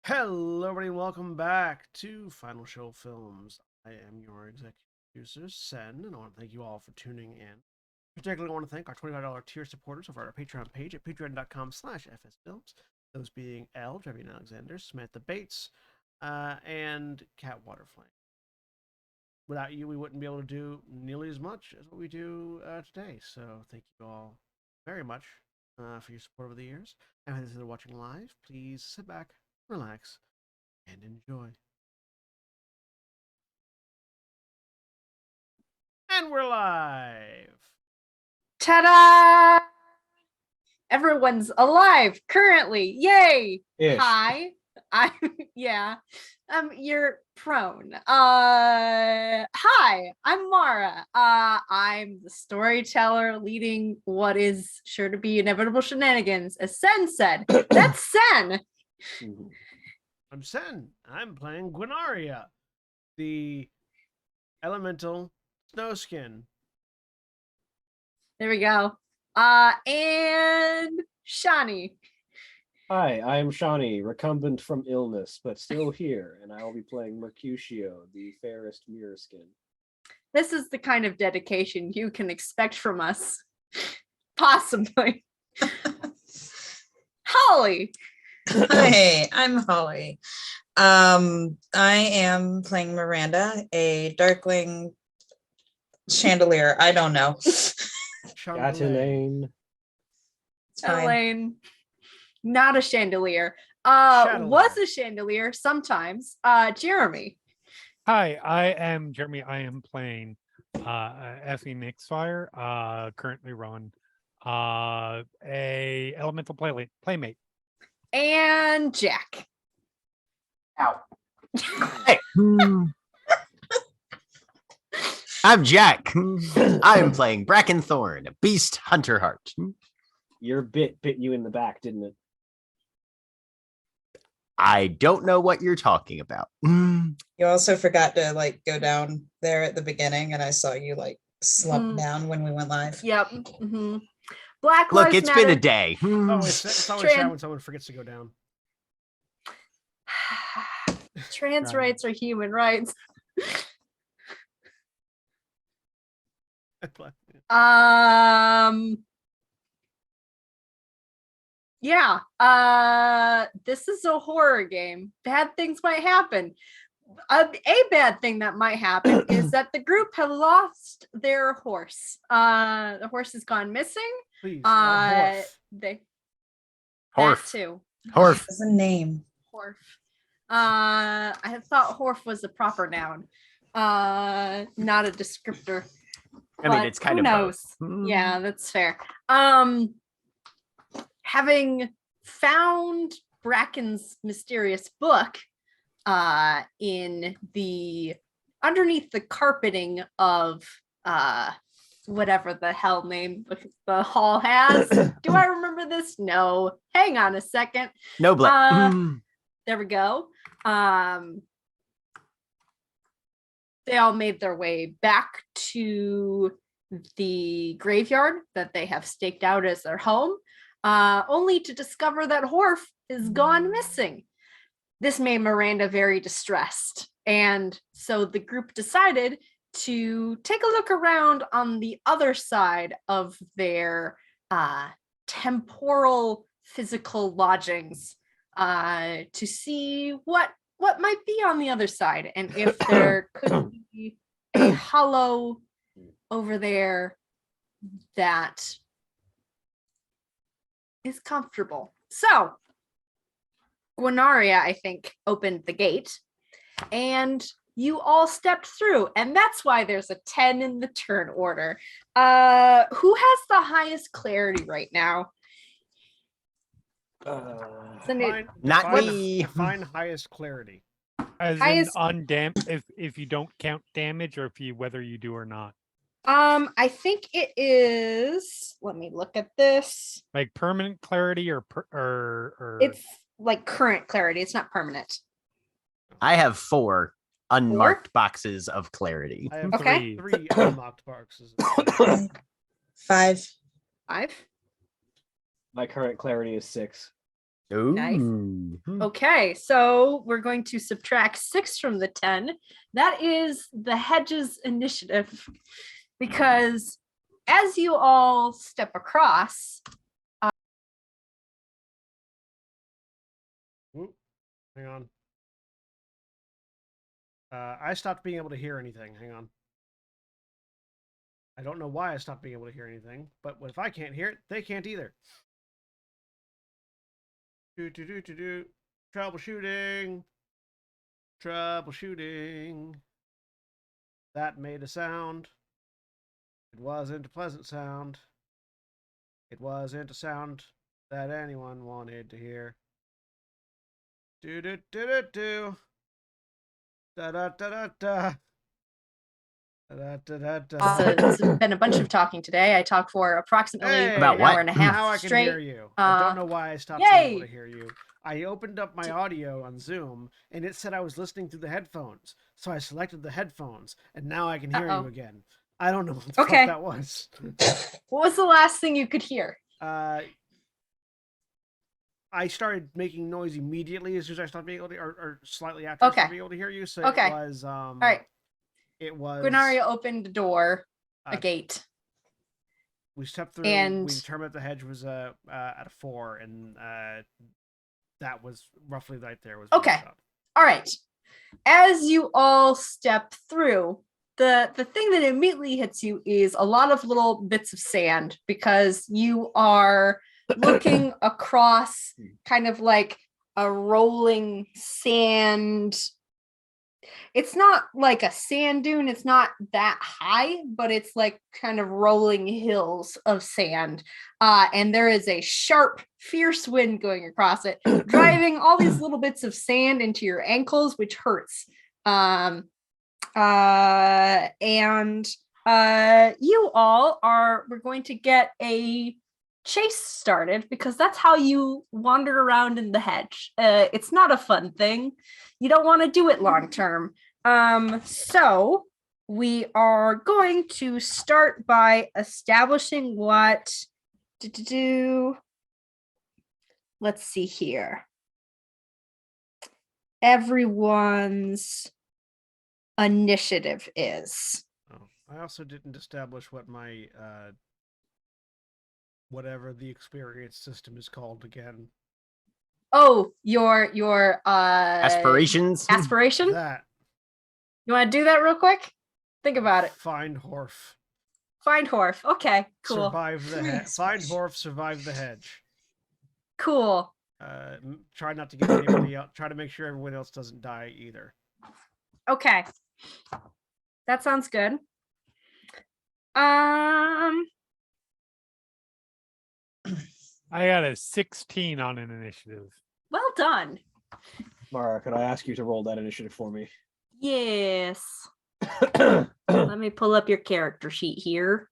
Hello, everybody, and welcome back to Final Show Films. I am your executive producer, Sen, and I want to thank you all for tuning in. Particularly, I want to thank our $25 tier supporters over at our Patreon page at patreon.com/fsfilms. Those being L, Trevian Alexander, Samantha Bates, and Cat Waterflame. Without you, we wouldn't be able to do nearly as much as what we do today. So thank you all very much for your support over the years. And if you're watching live, please sit back, relax, and enjoy. And we're live. Ta-da! Everyone's alive currently. Yay! Ish. Hi. You're prone. Hi, I'm Mara. I'm the storyteller leading what is sure to be inevitable shenanigans. As Sen said, that's Sen. I'm Sen. I'm playing Gwinaria, the elemental snowskin. There we go. And Shani. Hi, I am Shawnee, recumbent from illness, but still here, and I will be playing Mercutio, the fairest mirror skin. This is the kind of dedication you can expect from us. Possibly. Holly. Hi, I'm Holly. I am playing Miranda, a darkling chandelier. I don't know. Got your name. It's fine. Elaine. Not a chandelier. Chandelier. Was a chandelier sometimes. Jeremy. Hi, I am Jeremy. I am playing Effie Mixfire, currently run a elemental playmate. And Jack. Hey. I'm Jack. I'm playing Brackenthorn, a beast hunter heart. Your bit you in the back, didn't it? I don't know what you're talking about. You also forgot to go down there at the beginning, and I saw you slump down when we went live. Yep. Mm-hmm. Black Look, Lives it's Matter. been a day. It's always sad when someone forgets to go down. Trans rights are human rights. This is a horror game. Bad things might happen. A bad thing that might happen is that the group have lost their horse. The horse has gone missing. Please, Horf. That too. Horf. That's a name. Horf. I thought Horf was a proper noun, not a descriptor. I mean, it's kind who of knows? both. Yeah, that's fair. Having found Bracken's mysterious book in the underneath the carpeting of whatever the hell name the hall has. Do I remember this? No. Hang on a second. No blame. There we go. They all made their way back to the graveyard that they have staked out as their home, only to discover that Horf is gone missing. This made Miranda very distressed, and so the group decided to take a look around on the other side of their temporal physical lodgings to see what might be on the other side, and if there could be a hollow over there that is comfortable. So Gwinaria, I think, opened the gate, and you all stepped through, and that's why there's a 10 in the turn order. Who has the highest clarity right now? Not me. Define highest clarity. As Highest- in if you don't count damage, or whether you do or not. I think it is. Let me look at this. Like permanent clarity or It's like current clarity. It's not permanent. I have 4 unmarked boxes of clarity. I have Okay. 3 unlocked boxes. 5. 5. My current clarity is 6. Ooh. Nice. Okay, so we're going to subtract 6 from the 10. That is the hedge's initiative. Because as you all step across, Hang on. I stopped being able to hear anything. Hang on. I don't know why I stopped being able to hear anything, but if I can't hear it, they can't either. Do. Troubleshooting. Troubleshooting. That made a sound. It wasn't a pleasant sound. It wasn't a sound that anyone wanted to hear. Do. Da da da da da. it's been a bunch of talking today. I talk for approximately Hey, About an what? hour and a half Now I can straight. hear you. I don't know why I stopped being able to yay! hear you. I opened up my audio on Zoom and it said I was listening through the headphones. So I selected the headphones and now I can hear Uh-oh. you again. I don't know what the Okay. fuck that was. What was the last thing you could hear? I started making noise immediately as soon as I stopped being able to, or slightly after I Okay. started being able to hear you. So Okay. it was All right. It was Guinaria opened a door, a Uh, gate. we stepped through. And- We determined the hedge was at a 4, and that was roughly right there. Was where we Okay. stopped. All right. As you all step through, the thing that immediately hits you is a lot of little bits of sand because you are looking across kind of like a rolling sand. It's not like a sand dune, it's not that high, but it's like kind of rolling hills of sand. And there is a sharp, fierce wind going across it, driving all these little bits of sand into your ankles, which hurts. And you all we're going to get a chase started because that's how you wander around in the hedge. It's not a fun thing. You don't want to do it long term. So we are going to start by establishing what let's see here. Everyone's initiative is. Oh, I also didn't establish what my whatever the experience system is called again. Oh, your Aspirations. aspiration? That You want to do that real quick? Think about it. Find Horf. Find Horf. Okay, cool. Survive the hedge. Nice. Find Horf. Survive the hedge. Cool. Try not to get anybody else. Try to make sure everyone else doesn't die either. Okay. That sounds good. I got a 16 on an initiative. Well done. Mara, could I ask you to roll that initiative for me? Yes. Let me pull up your character sheet here.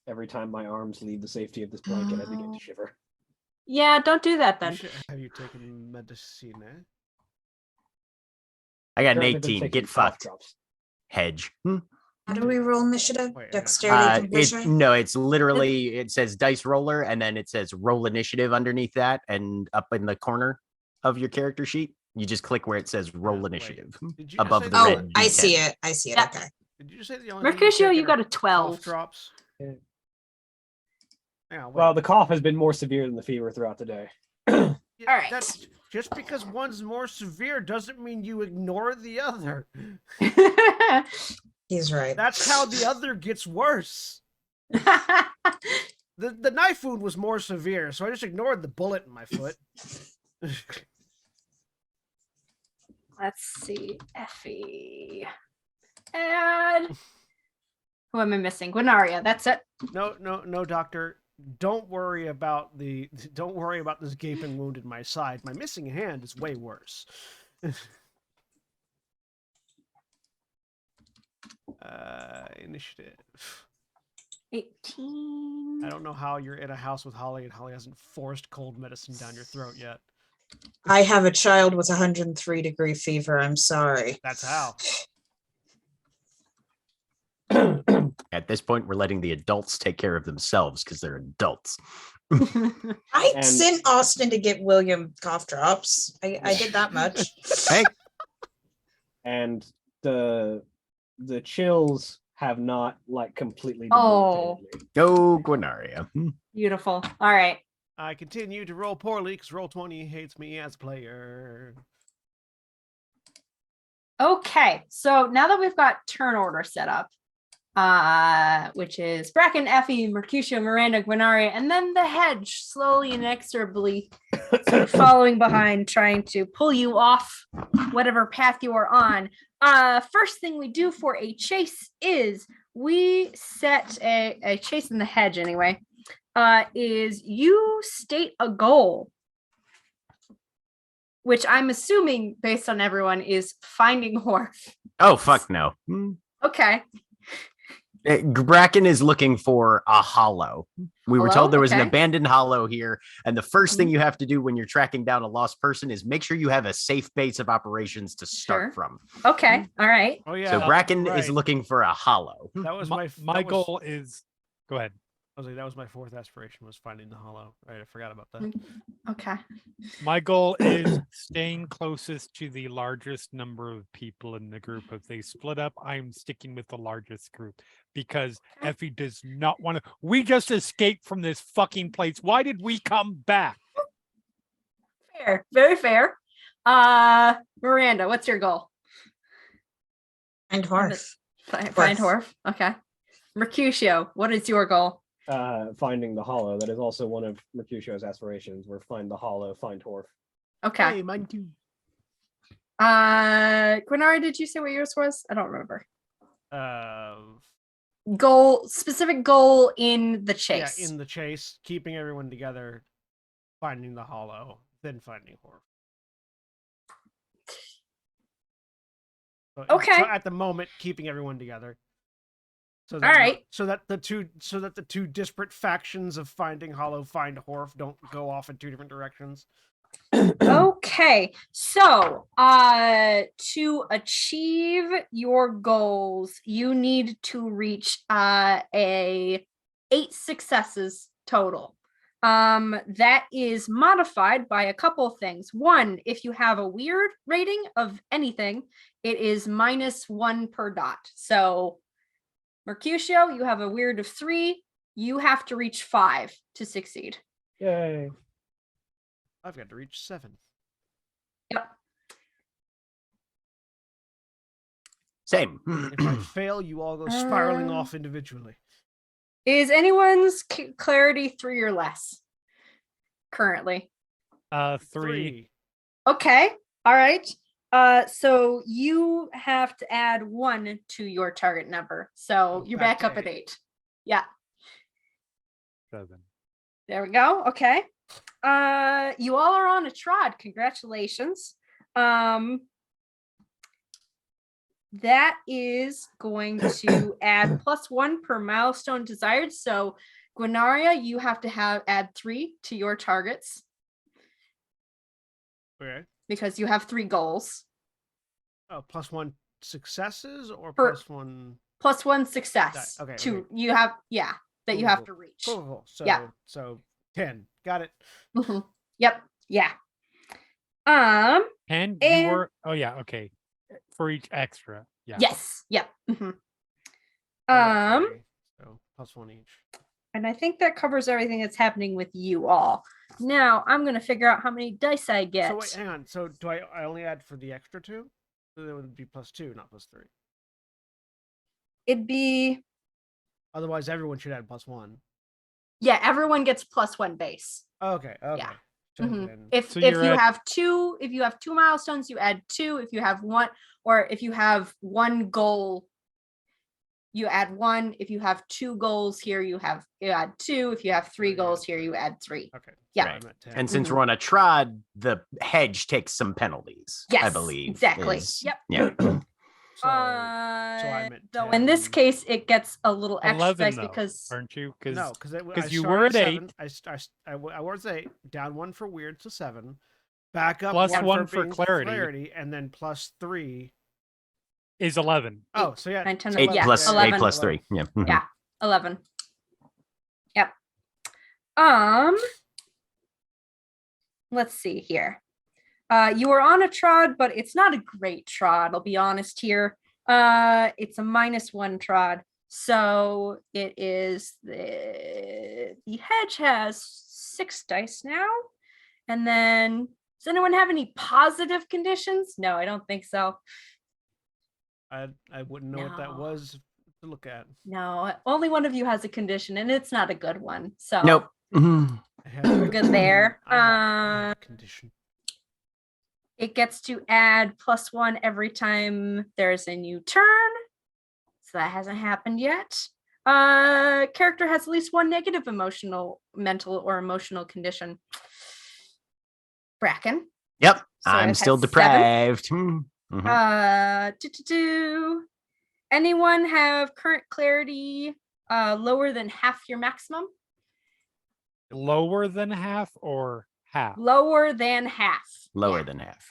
Every time my arms leave the safety of this blanket, I begin to shiver. Yeah, don't do that then. Have you taken medicine? I got an Apparently been 18. taking Get cough fucked. drops. Hedge. How do we roll initiative? Wait, Dexterity, condition? No, it's literally, it says dice roller and then it says roll initiative underneath that, and up in the corner of your character sheet, you just click where it says roll Wait, initiative did you just above say the that- red Oh, I D10. see it. I see it. Yeah. Okay. Did you just say the only thing you've Mercutio, you taken got are a 12. cough drops? Yeah. Yeah, wait. Well, the cough has been more severe than the fever throughout the day. Yeah, all right. that's- just because one's more severe doesn't mean you ignore the other. He's right. That's how the other gets worse. The knife wound was more severe, so I just ignored the bullet in my foot. Let's see. Effie. And who am I missing? Guinaria. That's it. No, doctor. Don't worry about this gaping wound in my side. My missing hand is way worse. Initiative. 18. I don't know how you're in a house with Holly and Holly hasn't forced cold medicine down your throat yet. I have a child with 103-degree fever. I'm sorry. That's how. At this point, we're letting the adults take care of themselves because they're adults. I And- sent Austin to get William cough drops. I did that much. Hey, And the chills have not like completely Oh. debilitated me. go Guinaria. Beautiful. All right. I continue to roll poorly because Roll20 hates me as a player. Okay. So now that we've got turn order set up, which is Bracken, Effie, Mercutio, Miranda, Guinaria, and then the hedge slowly and inexorably sort of following behind, trying to pull you off whatever path you are on. First thing we do for a chase is we set a chase in the hedge anyway. Is you state a goal, which I'm assuming based on everyone is finding Horf. Oh, fuck no. Okay. Bracken is looking for a hollow. We were Hollow? told there was an Okay. abandoned hollow here. And the first thing Mhm. you have to do when you're tracking down a lost person is make sure you have a safe base of operations to start Sure. from. Okay. All right. Oh yeah. So Bracken right. is looking for a hollow. That was My, my goal is. Go ahead. I was like, that was my fourth aspiration, was finding the hollow. Right, I forgot about that. Mm. Okay. My goal is staying closest to the largest number of people in the group. If they split up, I'm sticking with the largest group because Effie does not want to. We just escaped from this fucking place. Why did we come back? Fair. Very fair. Miranda, what's your goal? And Horf. Find Horf. Okay. Mercutio, what is your goal? Finding the hollow. That is also one of Mercutio's aspirations. We're find the hollow, find Horf. Okay. Hey, mine too. Guinaria, did you say what yours was? I don't remember. Goal, specific goal in the chase. Yeah, in the chase, keeping everyone together, finding the hollow, then finding Horf. Okay. So at the moment, keeping everyone together. So that All right. So that the two disparate factions of finding hollow, find Horf don't go off in two different directions. Okay, so to achieve your goals, you need to reach a 8 successes total. That is modified by a couple things. One, if you have a weird rating of anything, it is -1 per dot. So Mercutio, you have a weird of 3, you have to reach 5 to succeed. Yay. I've got to reach 7. Yep. Same. If I fail, you all go spiraling off individually. Is anyone's clarity 3 or less currently? 3. Okay. All right. So you have to add 1 to your target number. So Oh, you're back back to up at 8. 8. Yeah. 7. There we go. Okay. You all are on a trot. Congratulations. That is going to add +1 per milestone desired. So Guinaria, you have to add 3 to your targets Okay. because you have 3 goals. Oh, +1 successes or Per- +1. +1 success. Okay, To okay. you have that you have Cool. to reach. Cool. So Yeah. so 10. Got it. Mhm. Yep. Yeah. And And- you were. Oh yeah. Okay. For each extra. Yeah. Yes. Yep. Mhm. I got 3, so +1 each. And I think that covers everything that's happening with you all. Now I'm gonna figure out how many dice I get. So wait, hang on. So do I only add for the extra 2? So that would be +2, not +3. It'd be Otherwise, everyone should add +1. everyone gets +1 base. Okay. Okay. So Mhm. then- If So if you're you at- have 2, if you have 2 milestones, you add 2. If you have 1, or if you have 1 goal, you add 1. If you have 2 goals here, you add 2. If you have 3 Okay. goals here, you add 3. Okay. so Yeah. I'm at 10. And since we're on a trod, the hedge takes some penalties. I Yes, believe. exactly. is- Yep. Yeah. so I'm at So in this 10. case, it gets a little extra 11 dice though, because aren't you? Because No, because you were at 7. 8. I was 8. Down 1 for weird, so 7. Back up Plus 1 1 for for being clarity. and then +3 is 11. Oh, so yeah, 9, 10, so 8 yeah, plus 11. 8 plus 3. Yeah. mhm. Yeah. 11. Yep. Let's see here. You are on a trod, but it's not a great trod, I'll be honest here. It's a -1 trod. So it is the hedge has 6 dice now. And then does anyone have any positive conditions? No, I don't think so. I wouldn't know what that No. was to look at. No, only one of you has a condition, and it's not a good one. So Nope. Mhm. I have we're good there. I have a condition. It gets to add +1 every time there's a new turn. So that hasn't happened yet. Character has at least 1 negative mental or emotional condition. Bracken. Yep. So I'm it still has 7. deprived. Anyone have current clarity lower than half your maximum? Lower than half or half? Lower than half. Lower Yeah. than half.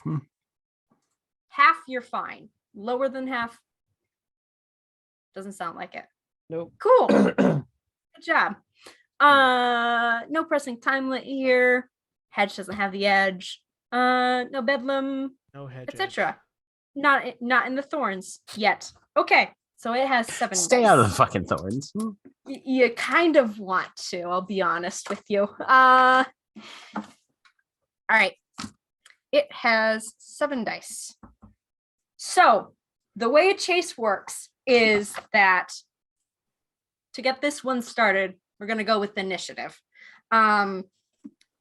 Half, you're fine. Lower than half, doesn't sound like it. Nope. Cool. Good job. No pressing time limit here. Hedge doesn't have the edge. No bedlam, No hedge. etc. Not in the thorns yet. Okay, so it has 7 Stay out of the dice. fucking thorns. You kind of want to, I'll be honest with you. All right. It has 7 dice. So the way a chase works is that to get this one started, we're going to go with initiative.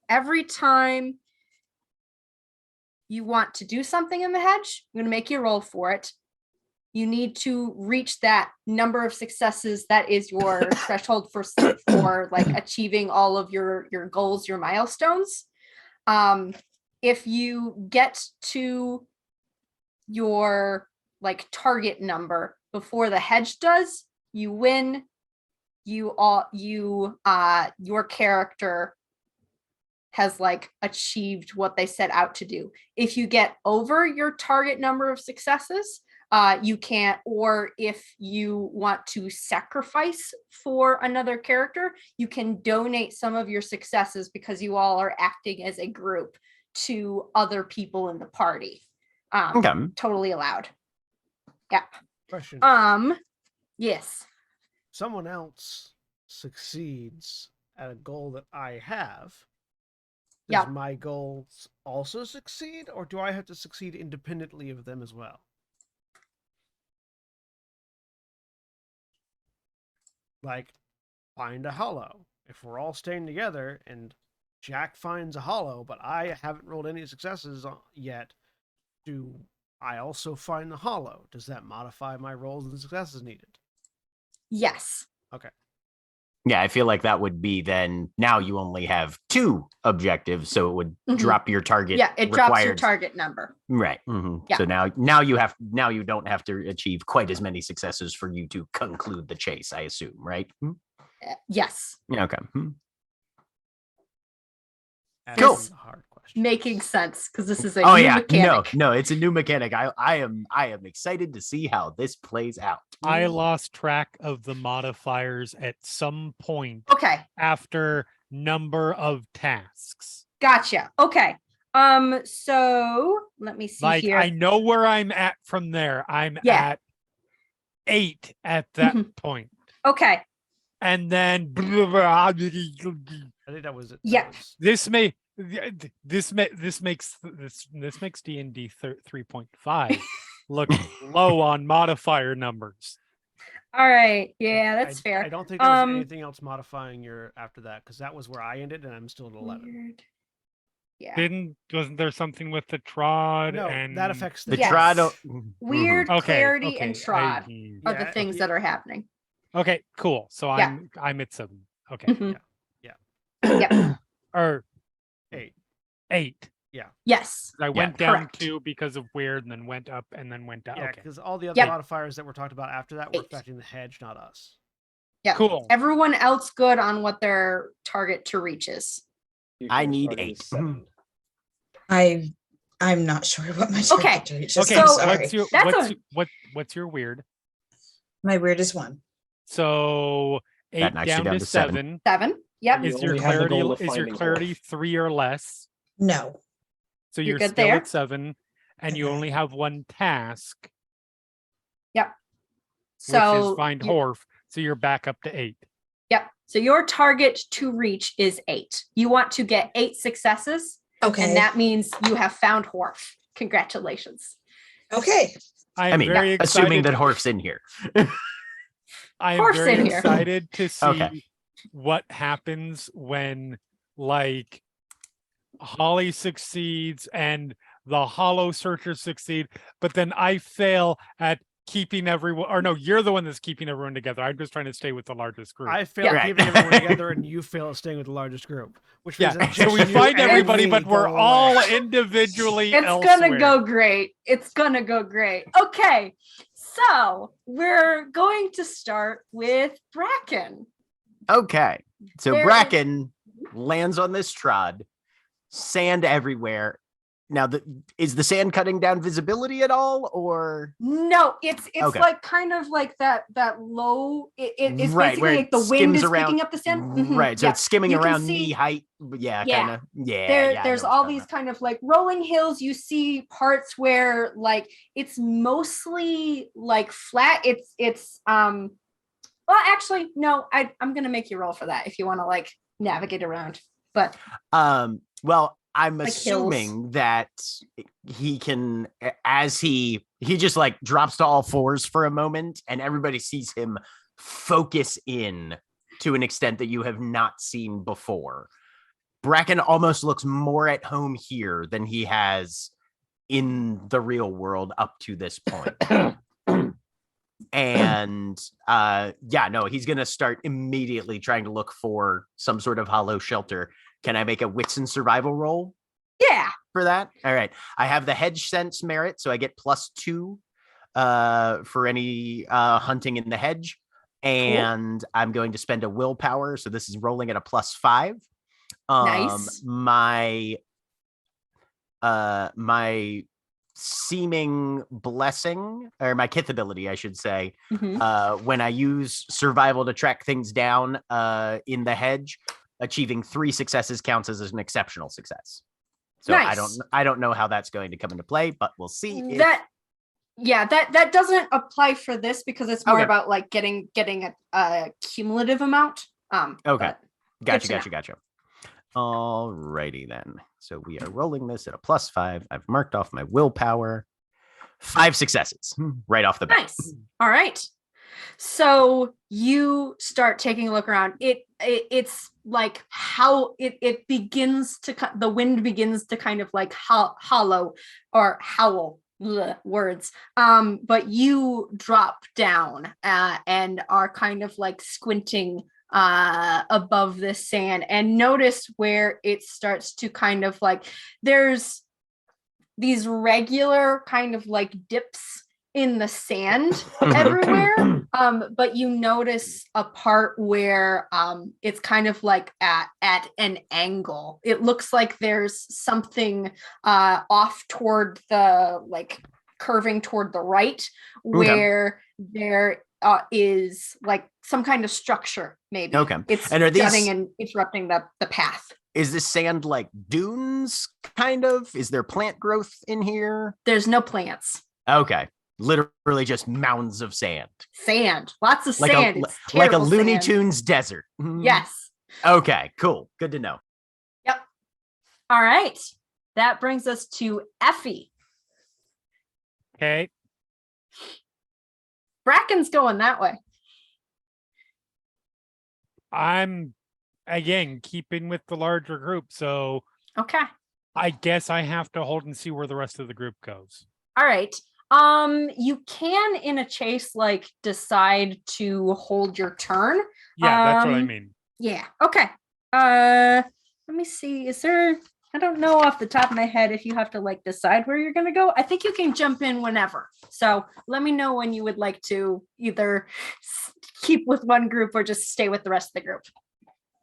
Every time you want to do something in the hedge, I'm going to make you roll for it. You need to reach that number of successes that is your threshold for like achieving all of your goals, your milestones. If you get to your like target number before the hedge does, you win. Your character has like achieved what they set out to do. If you get over your target number of successes, you can't, or if you want to sacrifice for another character, you can donate some of your successes because you all are acting as a group to other people in the party. Okay. Totally allowed. Yeah. Question. Yes. Someone else succeeds at a goal that I have. Does Yeah. my goals also succeed, or do I have to succeed independently of them as well? Like, find a hollow. If we're all staying together and Jack finds a hollow, but I haven't rolled any successes yet, do I also find the hollow? Does that modify my rolls and successes needed? Yes. Okay. Yeah, I feel like that would be then now you only have 2 objectives, so it would Mhm. drop your target. Yeah, it drops your required- target number. Right. Yeah. So now you don't have to achieve quite as many successes for you to conclude the chase, I assume, right? Yes. Yeah, okay. Asking Cool. the hard question. Making sense because this is a Oh new yeah, mechanic. no, it's a new mechanic. I am excited to see how this plays out. I lost track of the modifiers at some point Okay, after number of tasks. gotcha. Okay. So let me see Like here. I know where I'm at from there. I'm Yeah. at 8 at that Mhm. point. Okay. And then I think that was it. Yeah. this makes D&D 3.5 look low on modifier numbers. All right. Yeah, that's fair. I don't think there was Um, anything else modifying your after that, because that was where I ended, and I'm still at 11. Weird. Yeah. Wasn't there something with the trod No, and that affects The Yes. Trado. Weird Okay, clarity and okay, trod I- are the things that are happening. Okay, cool. So Yeah. I'm at 7. Okay. Mhm. Yeah. Yeah. Or 8. 8. Yes. I went down correct. 2 because of weird and then went up and then went down. Yeah, Okay. because all the other Yep. modifiers that were talked about after that were 8. affecting the hedge, not us. Yeah. Cool. Everyone else good on what their target to reach is. Your I current need target 8. is 7. I I'm not sure what my Okay, target reach is. Okay, I'm so sorry. what's your weird? My weird is 1. So That 8 knocks you down down to to 7. 7. Seven. Yep. You Is your only have the clarity goal of finding Horf. 3 or less? No. So You're you're good still there. at 7, and you Okay. only have 1 task, Yep. which is So find you- Horf. So you're back up to 8. Yep. So your target to reach is 8. You want to get 8 successes, Okay. and that means you have found Horf. Congratulations. Okay. I I am mean, very excited. assuming that Horf's in here. I am Horf's very in here. excited to see Okay. what happens when, like, Holly succeeds and the Hollow Searchers succeed, but then I fail at keeping everyone. Or no, you're the one that's keeping everyone together. I'm just trying to stay with the largest group. I fail at Right. keeping everyone together, and you fail at staying with the largest group. Which means Yeah, that so just we you find and everybody, me but we're go all away. individually It's elsewhere. gonna go great. It's gonna go great. Okay. So we're going to start with Bracken. Okay. So There is- Bracken lands on this trod, sand everywhere. Now, is the sand cutting down visibility at all, or No, it's Okay. like kind of like that low. It's Right, basically where like it the wind skims is around- picking up the sand. Mhm, right? So yeah. it's skimming You can around see- knee height. Yeah, Yeah. kind of. Yeah, I know There's what all you're these talking kind of like rolling hills. You see parts where like it's mostly like flat. It's well, actually, no, I'm gonna make you roll for that if you want to like navigate around. But about. Well, I'm Like hills. assuming that he can, as he just like drops to all fours for a moment, and everybody sees him focus in to an extent that you have not seen before. Bracken almost looks more at home here than he has in the real world up to this point. And yeah, no, he's gonna start immediately trying to look for some sort of hollow shelter. Can I make a wits and survival roll yeah, for that? All right, I have the hedge sense merit, so I get +2 for any hunting in the hedge, and I'm going to spend a willpower, so this is rolling at a +5. Nice. My my seeming blessing, or my kith ability, I should say, Mhm. when I use survival to track things down in the hedge, achieving 3 successes counts as an exceptional success. So Nice. I don't know how that's going to come into play, but we'll see. That doesn't apply for this because it's more Okay. about like getting a cumulative amount. Okay. But good to Gotcha. Alrighty then. So we are rolling this at a +5. I've marked off my willpower. 5 successes right off the bat. nice. All right. So you start taking a look around. It's like how it begins to the wind begins to kind of like hollow or howl words. But you drop down and are kind of like squinting above the sand and notice where it starts to kind of like there's these regular kind of like dips in the sand everywhere, but you notice a part where it's kind of like at an angle. It looks like there's something off toward the like curving toward the right where there is like some kind of structure maybe. Okay. It's And are these- jutting and interrupting the path. Is this sand like dunes, kind of? Is there plant growth in here? There's no plants. Okay. Literally just mounds of sand. Sand. Lots of Like sand. a It's like a terrible Looney sand. Tunes desert. Mhm. Yes. Okay, cool. Good to know. Yep. All right. That brings us to Effie. Okay. Bracken's going that way. I'm again keeping with the larger group, so Okay. I guess I have to hold and see where the rest of the group goes. All right. You can in a chase like decide to hold your turn. Yeah, that's what I Um, mean. Yeah. Okay. Let me see. Is there I don't know off the top of my head if you have to like decide where you're going to go. I think you can jump in whenever. So let me know when you would like to either keep with one group or just stay with the rest of the group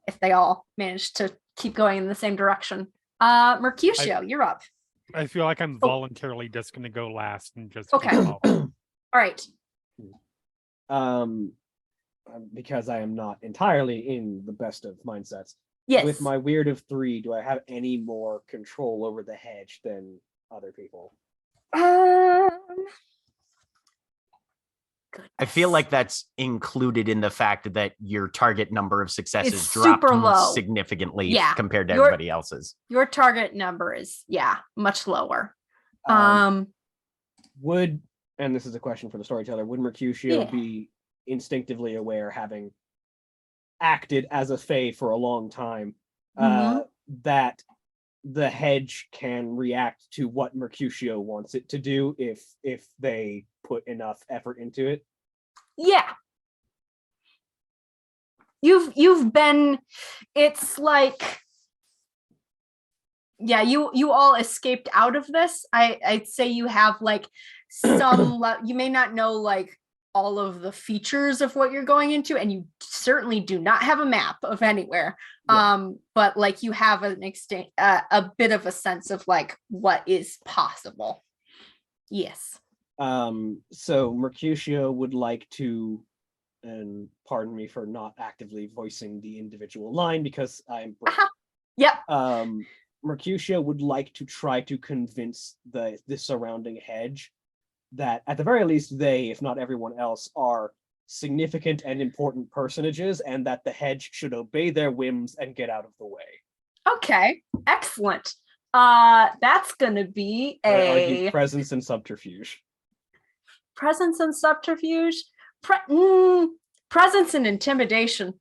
if they all manage to keep going in the same direction. Mercutio, you're up. I feel like I'm Oh. voluntarily just going to go last and just Okay. keep following. All right. Because I am not entirely in the best of mindsets. Yes. With my weird of 3, do I have any more control over the hedge than other people? I feel goodness. like that's included in the fact that your target number of successes It's dropped super low. significantly Yeah. compared to Your- everybody else's. Your target number is much lower. Would, and this is a question for the storyteller, would Mercutio Yeah. be instinctively aware, having acted as a fae for a long time, that the hedge can react to what Mercutio wants it to do if they put enough effort into it? Yeah. You've been, it's like, yeah, you all escaped out of this. I'd say you have like some you may not know like all of the features of what you're going into, and you certainly do not have a map of anywhere. Yeah. But like you have an extent a bit of a sense of like what is possible. Yes. So Mercutio would like to, and pardon me for not actively voicing the individual line because I'm Yep. Mercutio would like to try to convince the surrounding hedge that at the very least they, if not everyone else, are significant and important personages, and that the hedge should obey their whims and get out of the way. Okay. Excellent. That's gonna be I argue a presence and subterfuge. presence and subterfuge. Presence and intimidation.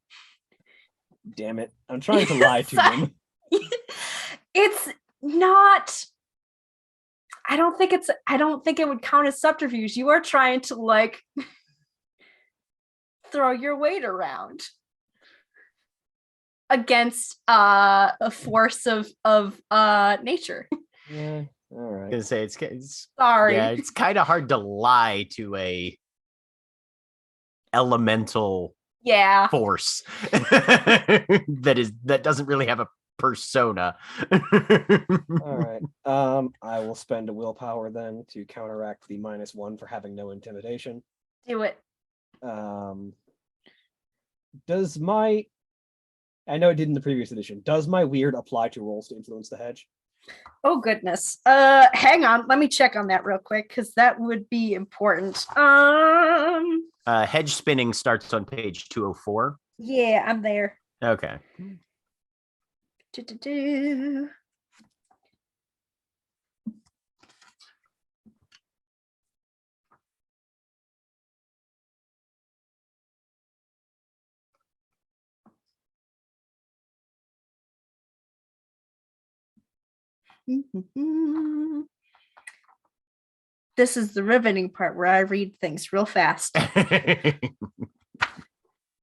Damn it. I'm trying to lie to them. It's not, I don't think it would count as subterfuge. You are trying to like throw your weight around against a force of nature. Yeah, all I right. was gonna say it's Sorry. yeah, it's kind of hard to lie to a elemental Yeah. force that doesn't really have a persona. All right. I will spend a willpower then to counteract the -1 for having no intimidation. Do it. Does my, I know it did in the previous edition, does my weird apply to rolls to influence the hedge? Oh goodness. Hang on. Let me check on that real quick because that would be important. Hedge spinning starts on page 204. Yeah, I'm there. Okay. Do-do-do. This is the riveting part where I read things real fast.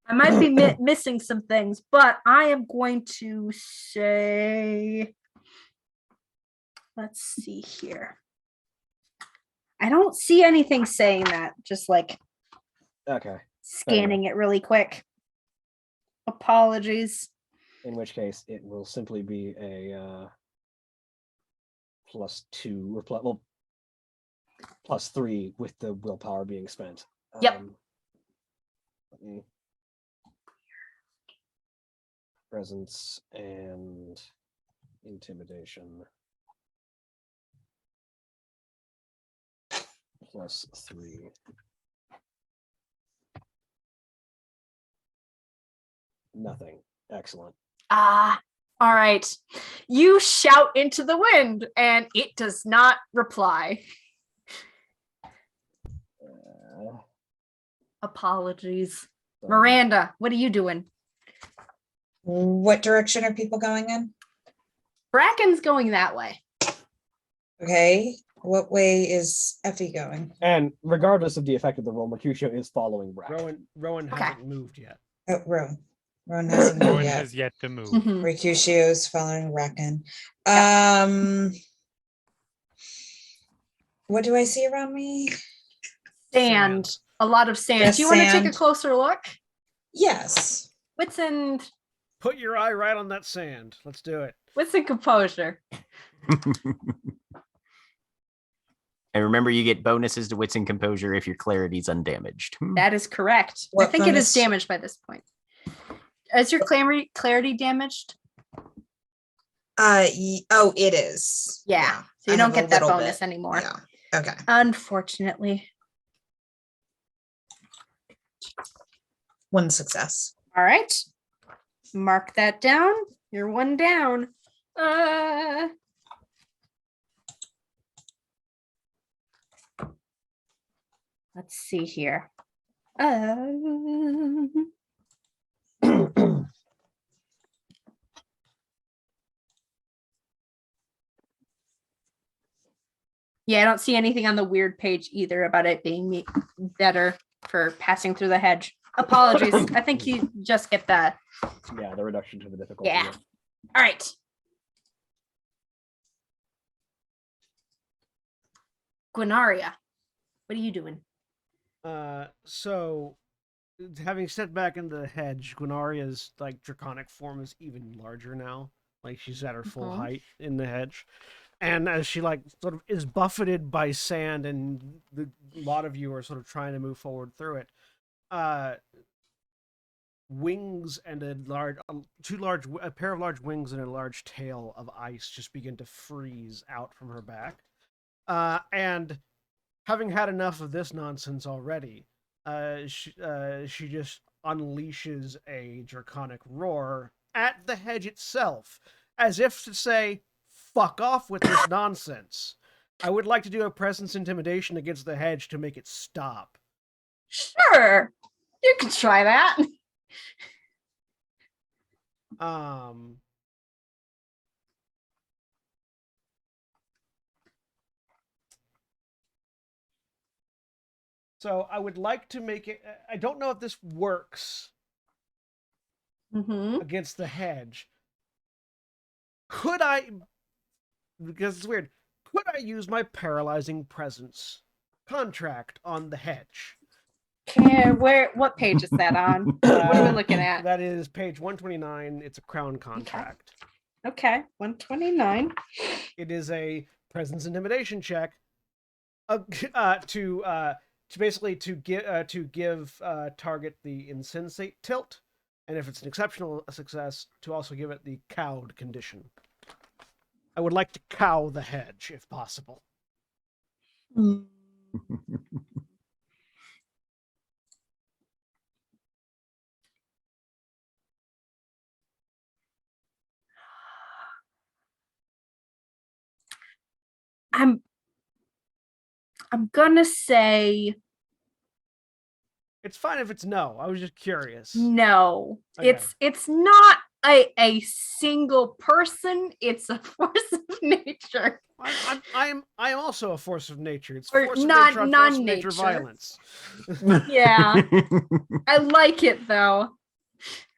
I might be missing some things, but I am going to say, let's see here. I don't see anything saying that, just like Okay. scanning it really quick. Apologies. In which case, it will simply be a +2 or +3 with the willpower being spent. Yep. Let me presence and intimidation +3. Nothing. Excellent. All right. You shout into the wind and it does not reply. Apologies. Miranda, what are you doing? What direction are people going in? Bracken's going that way. Okay. What way is Effie going? And regardless of the effect of the roll, Mercutio is following Bracken. Rowan Okay. hasn't moved yet. Oh, Rowan. Rowan hasn't No moved one yet. has yet to move. Mhm. Mercutio's following Racken. What do I see around me? Sand. A lot of sand. Just Do you want to take a sand. closer look? Yes. Wits and Put your eye right on that sand. Let's do it. composure. And remember, you get bonuses to wits and composure if your clarity's undamaged. That is correct. I What think it is bonus? damaged by this point. Is your clarity damaged? Oh, it is. Yeah. So I you don't have a get that little bonus bit. anymore. Yeah. Okay. Unfortunately. One success. All right. Mark that down. You're one down. Let's see here. Yeah, I don't see anything on the weird page either about it being better for passing through the hedge. Apologies. I think you just get that. Yeah, the reduction to the difficulty. Yeah. All right. Guinaria, what are you doing? So having stepped back into the hedge, Guinaria's like draconic form is even larger now. Like she's at her full Mhm. height in the hedge. And as she like sort of is buffeted by sand and a lot of you are sort of trying to move forward through it, wings and a pair of large wings and a large tail of ice just begin to freeze out from her back. And having had enough of this nonsense already, she just unleashes a draconic roar at the hedge itself, as if to say, fuck off with this nonsense. I would like to do a presence intimidation against the hedge to make it stop. Sure. You can try that. So I would like to make it. I don't know if this works Mm-hmm. against the hedge. Could I? Because it's weird. Could I use my paralyzing presence contract on the hedge? Okay, what page is that on? What are we looking at? That is page 129. It's a crown contract. Okay, 129. It is a presence intimidation check to basically give target the insensate tilt, and if it's an exceptional success, to also give it the cowed condition. I would like to cow the hedge if possible. I'm gonna say It's fine if it's no. I was just curious. no. Okay. It's not a single person. It's a force of nature. I am also a force of nature. It's Or force of not nature on force of nature non-nature. violence. Yeah, I like it though.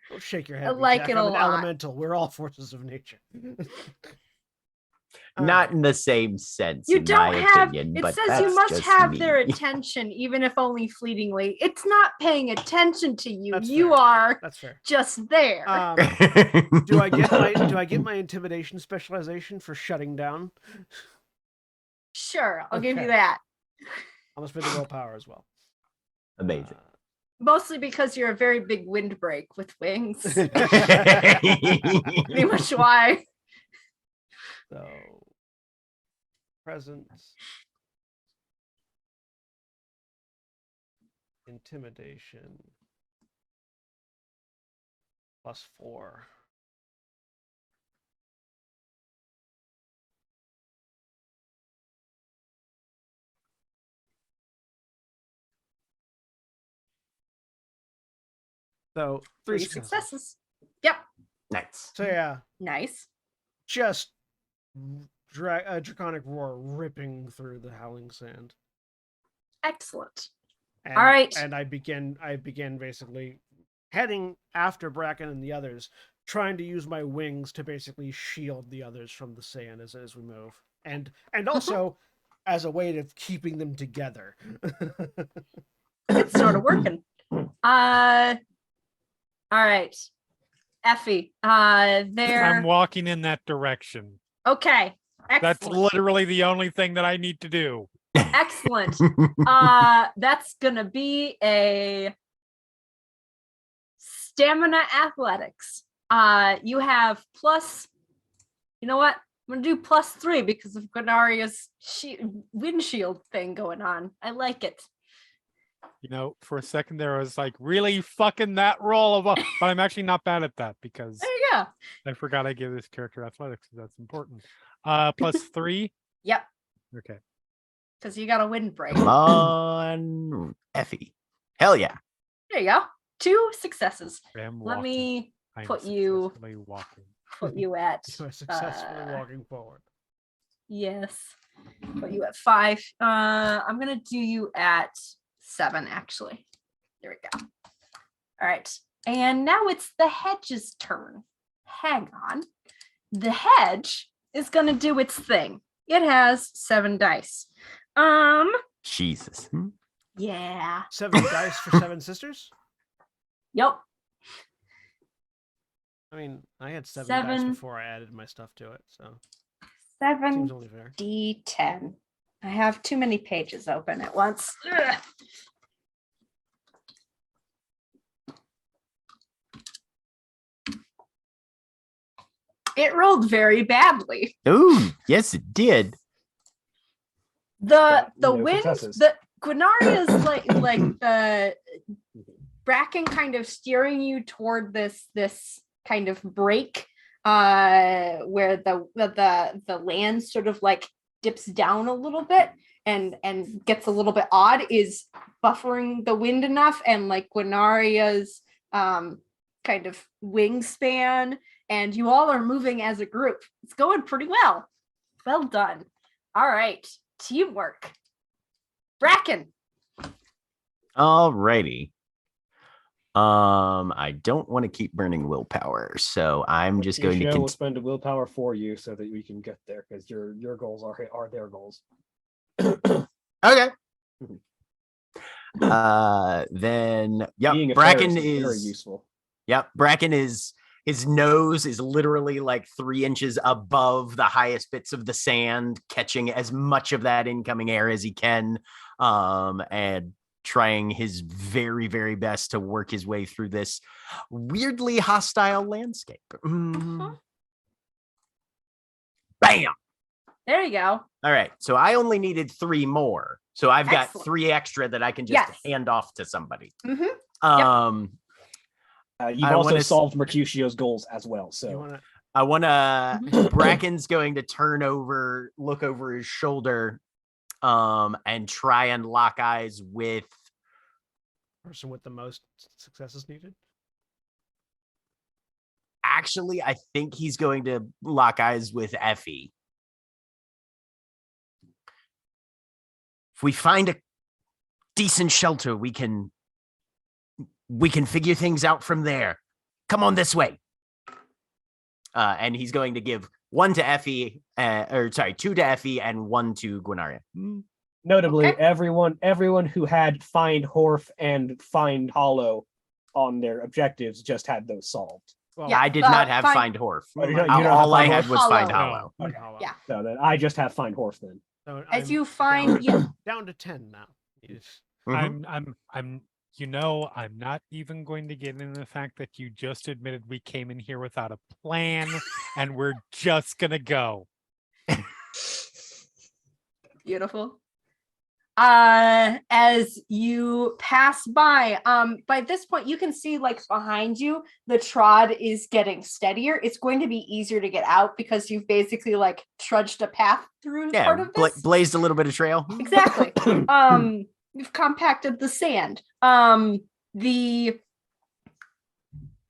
Don't shake your head. I like Jack. it a I'm an lot. elemental. We're all forces of nature. Not in the same sense, You in don't my have. opinion. It but says that's you must just have me. their attention, even if only fleetingly. It's not paying attention to you. That's You fair. are That's fair. just there. Do I get my intimidation specialization for shutting down? Sure, I'll give you Okay. that. I must be the willpower as well. Amazing. Mostly because you're a very big windbreak with wings. Pretty Pretty much why. So, presence, intimidation, +4. So 3 3 successes. successes. Yep. Nice. So yeah, Nice. just a draconic roar ripping through the howling sand. Excellent. And, All right. And I begin basically heading after Bracken and the others, trying to use my wings to basically shield the others from the sand as we move. And also as a way of keeping them together. It's sort of working. All right. Effie. There. I'm walking in that direction. Okay. That's Excellent. literally the only thing that I need to do. Excellent. That's gonna be a stamina athletics. You have plus, you know what? I'm gonna do +3 because of Gwenaria's windshield thing going on. I like it. You know, for a second there, I was like, really fucking that roll but I'm actually not bad at that because There you go. I forgot I gave this character athletics. That's important. +3. Yep, Okay. because you got a wind break. Come on, Effie. Hell yeah. There you go. 2 successes. I'm Let walking. me I'm put you successfully walking. put you at You are successfully walking forward. yes. Put you at 5. I'm gonna do you at 7 actually. There we go. All right. And now it's the hedge's turn. Hang on. The hedge is gonna do its thing. It has 7 dice. Jesus. Yeah. 7 dice for 7 sisters? Yep. I mean, I had 7 dice 7. before I added my stuff to it, so 7 seems only fair. D10. I have too many pages open at once. Ugh. It rolled very badly. Ooh, yes, it did. The Got no wind, successes. the Quinaria is like the Bracken kind of steering you toward this kind of break where the land sort of like dips down a little bit and gets a little bit odd, is buffering the wind enough, and like Quinaria's kind of wingspan, and you all are moving as a group. It's going pretty well. Well done. All right, teamwork. Bracken. Alrighty. I don't want to keep burning willpower, so I'm just going to We'll spend a willpower for you so that we can get there because your goals are their goals. Okay. Then Being yep, a Bracken ferret very is useful. yep, Bracken is his nose is literally like 3 inches above the highest bits of the sand, catching as much of that incoming air as he can, and trying his very, very best to work his way through this weirdly hostile landscape. Bam! There you go. All right, so I only needed 3 more. So I've got Excellent. 3 extra that I can just Yes. hand off to somebody. Mhm. You've I also wanna solved Mercutio's goals as well. You So wanna I want to Mhm. Bracken's going to look over his shoulder, and try and lock eyes with person with the most successes needed? actually, I think he's going to lock eyes with Effie. If we find a decent shelter, we can figure things out from there. Come on this way. And he's going to give 1 to Effie, 2 to Effie and 1 to Gwenaria. notably, Okay. everyone who had Find Horf and Find Hollow on their objectives just had those solved. Well, Yeah. I did not have Find- Find Horf. Oh, you don't I- have All I Find had Horf? was Find Hollow. Hollow. Find Okay. Hollow. Yeah. So then I just have Find Horf then. So As I'm you find, down to 10 now. Yes. Mhm. I'm you know, I'm not even going to get into the fact that you just admitted we came in here without a plan and we're just gonna go. beautiful. As you pass by this point you can see like behind you the trod is getting steadier. It's going to be easier to get out because you've basically like trudged a path through part Yeah, of this. blazed a little bit of trail. Exactly. You've compacted the sand. The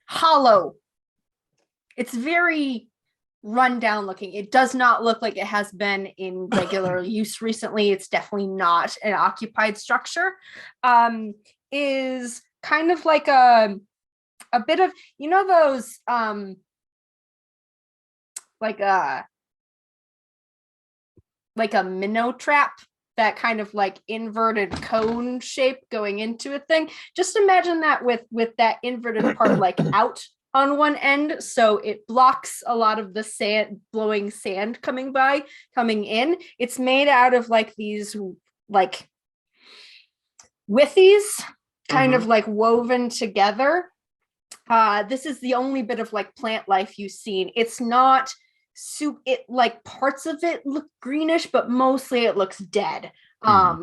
hollow, it's very run down looking. It does not look like it has been in regular use recently. It's definitely not an occupied structure. Is kind of like a bit of, you know, those like a minnow trap, that kind of like inverted cone shape going into a thing. Just imagine that with that inverted part like out on one end, so it blocks a lot of the sand, blowing sand coming in. It's made out of like these like withies kind of like woven together. This is the only bit of like plant life you've seen. It's not soup. It like parts of it look greenish, but mostly it looks dead.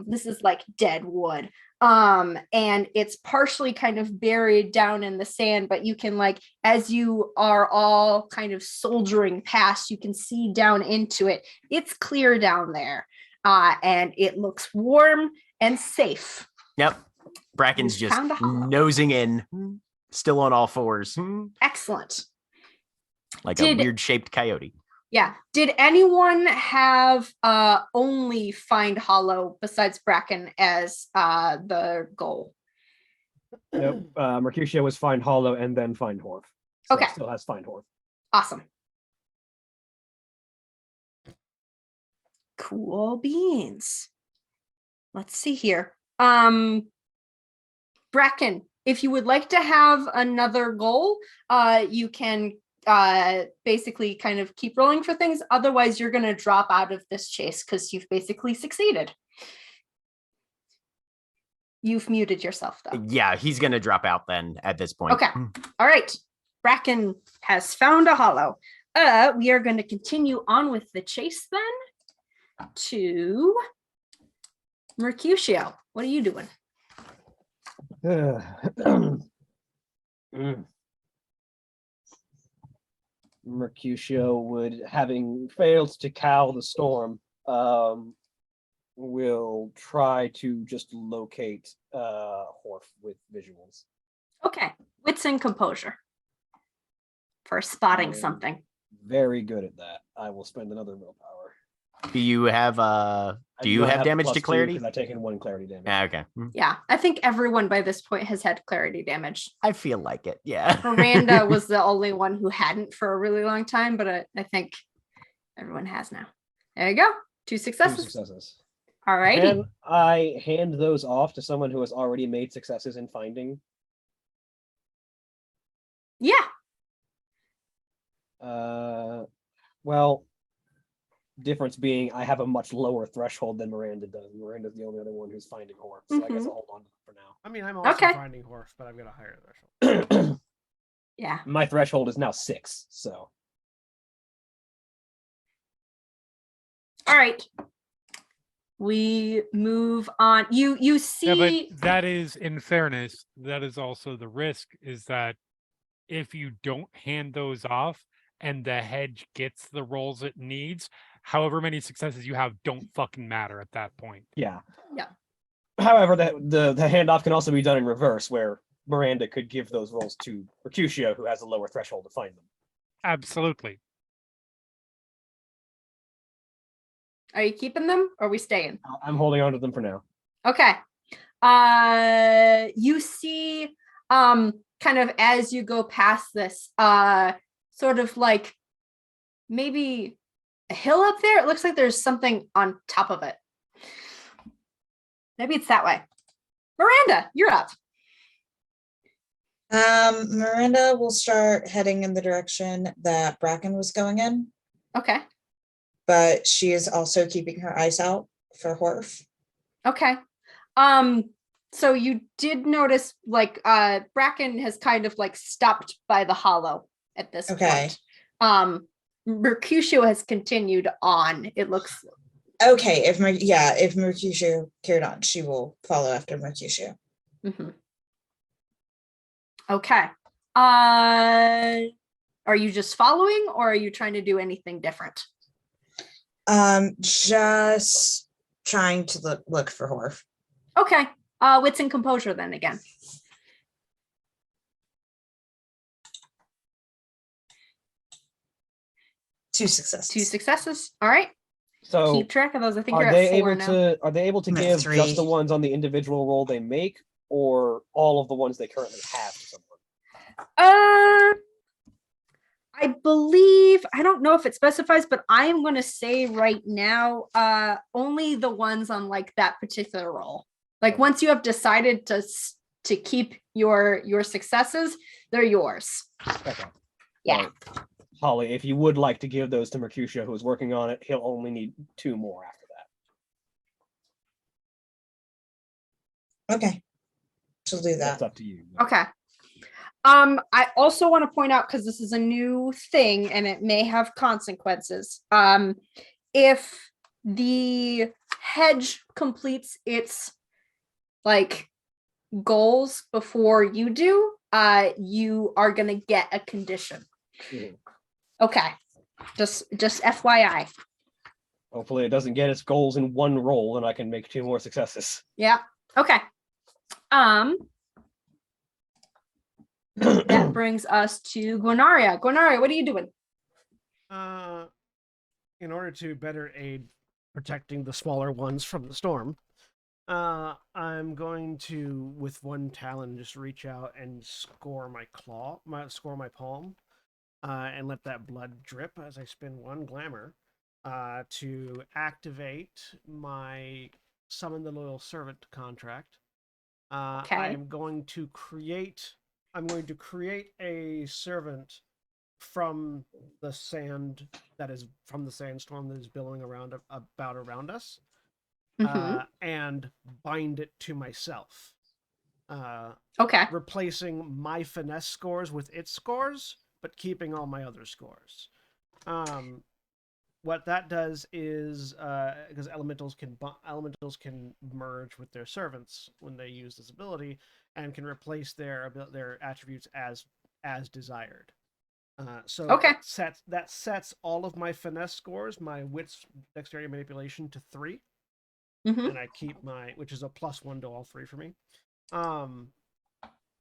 This is like dead wood. And it's partially kind of buried down in the sand, but you can like, as you are all kind of soldiering past, you can see down into it. It's clear down there. And it looks warm and safe. Yep. Bracken's You just found a hollow. nosing in, still on all fours, Excellent. like a weird shaped coyote. Yeah. Did anyone have only find hollow besides Bracken as the goal? Nope. Mercutio was find hollow and then find Horf. So Okay. it still has find Horf. Awesome. Cool beans. Let's see here. Bracken, if you would like to have another goal, you can basically kind of keep rolling for things. Otherwise, you're going to drop out of this chase because you've basically succeeded. You've muted yourself, though. Yeah, he's gonna drop out then at this point. Okay. All right. Bracken has found a hollow. We are going to continue on with the chase then to Mercutio. What are you doing? Mercutio would, having failed to cow the storm, will try to just locate Horf with visuals. Okay. Wits and composure for spotting Um, something. Very good at that. I will spend another willpower. Do you have do you have damage to clarity? Because I've taken 1 clarity damage. Ah, okay. Yeah. I think everyone by this point has had clarity damage. I feel like it. Yeah. Miranda was the only one who hadn't for a really long time, but I think everyone has now. There you go. 2 2 successes. successes. All righty. Can I hand those off to someone who has already made successes in finding? Yeah. Well, difference being I have a much lower threshold than Miranda does. Miranda's the only other one who's finding Horf, so I guess I'll hold on to it for now. I mean, I'm also Okay. finding Horf, but I've got a higher threshold. Yeah. My threshold is now 6, so All right. We move on. You see. Yeah, but that is, in fairness, that is also the risk, is that if you don't hand those off and the hedge gets the rolls it needs, however many successes you have don't fucking matter at that point. yeah. Yeah. However, the handoff can also be done in reverse, where Miranda could give those rolls to Mercutio, who has a lower threshold to find them. Absolutely. Are you keeping them or are we staying? I'm holding on to them for now. Okay. You see kind of as you go past this, sort of like maybe a hill up there. It looks like there's something on top of it. Maybe it's that way. Miranda, you're up. Miranda will start heading in the direction that Bracken was going in, Okay. but she is also keeping her eyes out for Horf. Okay. So you did notice like Bracken has kind of like stopped by the hollow at this Okay. point. Mercutio has continued on. It looks Okay, if Mercutio carried on, she will follow after Mercutio. mhm. Okay. Are you just following or are you trying to do anything different? Just trying to look for Horf. Okay. Wits and composure then again. Two successes. 2 successes. All right. So Keep track of those. I think are you're they at 4 able now. to I'm at give just 3. the ones on the individual roll they make, or all of the ones they currently have to someone? I believe, I don't know if it specifies, but I am going to say right now, only the ones on like that particular roll. Like once you have decided to keep your successes, they're yours. Okay. Yeah. Right. Holly, if you would like to give those to Mercutio, who is working on it, he'll only need 2 more after Okay. She'll do That's that. up to you. Okay. I also want to point out, because this is a new thing and it may have consequences. If the hedge completes its like goals before you do, you are gonna get a condition. Mhm. Okay. Just FYI. Hopefully it doesn't get its goals in one roll and I can make 2 more successes. Yeah. Okay. That brings us to Guanaria. Guanaria, what are you doing? In order to better aid protecting the smaller ones from the storm, I'm going to, with one talon, just reach out and score my palm, and let that blood drip as I spin one glamour, to activate my summon the loyal servant contract. Okay. I'm going to create a servant from the sand that is from the sandstorm that is billowing around us, and bind it to myself, Okay. replacing my finesse scores with its scores, but keeping all my other scores. What that does is, because elementals can merge with their servants when they use this ability, and can replace their attributes as desired. So Okay. that sets all of my finesse scores, my wits, dexterity, manipulation to 3, and I keep which is a +1 to all 3 for me.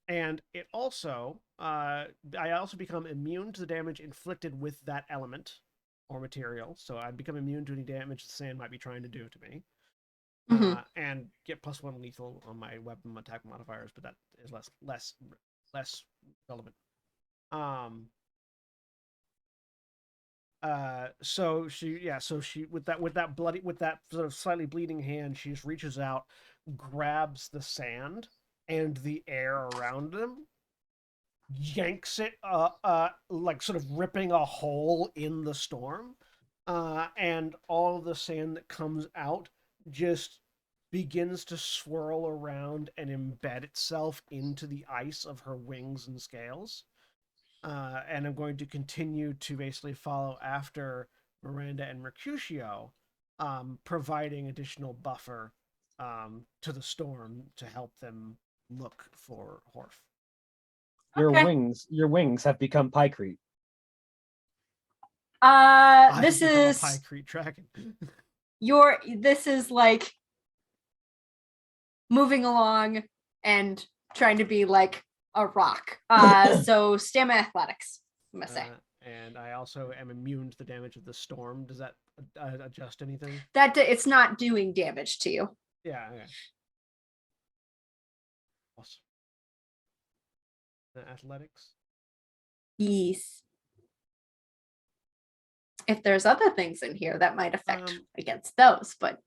And it also, I also become immune to the damage inflicted with that element or material. So I become immune to any damage the sand might be trying to do to me. And get +1 lethal on my weapon attack modifiers, but that is less relevant. So she with that sort of slightly bleeding hand, she just reaches out, grabs the sand and the air around them, yanks it, like sort of ripping a hole in the storm, and all of the sand that comes out just begins to swirl around and embed itself into the ice of her wings and scales. And I'm going to continue to basically follow after Miranda and Mercutio, providing additional buffer, to the storm to help them look for Horf. Your Okay. wings have become Pykrete. This I've become is a Pykrete dragon. this is like moving along and trying to be like a rock. So stamina athletics, I'm gonna say. And I also am immune to the damage of the storm. Does that adjust anything? That it's not doing damage to you. Yeah. Okay. Awesome. Athletics. Yes. If there's other things in here that might affect against those, but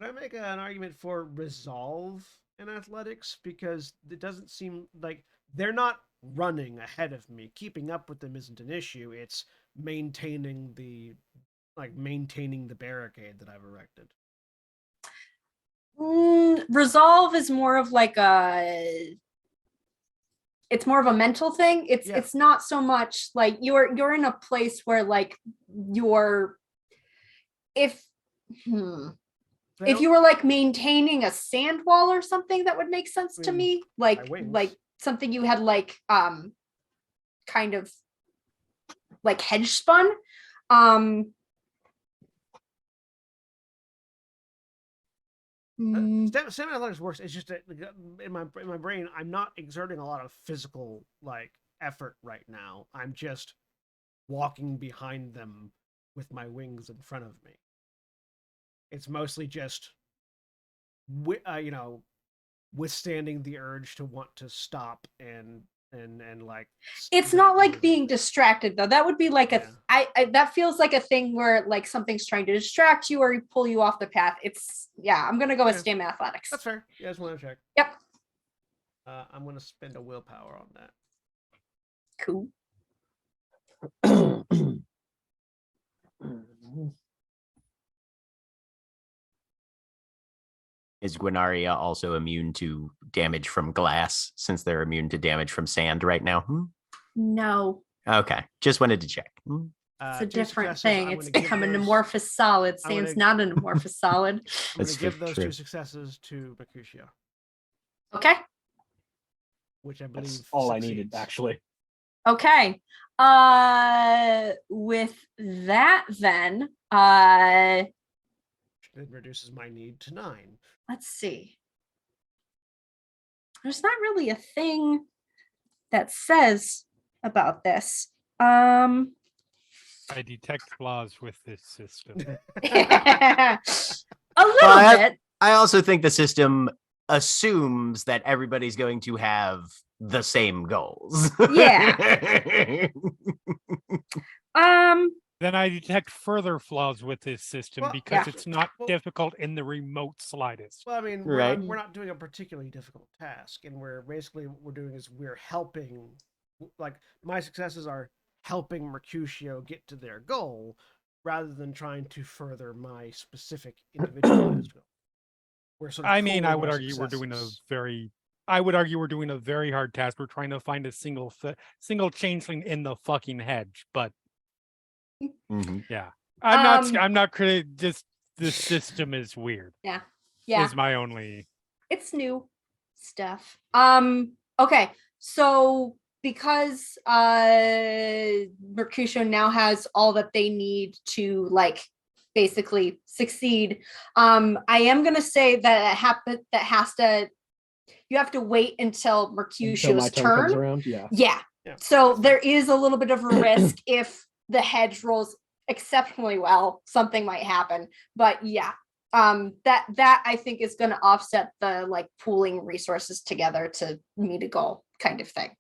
Can I make an argument for resolve in athletics? Because it doesn't seem like they're not running ahead of me. Keeping up with them isn't an issue. It's maintaining the barricade that I've erected. resolve is more of like it's more of a mental thing. It's not so much like you're in a place where like if you were like maintaining a sand wall or something, that would make sense to me. Like something you had like kind of like hedge spun. Stamina athletics works. It's just that in my brain, I'm not exerting a lot of physical like effort right now. I'm just walking behind them with my wings in front of me. It's mostly just, withstanding the urge to want to stop and like. It's not like being distracted though. That would be like that feels like a thing where like something's trying to distract you or pull you off the path. I'm gonna go with stamina athletics. That's fair. Yeah, I just want to check. Yep. I'm gonna spend a willpower on that. Cool. Is Gwenaria also immune to damage from glass since they're immune to damage from sand right now? No, Okay, just wanted to check. it's a Two different successes. thing. I'm It's gonna give become an those- amorphous solid. I'm gonna- Sand's not an amorphous solid. I'm going That's to give very those true. 2 successes to Mercutio, Okay. which I believe That's all I needed, succeeds. actually. Okay. With that, then, It reduces my need to 9. let's see. There's not really a thing that says about this. I detect flaws with this system. A little Well, bit. I also think the system assumes that everybody's going to have the same goals. Yeah. Then I detect further flaws with this system Well, because yeah. it's not Well- difficult in the remote slightest. Well, I mean, Right. we're not doing a particularly difficult task, and we're basically what we're doing is we're helping. Like my successes are helping Mercutio get to their goal, rather than trying to further my specific individualized goal. We're sort of I mean, I pooling would our argue we're doing a successes. very I would argue we're doing a very hard task. We're trying to find a single changeling in the fucking hedge, but Mhm. yeah. Um, I'm not just the system is weird. Yeah. Is my only It's new stuff. Okay. So because Mercutio now has all that they need to like basically succeed, I am gonna say that you have to wait until Until my Mercutio's turn comes turn. around. Yeah. Yeah. Yeah. So there is a little bit of a risk if the hedge rolls exceptionally well, something might happen. But yeah, that I think is going to offset the like pooling resources together to meet a goal kind of thing.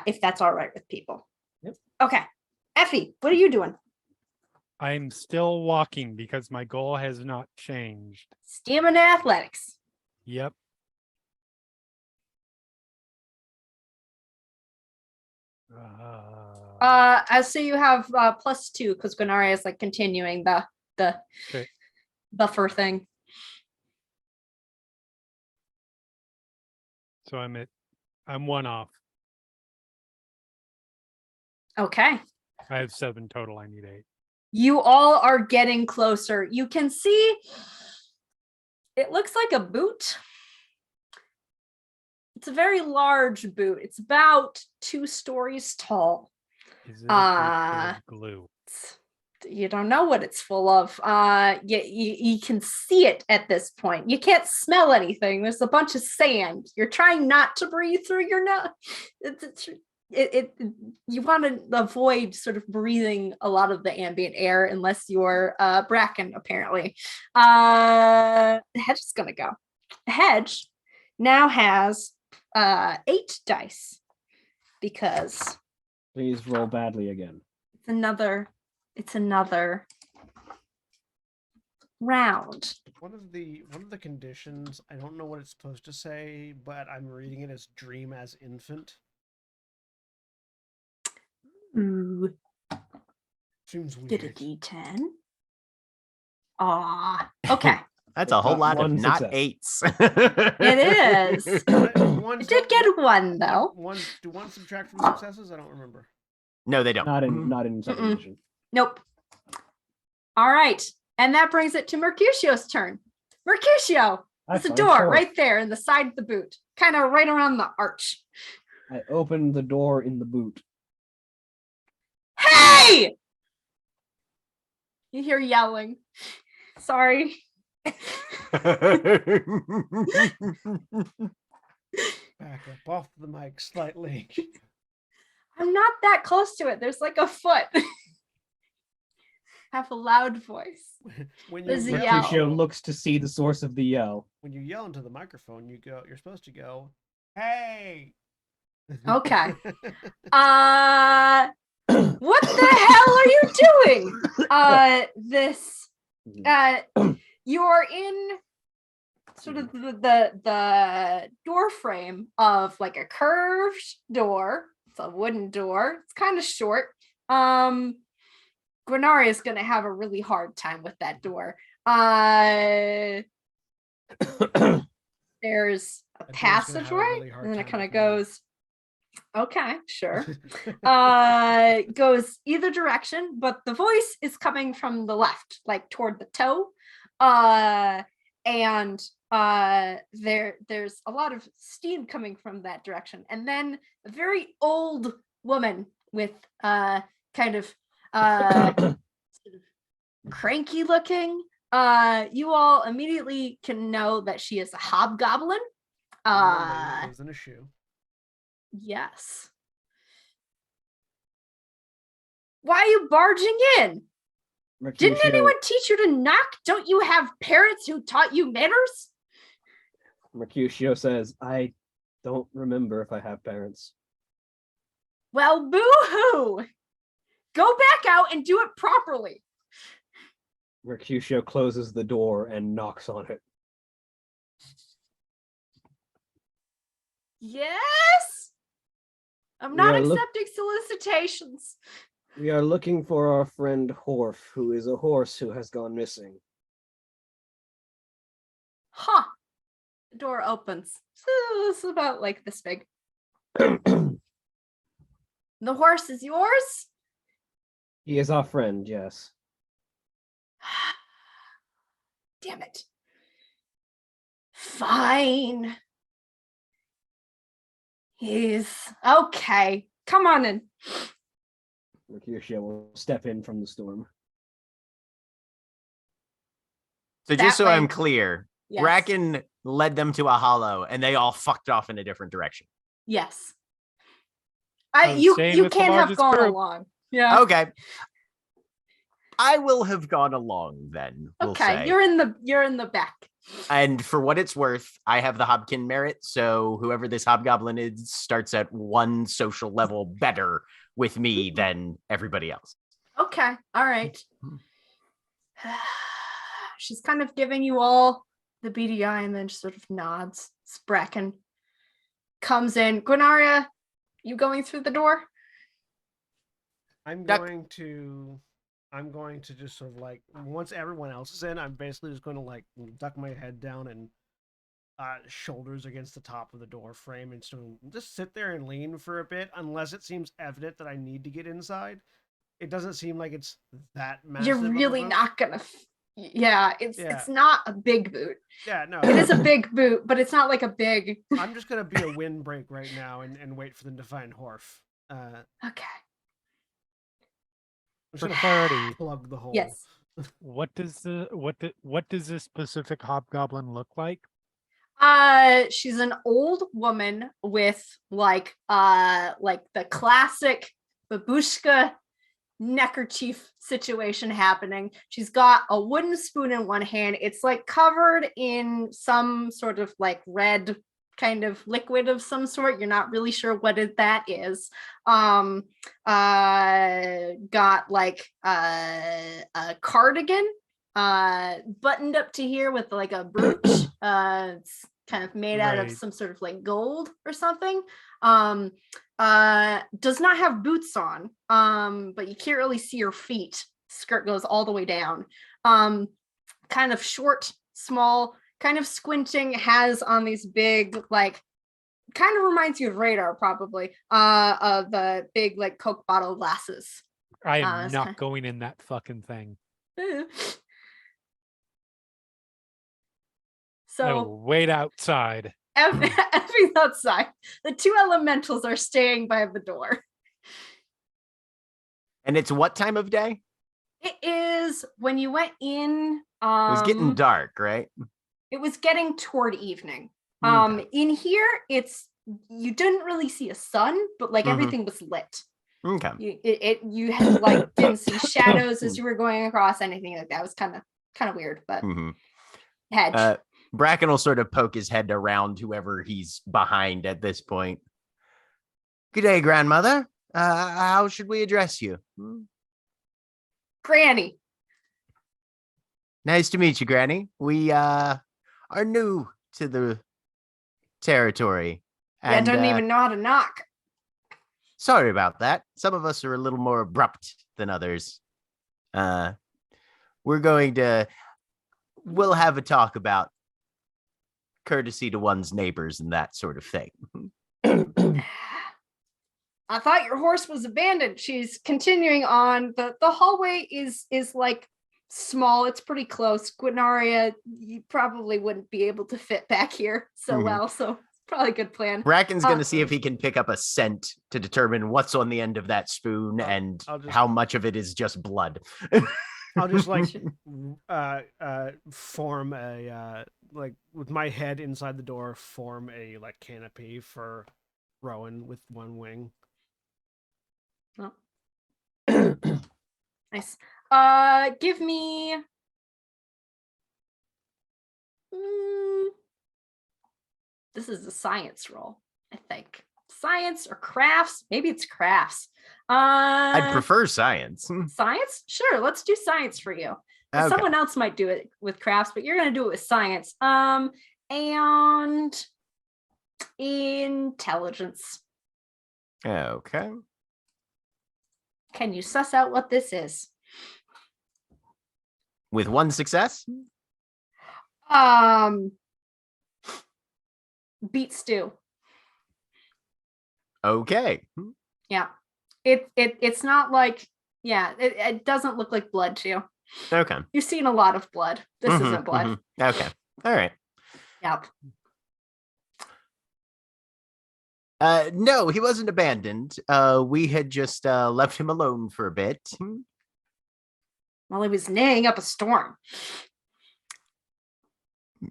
If that's all right with people. Yep. Okay. Effie, what are you doing? I'm still walking because my goal has not changed. Stamina athletics. Yep. I say you have +2 because Gwenaria is like continuing the Okay. buffer thing. So I'm 1 off. Okay. I have 7 total. I need 8. You all are getting closer. You can see it looks like a boot. It's a very large boot. It's about 2 stories tall. Is it a boot full of glue? You don't know what it's full of. You can see it at this point. You can't smell anything. There's a bunch of sand. You're trying not to breathe through your nose. You want to avoid sort of breathing a lot of the ambient air unless you're Bracken, apparently. The hedge is gonna go. The hedge now has 8 dice because Please roll badly again. it's another round. One of the conditions, I don't know what it's supposed to say, but I'm reading it as dream as infant. Ooh, Seems get a weird. d10. Okay. That's a whole got lot of one not success. 8s. It is. Ones It did get 1 though. Do one subtract from successes? I don't remember. No, they don't. Not Mhm. in second Mm-mm. edition. Nope. All right. And that brings it to Mercutio's turn. Mercutio, I there's a find door 4. right there in the side of the boot, kind of right around the arch. I open the door in the boot. Hey! You hear yelling. Sorry. Back up off the mic slightly. I'm not that close to it. There's like a foot. Have a loud voice. When There's a yell, yell. Mercutio looks to see the source of the yell. when you yell into the microphone, you're supposed to go, "Hey!" Okay. What the hell are you doing? You're in sort of the door frame of like a curved door. It's a wooden door. It's kind of short. Gwenaria is going to have a really hard time with that door. There's a A door's gonna have a passageway, really hard and then it time kind of opening. goes. Okay, sure. Goes either direction, but the voice is coming from the left, like toward the toe. And there's a lot of steam coming from that direction, and then a very old woman with kind of sort of cranky looking. You all immediately can know that she is a hobgoblin. Little lady that lives in a shoe. Yes. Why are you barging in? Didn't Mercutio, anyone teach you to knock? Don't you have parents who taught you manners? Mercutio says, I don't remember if I have parents. Well, boo-hoo. Go back out and do it properly. Mercutio closes the door and knocks on it. Yes? I'm not Yeah, look- accepting solicitations. We are looking for our friend Horf, who is a horse who has gone missing. Huh. The door opens. So it's about like this big. The horse is yours? He is our friend, yes. Damn it. Fine. He's okay. Come on in. Mercutio will step in from the storm. So That just so I'm way. clear, Yes. Bracken led them to a hollow and they all fucked off in a different direction. Yes. I'm You staying you with the can have largest gone group. along. Yeah. Okay. I will have gone along then. We'll Okay. say. You're in the back. And for what it's worth, I have the Hobkin merit. So whoever this hobgoblin is starts at one social level better with me than everybody else. Okay. All right. She's kind of giving you all the beady eye and then just sort of nods. Spracken comes in. Guinaria, you going through the door? I'm Duck. going to just sort of like, once everyone else is in, I'm basically just going to like duck my head down and shoulders against the top of the door frame and just sit there and lean for a bit, unless it seems evident that I need to get inside. It doesn't seem like it's that massive. You're of a really boot. not gonna. Yeah, it's not a big boot. Yeah, no. It is a big boot, but it's not like a big. I'm just gonna be a windbreak right now and wait for them to find Horf. Okay. I'm just For gonna clarity, plug the hole. Yes. what does this specific hobgoblin look like? She's an old woman with like the classic babushka neckerchief situation happening. She's got a wooden spoon in one hand. It's like covered in some sort of like red kind of liquid of some sort. You're not really sure what that is. Got like a cardigan buttoned up to here with like a brooch. It's kind of made out of Right. some sort of like gold or something. Does not have boots on, but you can't really see her feet. Skirt goes all the way down. Kind of short, small, kind of squinting, has on these big, like, kind of reminds you of Radar, probably. Of the big, like, Coke bottle glasses. I am it's not kind- going in that fucking thing. I So will wait outside. Effie's outside. The two elementals are staying by the door. And it's what time of day? It is when you went in. It was getting dark, right? It was getting toward evening. Okay. In here, you didn't really see a sun, but like Mhm. everything was lit. Okay. You had like didn't see shadows as you were going across anything like that. It was kind of weird, but hmm hedge. Bracken will sort of poke his head around whoever he's behind at this point. Good day, grandmother. How should we address you? Granny. Nice to meet you, Granny. We are new to the territory. Yeah, And don't even know how to knock. sorry about that. Some of us are a little more abrupt than others. We'll have a talk about courtesy to one's neighbors and that sort of thing. I thought your horse was abandoned. She's continuing on. The hallway is like small. It's pretty close. Gwinaria, you probably wouldn't be able to fit back here so Mhm. well. So probably a good plan. Bracken's going to see if he can pick up a scent to determine what's on the end of that spoon and I'll just- how much of it is just blood. I'll just like form a like with my head inside the door, form a like canopy for Rowan with one wing. Nice. Give me. This is a science roll, I think. Science or crafts? Maybe it's crafts. I'd prefer science. Science? Sure, let's do science for you. Okay. Someone else might do it with crafts, but you're gonna do it with science. And intelligence. Okay. Can you suss out what this is? With one success? Beet stew. Okay. Yeah. It's not like, it doesn't look like blood to you. Okay. You've seen a lot of blood. This Mhm, isn't blood. mhm. Okay. All right. Yep. No, he wasn't abandoned. We had just left him alone for a bit. Well, he was neighing up a storm.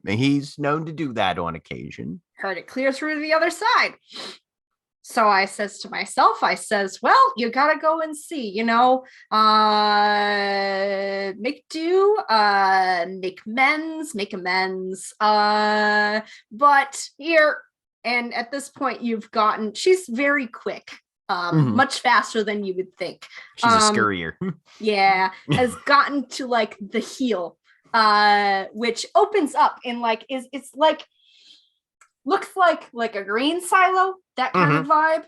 He's known to do that on occasion. Heard it clear through to the other side. So I says to myself, well, you gotta go and see, make do, make amends. But here, and at this point she's very quick, Mhm. much faster than you would think. She's a scurrier. Yeah, has gotten to like the heel, which opens up in like it's like looks like a grain silo, that kind of vibe.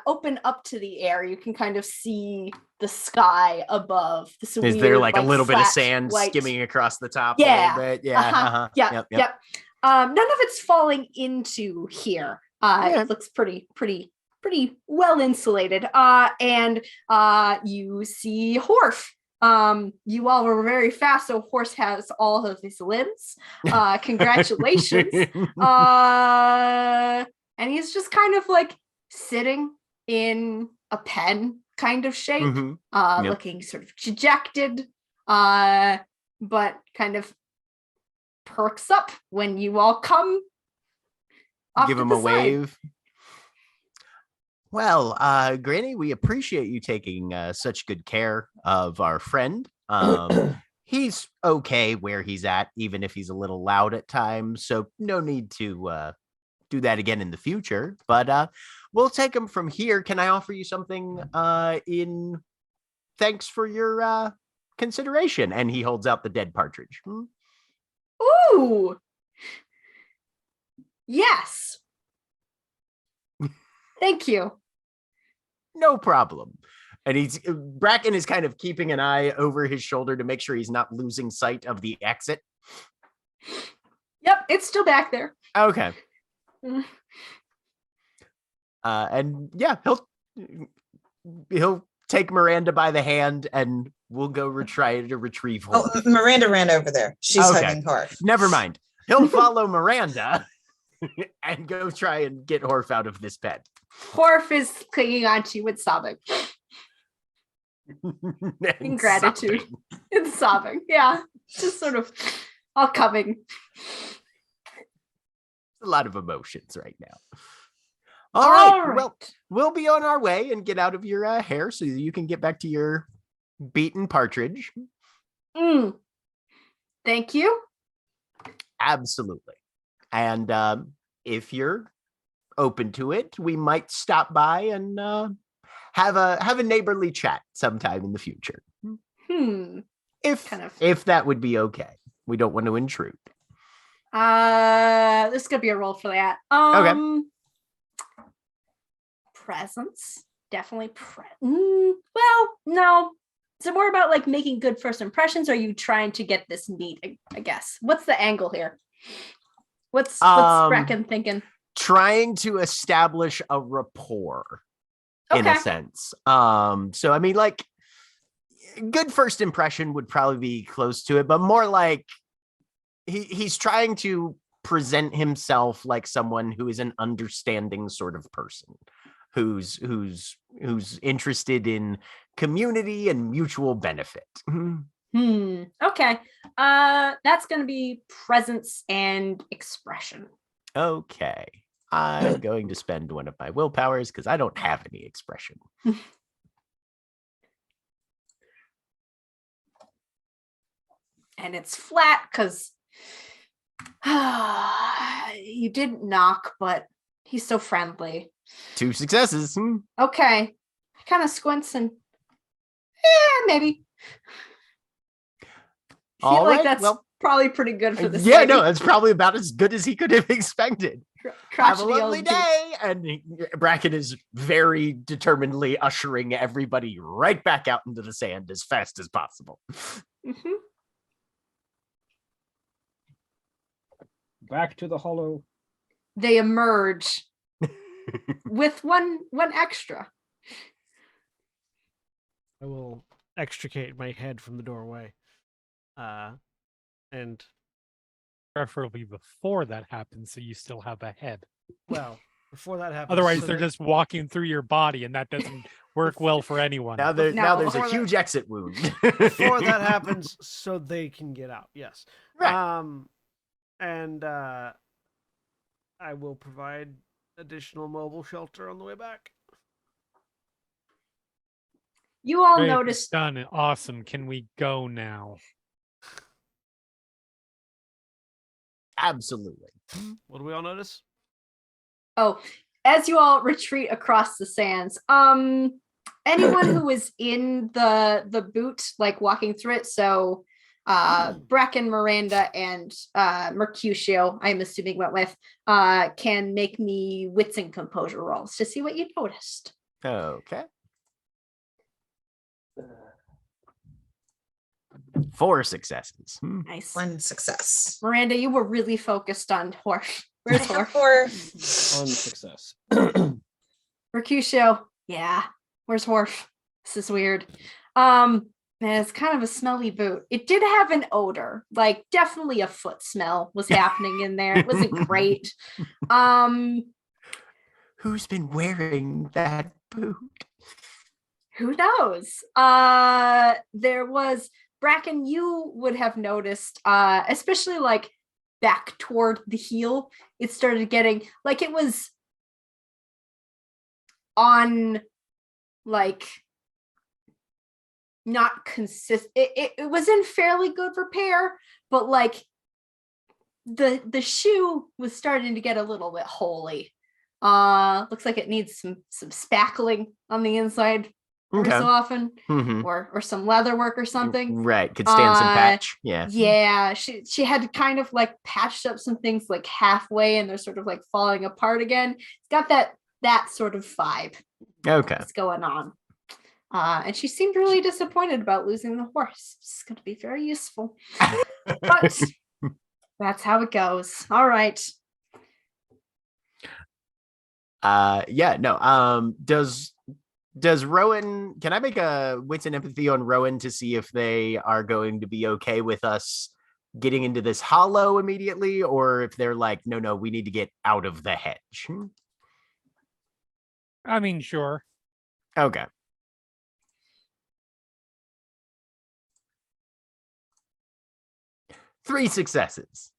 Open up to the air. You can kind of see the sky above. This Is there weird, like a little bit of flat, sand white- skimming across the top Yeah. a little bit? Yeah. Uh-huh. Yep. Yep. None of it's falling into here. Yeah. It looks pretty well insulated. And you see Horf. You all were very fast, so Horse has all of his limbs. Congratulations. And he's just kind of like sitting in a pen kind of shape, Mhm. Yep. looking sort of dejected, but kind of perks up when you all come. Give him a wave. Well, Granny, we appreciate you taking such good care of our friend. He's okay where he's at, even if he's a little loud at times. So no need to do that again in the future. But we'll take him from here. Can I offer you something in thanks for your consideration? And he holds out the dead partridge. Ooh. Yes. Thank you. No problem. And Bracken is kind of keeping an eye over his shoulder to make sure he's not losing sight of the exit. Yep, it's still back there. Okay. Mm. And yeah, he'll take Miranda by the hand and we'll go try to retrieve Oh, Horf. Miranda ran over there. She's Okay. hugging Harf. Never mind. He'll follow Miranda and go try and get Horf out of this pen. Horf is clinging onto you and sobbing. In gratitude. Sobbing. And sobbing. Yeah. Just sort of all coming. A lot of emotions right now. All right. right. Well, we'll be on our way and get out of your hair so you can get back to your beaten partridge. Thank you. Absolutely. And if you're open to it, we might stop by and have a neighborly chat sometime in the future. If that would be okay. We don't want to intrude. This could be a roll for that. Okay. Presents. Definitely well, no. Is it more about like making good first impressions, or are you trying to get this neat, I guess? What's the angle here? What's Um, Bracken thinking? Trying to establish a rapport in a Okay. sense. So I mean, like, good first impression would probably be close to it, but more like he's trying to present himself like someone who is an understanding sort of person, who's interested in community and mutual benefit. Okay. That's gonna be presence and expression. Okay. I'm going to spend one of my willpowers because I don't have any expression. And it's flat because you didn't knock, but he's so friendly. 2 successes. Okay. Kind of squints and yeah, maybe. I feel All like right, that's well, probably pretty good for this. yeah, lady. no, that's probably about as good as he could have expected. Have a Crotchety lovely old dude. day. And Bracken is very determinedly ushering everybody right back out into the sand as fast as possible. Mhm. Back to the hollow. They emerge with one extra. I will extricate my head from the doorway. And Preferably before that happens, so you still have a head. well, before that happens, Otherwise, so they're they- just walking through your body, and that doesn't work well for anyone. Now, No, now there's a before that- huge exit wound. before that happens, so they can get out. Yes. Right. And I will provide additional mobile shelter on the way back. You all Great, noticed done. Awesome. Can we go now? Absolutely. What do we all notice? Oh, as you all retreat across the sands, anyone who was in the boot, like walking through it, so Bracken, Miranda, and Mercutio, I'm assuming went with, can make me wits and composure rolls to see what you noticed. Okay. 4 successes. Nice. 1 success. Miranda, you were really focused on Horf. Where's I have Horf? 4. On success. Mercutio, yeah. Where's Horf? This is weird. It's kind of a smelly boot. It did have an odor, like definitely a foot smell was happening in there. It wasn't great. Who's been wearing that boot? Who knows? There was Bracken, you would have noticed, especially like back toward the heel, it started getting like it was on like not consistent. It was in fairly good repair, but like the shoe was starting to get a little bit holy. Looks like it needs some spackling on the inside every Okay. so often, Mhm. or some leather work or something. Right. Could stand some patch. Yeah. Yeah, she had kind of like patched up some things like halfway, and they're sort of like falling apart again. It's got that sort of vibe Okay. that's going on. And she seemed really disappointed about losing the horse. It's going to be very useful, but that's how it goes. All right. Yeah, no. Does Rowan, can I make a wits and empathy on Rowan to see if they are going to be okay with us getting into this hollow immediately, or if they're like, no, we need to get out of the hedge? I mean, sure. Okay. Three successes.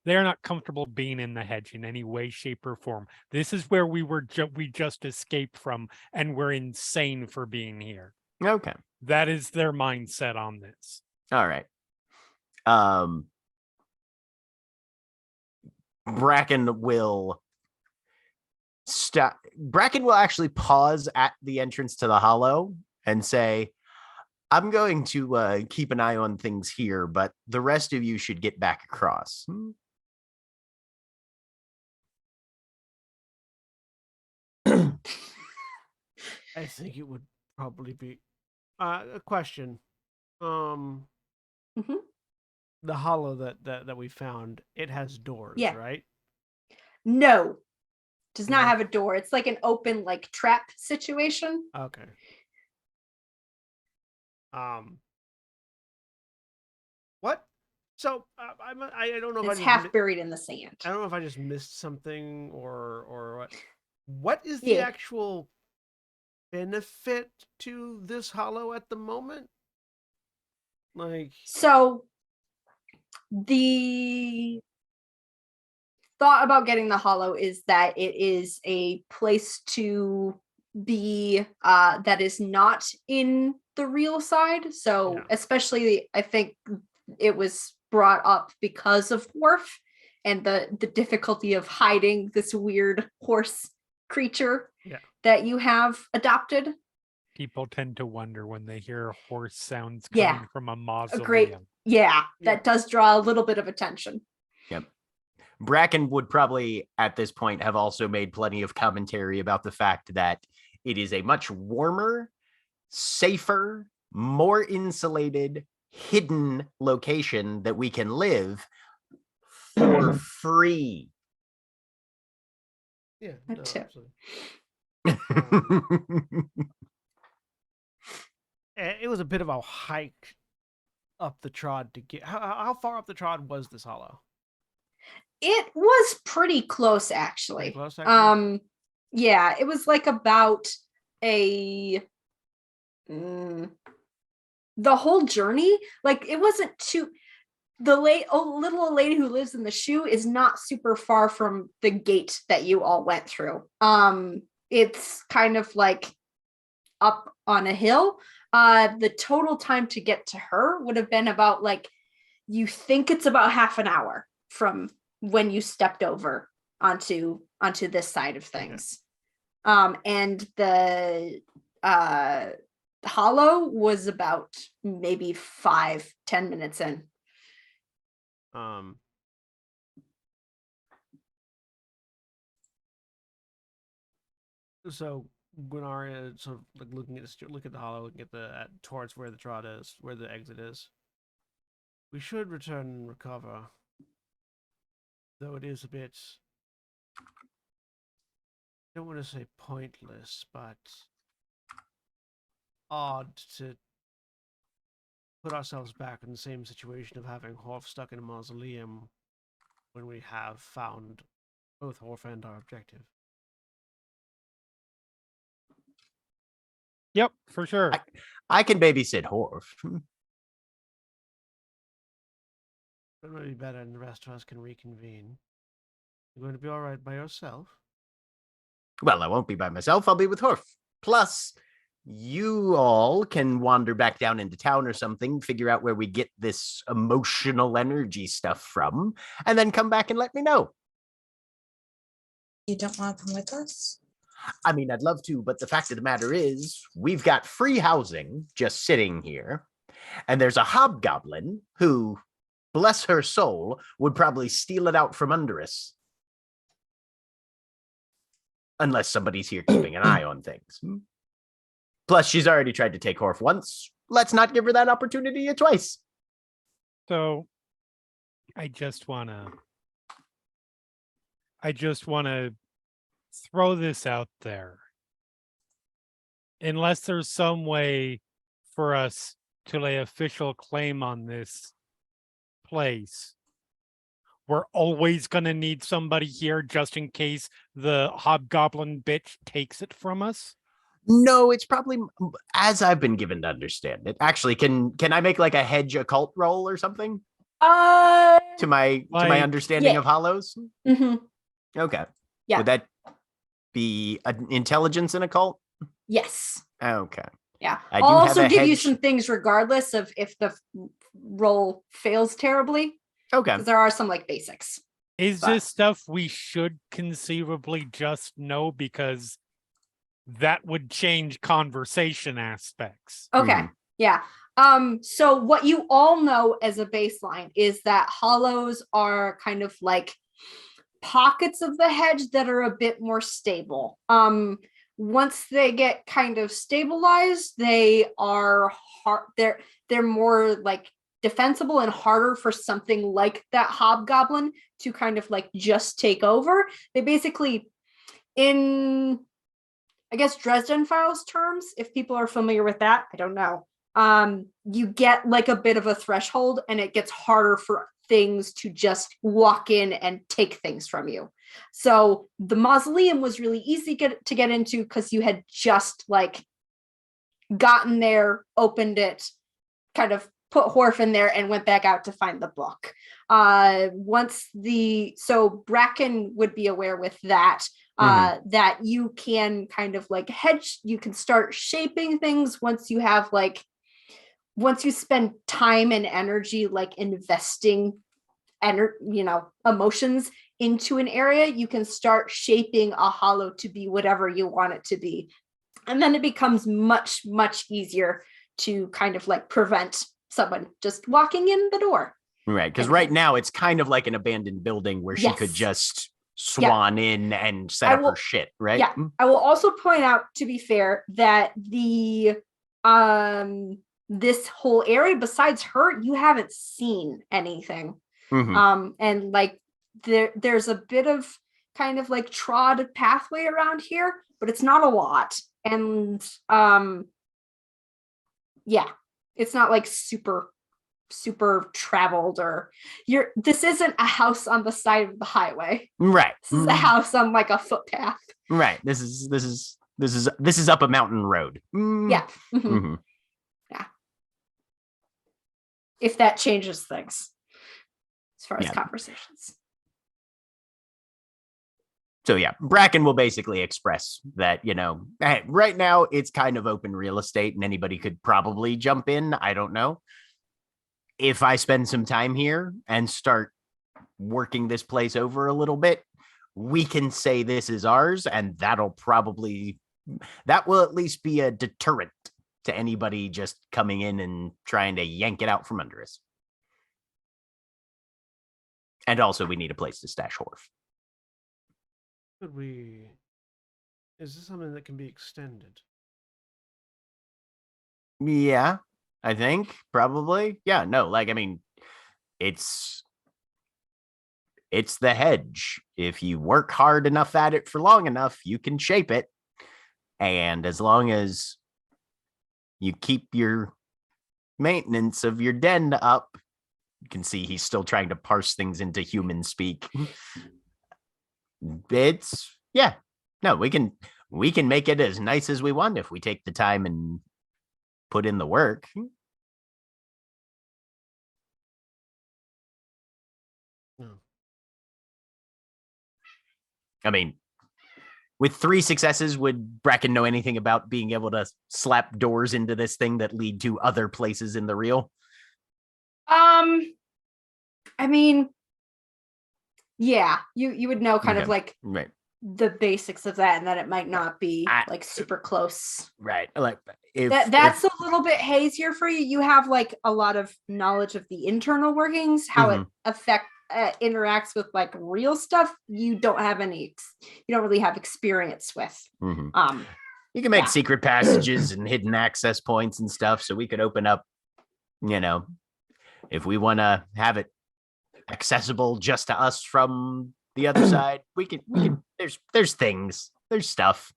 They're not comfortable being in the hedge in any way, shape, or form. This is where we just escaped from, and we're insane for being here. Okay. That is their mindset on this. All right. Bracken will stop. Bracken will actually pause at the entrance to the hollow and say, I'm going to keep an eye on things here, but the rest of you should get back across. I think it would probably be a question. The hollow that we found, it has doors, Yeah. right? No, does not No. have a door. It's like an open like trap situation. Okay. What? So I don't know if I It's just half buried in the sand. I don't know if I just missed something or what. What is the Yeah. actual benefit to this hollow at the moment? Like, So the thought about getting the hollow is that it is a place to be that is not in the real side. So Yeah. especially I think it was brought up because of Worf and the difficulty of hiding this weird horse creature Yeah. that you have adopted. People tend to wonder when they hear horse sounds Yeah. coming from a A mausoleum. great, yeah, Yeah. that does draw a little bit of attention. Yep. Bracken would probably at this point have also made plenty of commentary about the fact that it is a much warmer, safer, more insulated, hidden location that we can live for free. Yeah, That no, too. absolutely. It was a bit of a hike up the trod to get. How far up the trod was this hollow? It was pretty close, actually. Pretty close, actually? Yeah, it was like about a the whole journey. Like it wasn't too. The little old lady who lives in the shoe is not super far from the gate that you all went through. It's kind of like up on a hill. The total time to get to her would have been about like you think it's about half an hour from when you stepped over onto this side of things. Okay. And the hollow was about maybe 5-10 minutes in. So Gwynaria sort of like looking at look at the hollow, looking at towards where the trot is, where the exit is. We should return and recover, though it is a bit. I don't want to say pointless, but odd to put ourselves back in the same situation of having Horf stuck in a mausoleum when we have found both Horf and our objective. Yep, for sure. I can babysit Horf. It might be better, and the rest of us can reconvene. You're going to be all right by yourself? Well, I won't be by myself. I'll be with Horf. Plus, you all can wander back down into town or something, figure out where we get this emotional energy stuff from, and then come back and let me know. You don't want to come with us? I mean, I'd love to, but the fact of the matter is, we've got free housing just sitting here, and there's a hobgoblin who, bless her soul, would probably steal it out from under us. Unless somebody's here keeping an eye on things. Plus, she's already tried to take Horf once. Let's not give her that opportunity twice. So, I just want to throw this out there. Unless there's some way for us to lay official claim on this place, we're always going to need somebody here just in case the hobgoblin bitch takes it from us. No, it's probably as I've been given to understand it. Actually, can I make like a hedge occult roll or something? To my understanding of hollows? Mm-hmm. Okay. Yeah. Would that be an intelligence in occult? Yes. Okay. Yeah. I I'll do have also a give you hedge. some things regardless of if the roll fails terribly. Okay. Because there are some like basics. Is this stuff we should conceivably just know because that would change conversation aspects? Okay. Yeah. So what you all know as a baseline is that hollows are kind of like pockets of the hedge that are a bit more stable. Once they get kind of stabilized, they are hard. They're more like defensible and harder for something like that hobgoblin to kind of like just take over. They basically, in I guess Dresden Files terms, if people are familiar with that, I don't know. You get like a bit of a threshold, and it gets harder for things to just walk in and take things from you. So the mausoleum was really easy to get into because you had just like gotten there, opened it, kind of put Horf in there, and went back out to find the book. So Bracken would be aware with that. That you can kind of like hedge, you can start shaping things once you spend time and energy like investing emotions into an area, you can start shaping a hollow to be whatever you want it to be. And then it becomes much, much easier to kind of like prevent someone just walking in the door. Right. Because right now it's kind of like an abandoned building where she could just swan in and set up her shit, right? Yeah. I will also point out, to be fair, that the this whole area besides her, you haven't seen anything. And like there's a bit of kind of like trod pathway around here, but it's not a lot. And it's not like super traveled, or this isn't a house on the side of the highway, right? This is a house on like a footpath, right? This is up a mountain road. Yeah. Yeah, if that changes things as far as conversations. So yeah, Bracken will basically express that, hey, right now it's kind of open real estate and anybody could probably jump in. I don't know. If I spend some time here and start working this place over a little bit, we can say this is ours, and that will at least be a deterrent to anybody just coming in and trying to yank it out from under us. And also we need a place to stash Horf. Is this something that can be extended? Yeah, I think probably. Yeah, no, like, I mean, it's the hedge. If you work hard enough at it for long enough, you can shape it. And as long as you keep your maintenance of your den up, you can see he's still trying to parse things into human speak. We can make it as nice as we want if we take the time and put in the work. I mean, with 3 successes, would Bracken know anything about being able to slap doors into this thing that lead to other places in the reel? I mean, yeah, you would know kind of like right. the basics of that, and that it might not be like super close. Right. Like that's a little bit hazier for you. You have like a lot of knowledge of the internal workings, how it interacts with like real stuff. You don't really have experience with. You can make secret passages and hidden access points and stuff, so we could open up, if we want to have it accessible just to us from the other side, we can there's things, there's stuff.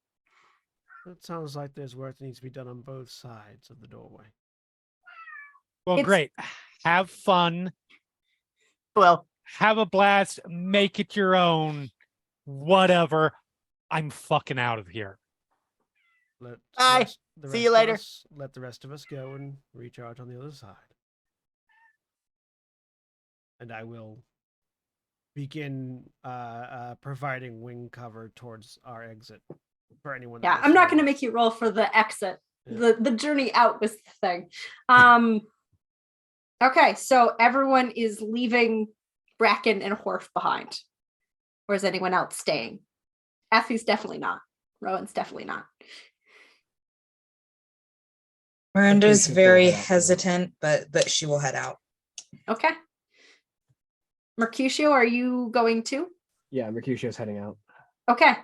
It sounds like there's work that needs to be done on both sides of the doorway. Well, great. Have fun. Well, have a blast. Make it your own. Whatever. I'm fucking out of here. Bye. See you later. Let the rest of us go and recharge on the other side. And I will begin providing wing cover towards our exit for anyone. Yeah, I'm not going to make you roll for the exit. Yeah. The journey out was the thing. Okay, so everyone is leaving Bracken and Horf behind. Or is anyone else staying? Effie's definitely not. Rowan's definitely not. Miranda's very hesitant, but she will head out. Okay. Mercutio, are you going too? Yeah, Mercutio's heading out. Okay.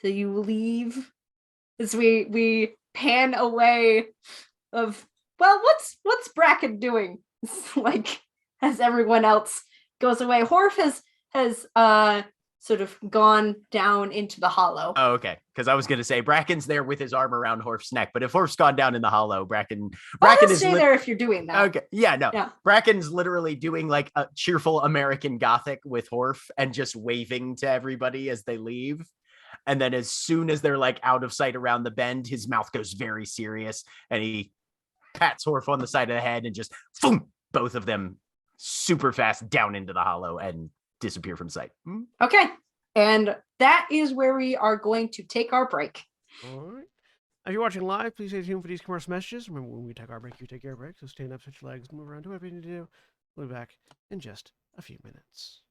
So you leave as we pan away of well, what's Bracken doing? Like, as everyone else goes away, Horf has sort of gone down into the hollow. Oh, okay. Because I was gonna say Bracken's there with his arm around Horf's neck, but if Horf's gone down in the hollow, Bracken I'll is stay there if you're doing that. okay. Yeah, no. Yeah. Bracken's literally doing like a cheerful American Gothic with Horf and just waving to everybody as they leave. And then as soon as they're like out of sight around the bend, his mouth goes very serious and he pats Horf on the side of the head and just boom, both of them super fast down into the hollow and disappear from sight. Okay. And that is where we are going to take our break. All right. If you're watching live, please stay tuned for these commercial messages. Remember, when we take our break, you take your break. So stand up, stretch your legs, move around, do whatever you need to do. We'll be back in just a few minutes.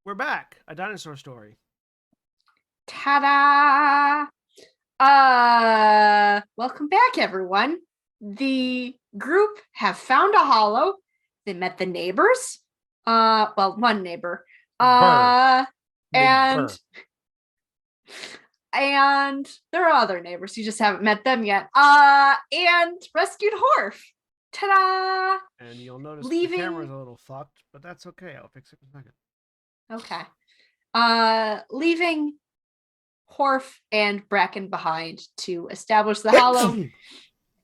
We're back. A dinosaur story. Ta-da! Welcome back, everyone. The group have found a hollow. They met the neighbors. Well, one neighbor. Neighbor. And there are other neighbors. You just haven't met them yet. And rescued Horf. Ta-da! And you'll notice Leaving- the camera's a little fucked, but that's okay. I'll fix it in a second. Okay. Leaving Horf and Bracken behind to establish the hollow.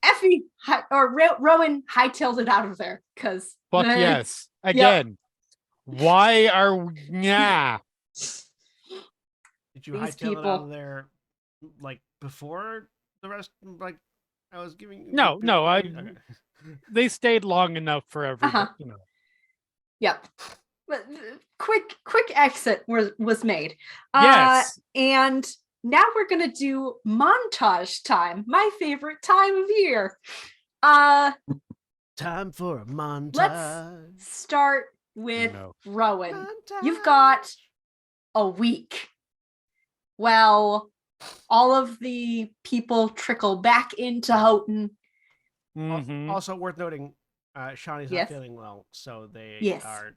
Effie Rowan hightailed it out of there because Fuck yes. Again. Why are we Did you These hightail it people. out of there like before the rest? Like I was giving. No, Okay. they stayed long enough for everybody, Uh-huh. Yep. But quick exit was made. Yes. And now we're gonna do montage time, my favorite time of year. Time for a montage. Let's start with No. Rowan. You've got a week. Well, all of the people trickle back into Houghton. Mhm. Also worth noting, Shawnee's Yes. not feeling well, so they Yes. are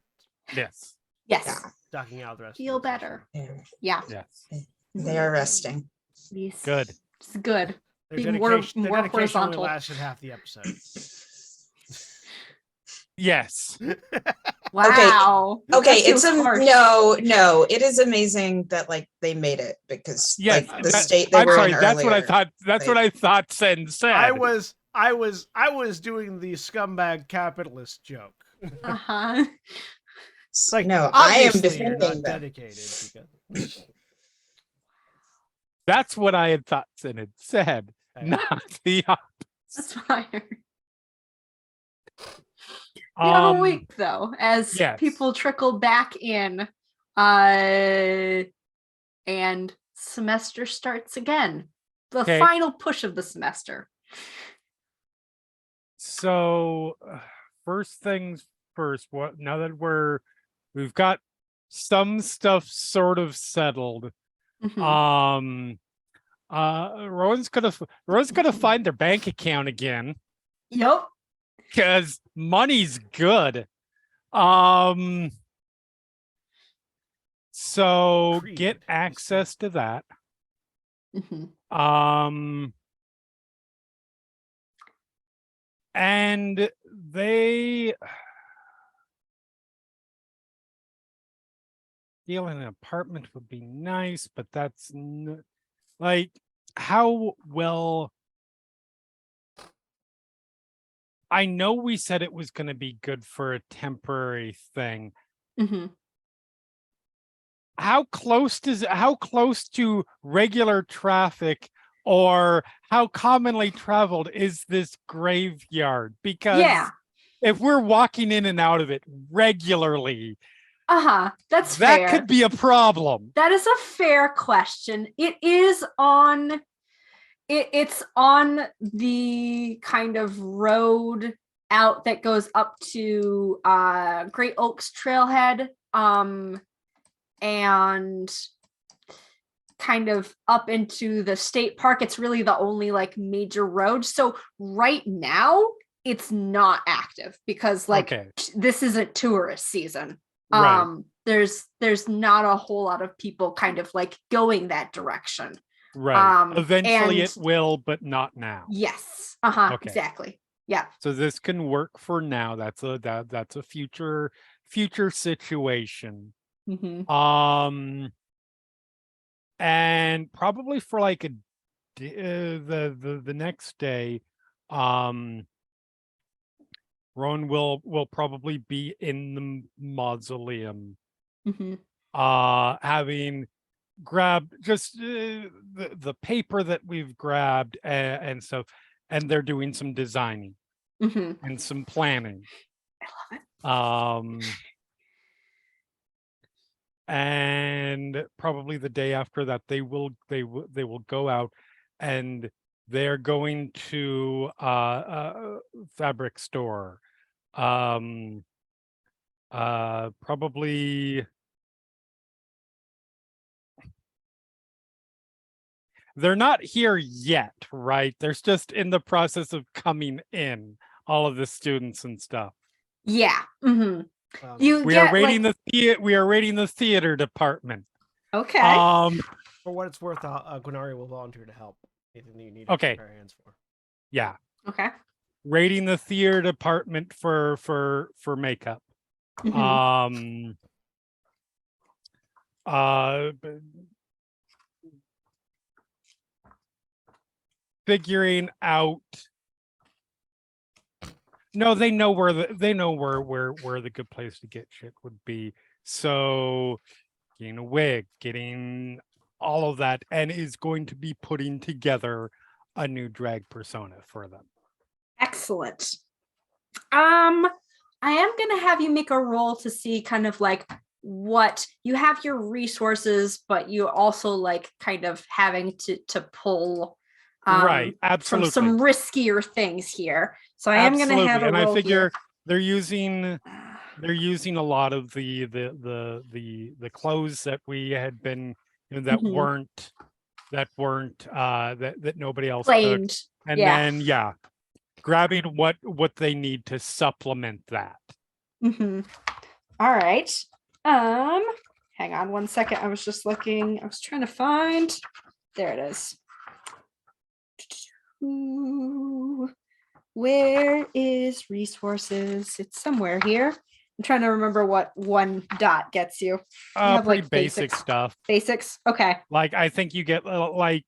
Yes. Yes, Yeah. ducking out the rest. feel of the session. better. Yeah, Yeah, Yes. they are resting. yes. Good. It's good. Their Being more dedication, their dedication only horizontal. lasted half the episode. Yes. Wow. Okay, That it's feels harsh. no, it is amazing that like they made it because Yes. like the state they I'm were sorry. in That's what I earlier, thought. That's they- what I thought. Sen said. I was doing the scumbag capitalist joke. Uh-huh. Like, no, I am obviously you're defending not them. dedicated because That's what I had thought Sen had said. Not the. That's fine. You have a week though, as yes. people trickle back in, and semester starts again. The Okay. final push of the semester. So, first things first. What now that we've got some stuff sort of settled. Mhm. Rowan's gonna find their bank account again Yep. because money's good. So Creed, get he access to that. Mhm. And they feel an apartment would be nice, but that's like how well. I know we said it was going to be good for a temporary thing. Mhm. How close to regular traffic or how commonly traveled is this graveyard? Because Yeah. if we're walking in and out of it regularly, That's that fair. could be a problem. That is a fair question. It is on. It's on the kind of road out that goes up to Great Oaks Trailhead, and kind of up into the state park. It's really the only like major road. So right now it's not active because like Okay. this isn't tourist season. Right. There's not a whole lot of people kind of like going that direction. Right. Eventually and- it will, but not now. Yes. Okay. Exactly. Yeah. So this can work for now. That's a future situation. Mhm. And probably for like the next day, Ron will probably be in the mausoleum, Mhm. having grabbed just the paper that we've grabbed and stuff, and they're doing some designing Mhm. and some planning. I love it. And probably the day after that they will go out and they're going to a fabric store, probably they're not here yet, right? They're just in the process of coming in, all of the students and stuff. Yeah. hmm Um, You We are get rating like the theater department. okay. for what it's worth, Gwenari will volunteer to help. Anything that you need Okay. extra pair of hands for. Yeah. Okay. Rating the theater department for makeup. Mhm. Figuring out. No, they know where the good place to get shit would be. So getting a wig, getting all of that, and is going to be putting together a new drag persona for them. Excellent. I am gonna have you make a roll to see kind of like what you have your resources, but you also like kind of having to pull Right, from absolutely. some riskier things here. So I am gonna have a And roll I figure here. they're using a lot of the clothes that we had been, that Mhm. weren't that nobody else took. Claimed. And Yeah. then grabbing what they need to supplement that. Mhm. All right. Hang on one second. I was just looking. I was trying to find. There it is. Ooh, where is resources? It's somewhere here. I'm trying to remember what one dot gets you. You have Pretty like basic basics. stuff. Basics. Okay. Like I think you get like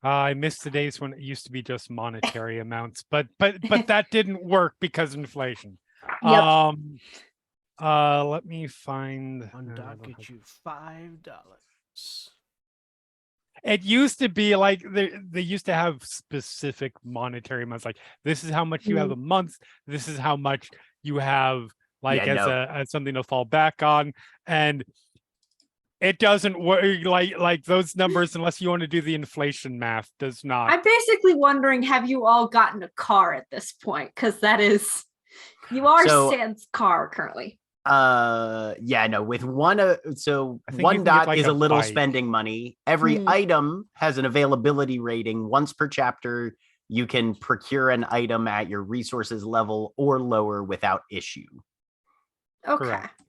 I miss the days when it used to be just monetary amounts, but that didn't work because of inflation. Yep. Let me find. One dot get you $5. It used to be like they used to have specific monetary amounts. Like this is how much you have a month. This is how much you have like as something to fall back on, and it doesn't work like those numbers unless you want to do the inflation math. Does not. I'm basically wondering, have you all gotten a car at this point? Because that is, you are So- sans car currently. Yeah, no, with one so I think you one can get, dot like, is a a little bike. spending money. Every Hmm. item has an availability rating. Once per chapter, you can procure an item at your resources level or lower without issue. Okay. Correct.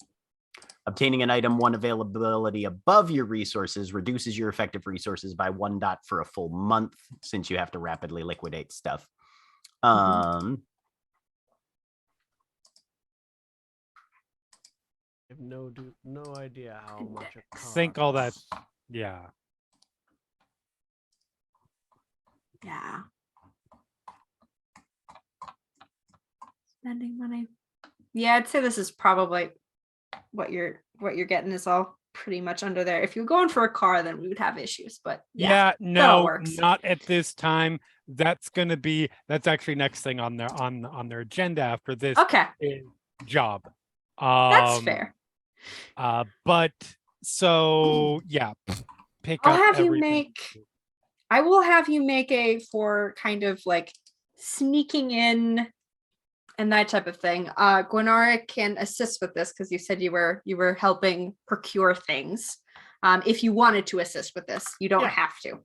Obtaining an item one availability above your resources reduces your effective resources by 1 dot for a full month, since you have to rapidly liquidate stuff. I have no idea how much it costs. Think all that. Yeah. Yeah. Spending money. Yeah, I'd say this is probably what you're getting is all pretty much under there. If you're going for a car, then we would have issues. But yeah, all No, works. not at this time. That's actually next thing on their agenda after this Okay, is job. that's fair. But so yeah, pick I'll up have you everything. make. I will have you make a for kind of like sneaking in and that type of thing. Gwenara can assist with this because you said you were helping procure things. If you wanted to assist with this, you don't Yeah. have to.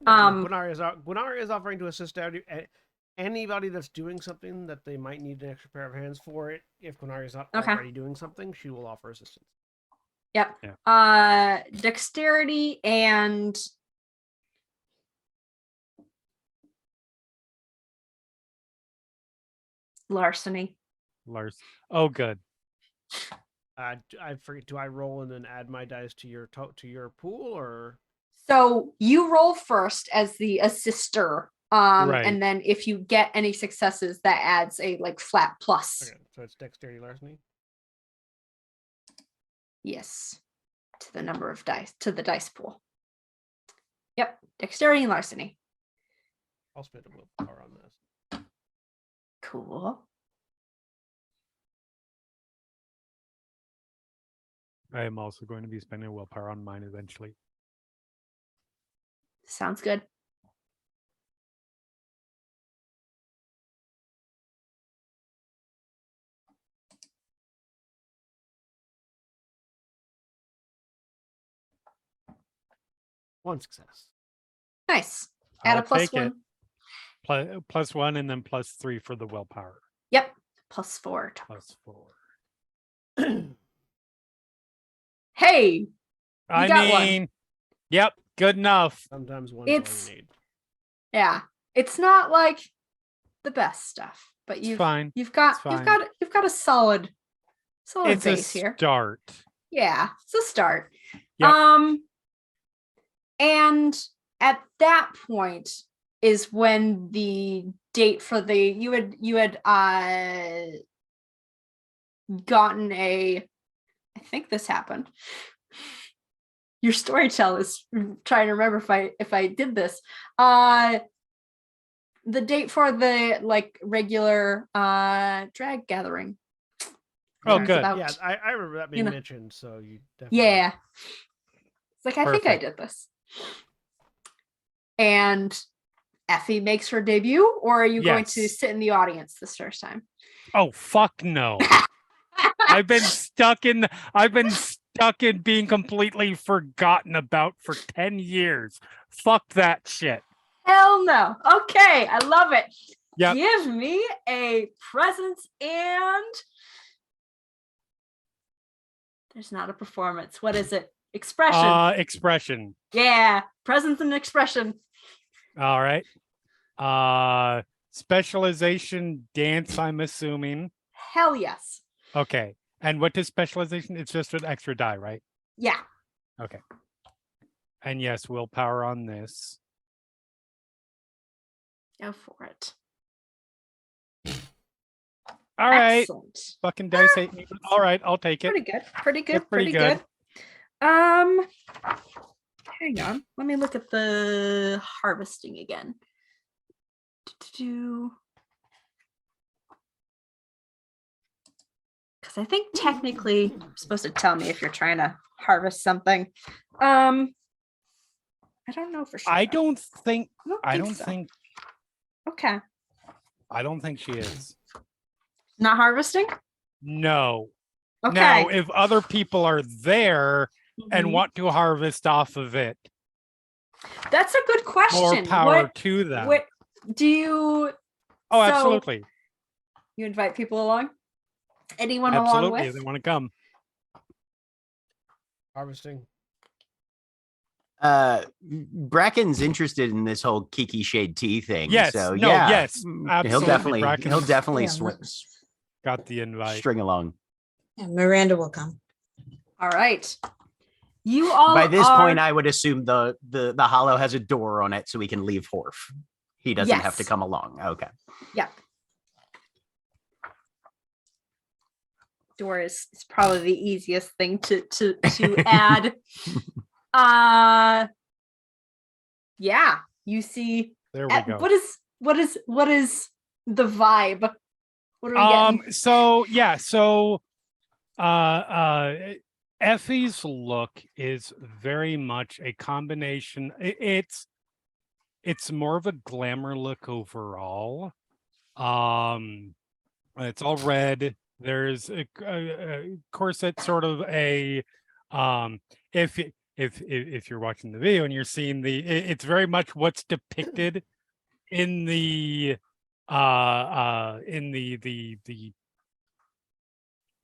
Gwenari is offering to assist anybody that's doing something that they might need an extra pair of hands for it. If Gwenari is not Okay. already doing something, she will offer assistance. Yep. Yeah. Dexterity and larceny. Lars. Oh, good. I forget. Do I roll and then add my dice to your pool, or So you roll first as the assister. Right. And then if you get any successes, that adds a like flat plus. okay? So it's dexterity larceny. Yes. To the number of dice, to the dice pool. Yep. Dexterity and larceny. I'll spend a willpower on this. Cool. I am also going to be spending willpower on mine eventually. Sounds good. 1 success. Nice. Add I'll a plus take it. one. Plus 1 and then plus 3 for the willpower. Yep. +4. Plus 4. Hey, I got one. mean, yep, good enough. Sometimes 1's It's- all you need. yeah. It's not like the best stuff, but It's fine. you've got a solid It's a base here. start. Yeah, it's a start. Yep. And at that point is when the date for the you had gotten a, I think this happened. Your storyteller is trying to remember if I did this. The date for the like regular drag gathering. Oh, It's good. about- Yeah, I remember that being know. mentioned, so you definitely. Yeah. It's like, I think I Perfect. did this. And Effie makes her debut, or are you going to Yes. sit in the audience this first time? Oh, fuck no. I've been stuck in being completely forgotten about for 10 years. Fuck that shit. Hell no. Okay, I love it. Yep. Give me a presence and there's not a performance. What is it? Expression. Expression. Yeah, presence and expression. All right. Specialization dance, I'm assuming. Hell yes. Okay. And what is specialization? It's just an extra die, right? Yeah. Okay. And yes, willpower on this. Go for it. All right. Excellent. Fucking dice hate me. All right, I'll take it. Pretty good. Pretty good. They're Pretty pretty good. Hang on. Let me look at the harvesting again. Because I think technically you're supposed to tell me if you're trying to harvest something. I don't know for sure. I don't think so. Okay. I don't think she is. Not harvesting? No. Okay. Now, if other people are there and Mhm. want to harvest off of it, That's a good question. more power What, to them. what do you Oh, so absolutely. you invite people along? Anyone along Absolutely. with? They want to come. Harvesting. Bracken's interested in this whole Kiki Shade tea thing. Yes, So no, yeah, yes, he'll absolutely, definitely Bracken's- Yeah, Got the invite. string along. Yeah, Miranda will come. All right. You all By this are... point, I would assume the hollow has a door on it, so we can leave Horf. He doesn't have to Yes. come along. Okay. Yep. Door is probably the easiest thing to add. Yeah, you see. There we go. What is the vibe? What are we getting? So yeah, so Effie's look is very much a combination. It's more of a glamour look overall. It's all red. There's a corset, sort of a if you're watching the video and you're seeing it's very much what's depicted in the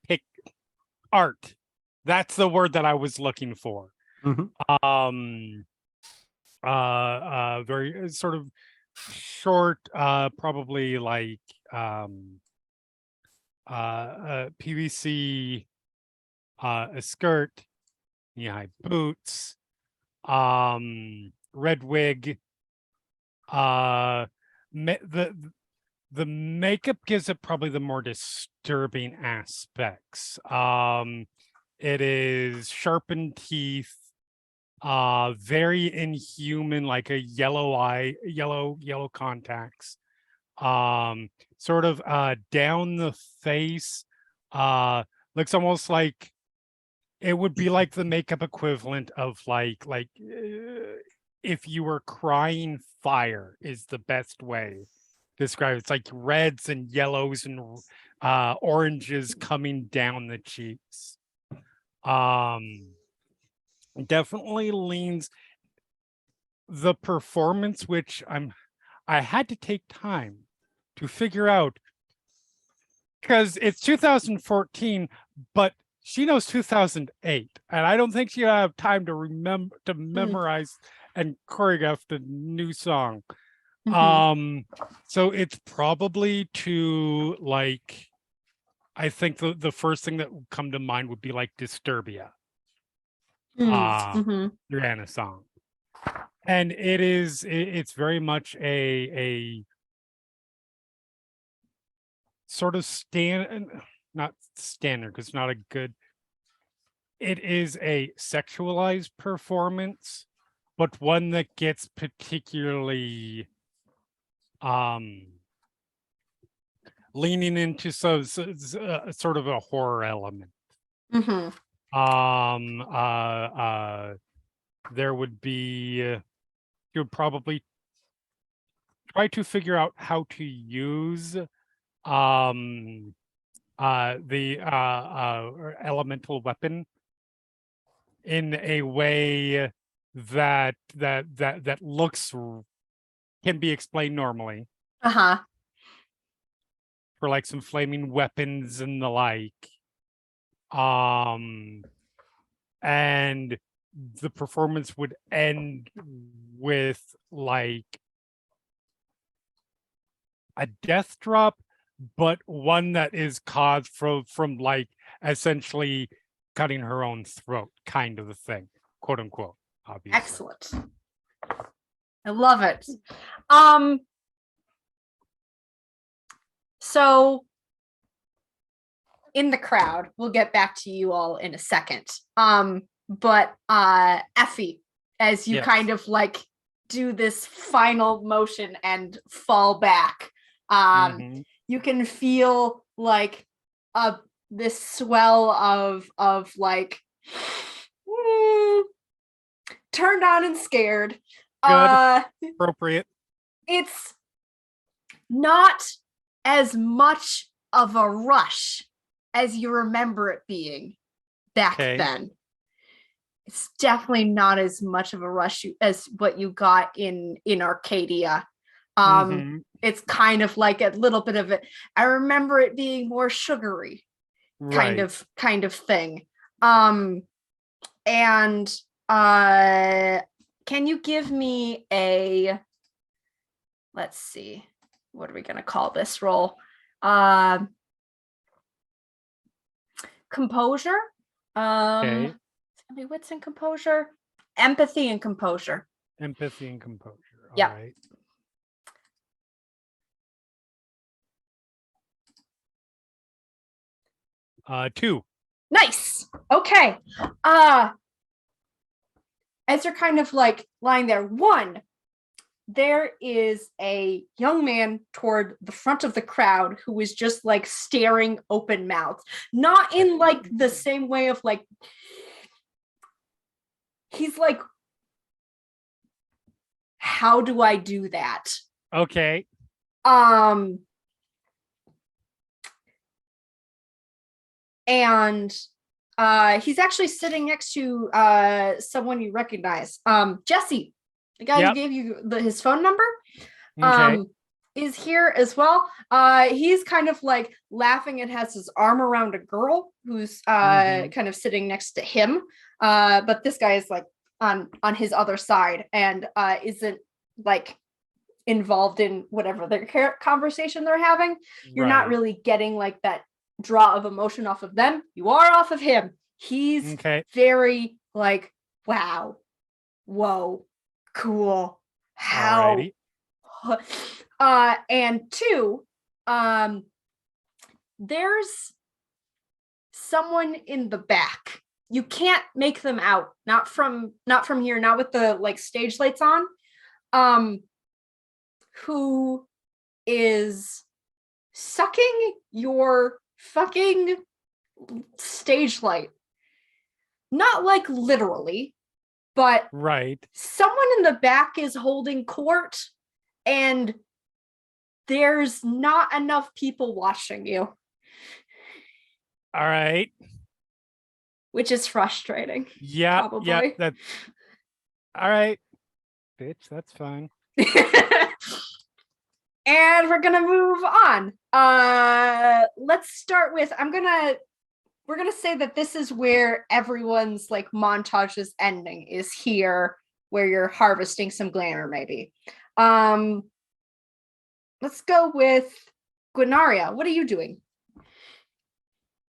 pic art. That's the word that I was looking for. Mhm. Very sort of short, probably like PVC a skirt, knee-high boots, red wig. The makeup gives it probably the more disturbing aspects. It is sharpened teeth, very inhuman, like a yellow contacts, sort of down the face, looks almost like it would be like the makeup equivalent of like if you were crying fire is the best way to describe it. It's like reds and yellows and oranges coming down the cheeks. Definitely leans the performance, which I had to take time to figure out, because it's 2014, but she knows 2008, and I don't think she'll have time to memorize and choreograph the new song. So it's probably to like, I think the first thing that would come to mind would be like Disturbia, Rihanna song. And it's very much a sort of not standard, because it's not a good, it is a sexualized performance, but one that gets particularly leaning into sort of a horror element. There would be, you would probably try to figure out how to use the elemental weapon in a way that looks, can be explained normally. For like some flaming weapons and the like. And the performance would end with like a death drop, but one that is caused from like essentially cutting her own throat, kind of a thing, quote unquote, obviously. Excellent. I love it. So in the crowd, we'll get back to you all in a second. But Effie, as you kind of like do this final motion and fall back, you can feel like this swell of like turned on and scared. Good. Appropriate. It's not as much of a rush as you remember it being back then. It's definitely not as much of a rush as what you got in Arcadia. It's kind of like a little bit of it. I remember it being more sugary, kind of thing. And can you give me a, let's see, what are we going to call this roll? Composure. What's in composure? Empathy and composure. Empathy and composure. All yeah. Right. 2. Nice. Okay. As you're kind of like lying there, 1, there is a young man toward the front of the crowd who is just like staring open mouthed, not in like the same way of like, he's like, how do I do that? Okay. And he's actually sitting next to someone you recognize. Jesse, the guy who gave you his phone number, is here as well. He's kind of like laughing and has his arm around a girl who's kind of sitting next to him. But this guy is like on his other side and isn't like involved in whatever their conversation they're having. You're not really getting like that draw of emotion off of them. You are off of him. He's very like, wow, whoa, cool, how. And 2, there's someone in the back. You can't make them out, not from here, not with the like stage lights on, who is sucking your fucking stage light. Not like literally, but someone in the back is holding court and there's not enough people watching you. All right. Which is frustrating. Yeah. probably. Yeah. All right. bitch. That's fine. And we're gonna move on. Let's start with we're gonna say that this is where everyone's like montage is ending, is here where you're harvesting some glamour, maybe. Let's go with Guinaria. What are you doing?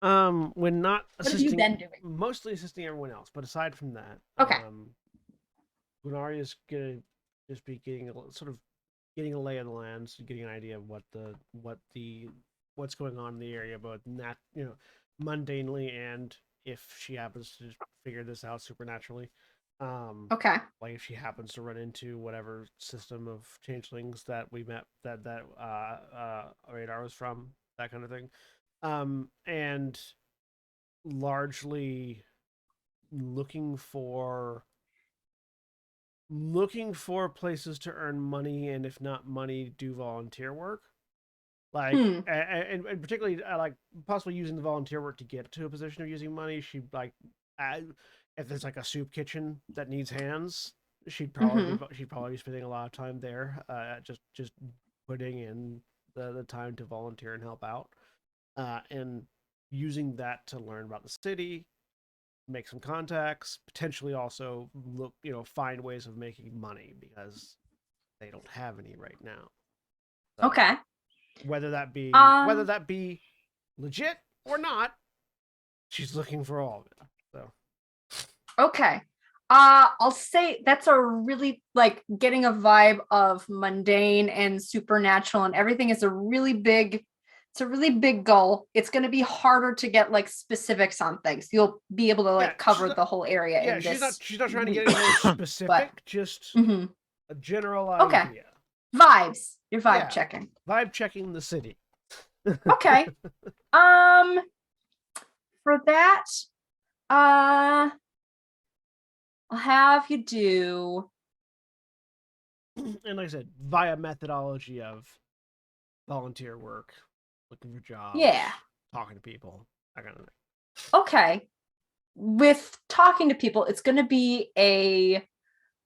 When not What have you assisting, been doing? mostly assisting everyone else, but aside from that, Okay. Lunaria's gonna just be getting sort of getting a lay of the land, so getting an idea of what's going on in the area, both mundanely and if she happens to figure this out supernaturally. Okay. Like if she happens to run into whatever system of changelings that we met that radar was from, that kind of thing. And largely looking for places to earn money, and if not money, do volunteer work. Like and particularly like possibly using the volunteer work to get to a position of using money. She like if there's like a soup kitchen that needs hands, she'd probably be spending a lot of time there, just putting in the time to volunteer and help out, and using that to learn about the city, make some contacts, potentially also find ways of making money because they don't have any right now. So, Okay. whether that be legit or not, she's looking for all of it. So Okay. I'll say that's a really like getting a vibe of mundane and supernatural and everything is a really big goal. It's going to be harder to get like specifics on things. You'll be able to like cover the whole area in this. She's not trying to get anything specific, just a general idea. Vibes. You're vibe checking. Vibe checking the city. Okay. For that, I'll have you do. And like I said, via methodology of volunteer work, looking for jobs, talking to people, that kind of thing. Okay. With talking to people, it's going to be a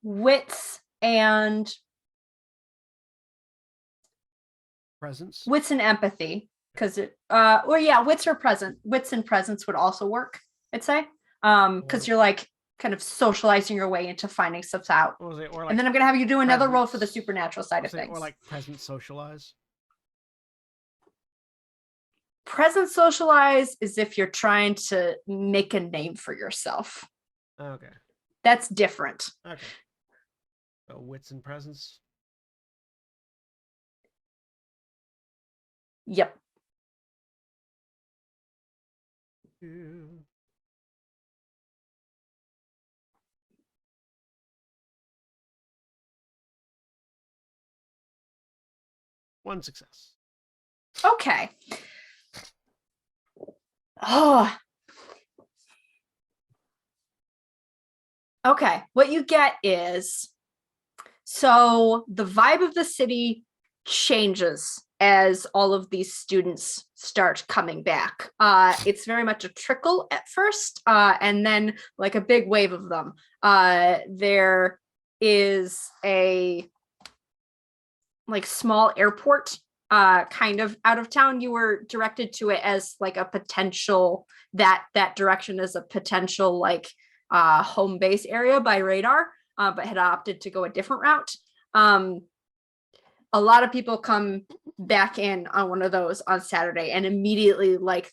wits and empathy, because wits and presence would also work, I'd say, because you're like kind of socializing your way into finding stuff out. And then I'm gonna have you do another roll for the supernatural side of things. Or like present socialize. Present socialize is if you're trying to make a name for yourself. Okay. That's different. Okay. So wits and presence. Yep. One success. Okay. Oh. Okay. What you get is, so the vibe of the city changes as all of these students start coming back. It's very much a trickle at first, and then like a big wave of them. There is a like small airport kind of out of town. You were directed to it as like a potential, that direction is a potential like home base area by radar, but had opted to go a different route. A lot of people come back in on one of those on Saturday, and immediately like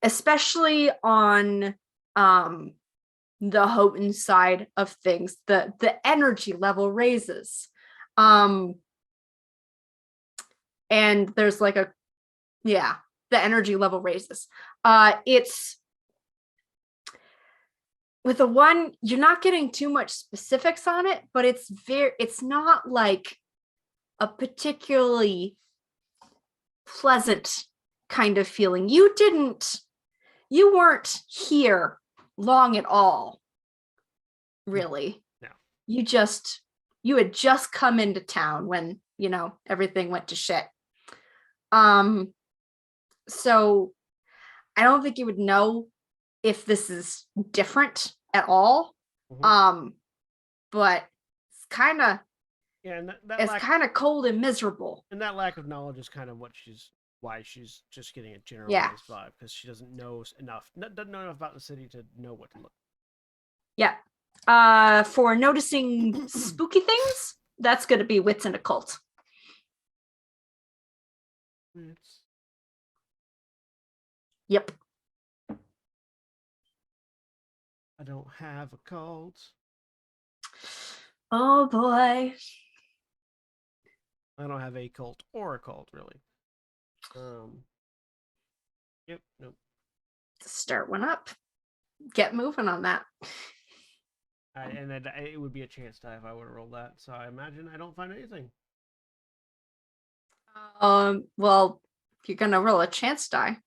especially on the Houghton side of things, the energy level raises. And there's like the energy level raises. It's with the one, you're not getting too much specifics on it, but it's not like a particularly pleasant kind of feeling. You weren't here long at all, really. No. You had just come into town when, everything went to shit. So I don't think you would know if this is different at all. But it's kind of Yeah, and that it's lack kind of cold and miserable. and that lack of knowledge is kind of why she's just getting a generalized Yeah. vibe, because she doesn't know enough, doesn't know enough about the city to know what to look. Yeah. For noticing spooky things, that's going to be wits and occult. It's Yep. I don't have a cult. Oh boy. I don't have a cult or a cult, really. Yep, nope. Start one up. Get moving on that. And then it would be a chance die if I would have rolled that. So I imagine I don't find anything. Well, if you're gonna roll a chance die,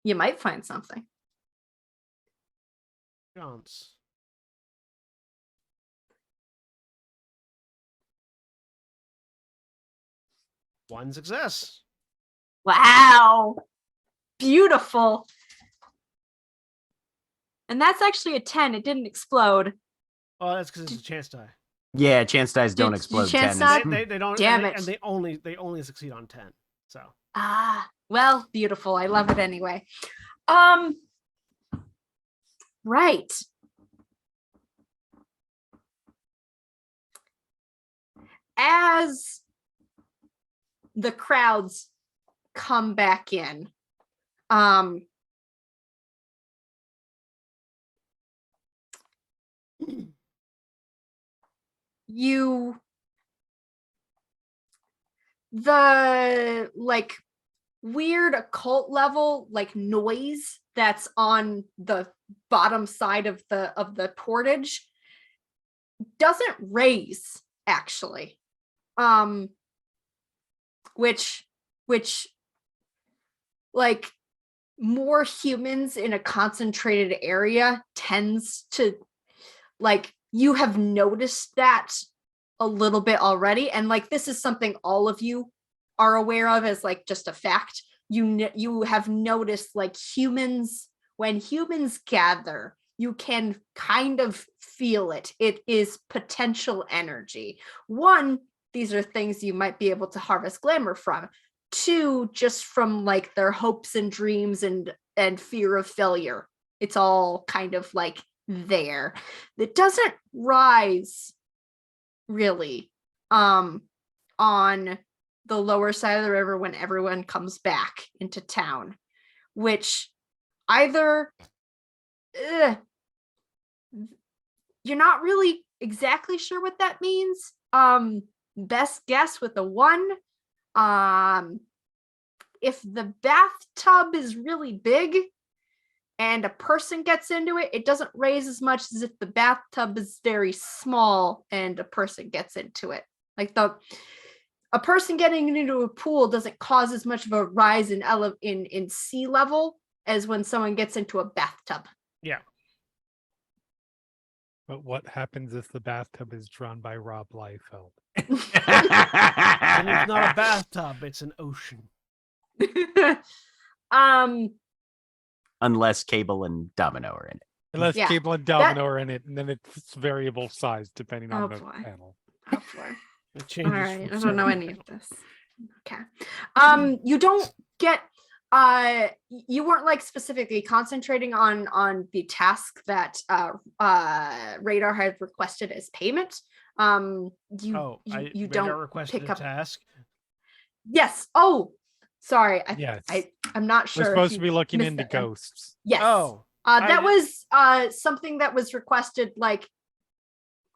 you might find something. Chance. One success. Wow. Beautiful. And that's actually a 10. It didn't explode. Oh, that's because it's a chance die. Yeah, chance dice don't Did explode chance 10s. die? They don't. Damn and it. they only succeed on 10. So Well, beautiful. I love it anyway. Right. As the crowds come back in, the like weird occult level like noise that's on the bottom side of the portage doesn't raise, actually. Which like more humans in a concentrated area tends to, like, you have noticed that a little bit already, and like this is something all of you are aware of as like just a fact. You have noticed, like, when humans gather, you can kind of feel it. It is potential energy. One, these are things you might be able to harvest glamour from. Two, just from like their hopes and dreams and fear of failure. It's all kind of like there. It doesn't rise really on the lower side of the river when everyone comes back into town, which either you're not really exactly sure what that means. Best guess with a 1. If the bathtub is really big and a person gets into it, it doesn't raise as much as if the bathtub is very small and a person gets into it. Like a person getting into a pool doesn't cause as much of a rise in sea level as when someone gets into a bathtub. yeah. But what happens if the bathtub is drawn by Rob Liefeld? And it's not a bathtub, it's an ocean. Unless Cable and Domino are in it. Unless Yeah, Cable and Domino are in it, and then it's variable size depending on Oh, the boy. panel. Oh, boy. It All changes. right, from I don't know certain any of panels. this. Okay. You don't get you weren't like specifically concentrating on the task that Radar had requested as payment. You Radar don't requested pick a up. task. Yes. Oh, sorry. Yes. I'm not We're sure. if supposed you to be looking missed into that one. ghosts. Yes. Oh, That was something that was requested. Like,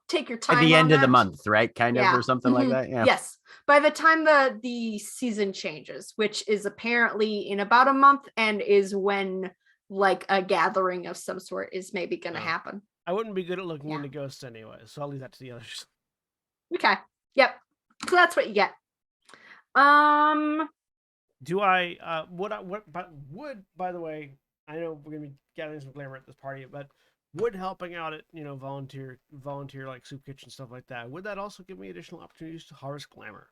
take your time At the on end of the that. month, right? Kind of, Yeah. or something like Mhm. that. Yeah. Yes. By the time the season changes, which is apparently in about a month, and is when like a gathering of some sort is maybe going to Oh. happen. I wouldn't be good at looking Yeah. into ghosts anyway, so I'll leave that to the others. Okay. Yep. So that's what you get. Do I by the way, I know we're gonna be gathering some glamour at this party, but would helping out at volunteer like soup kitchen stuff like that, would that also give me additional opportunities to harvest glamour?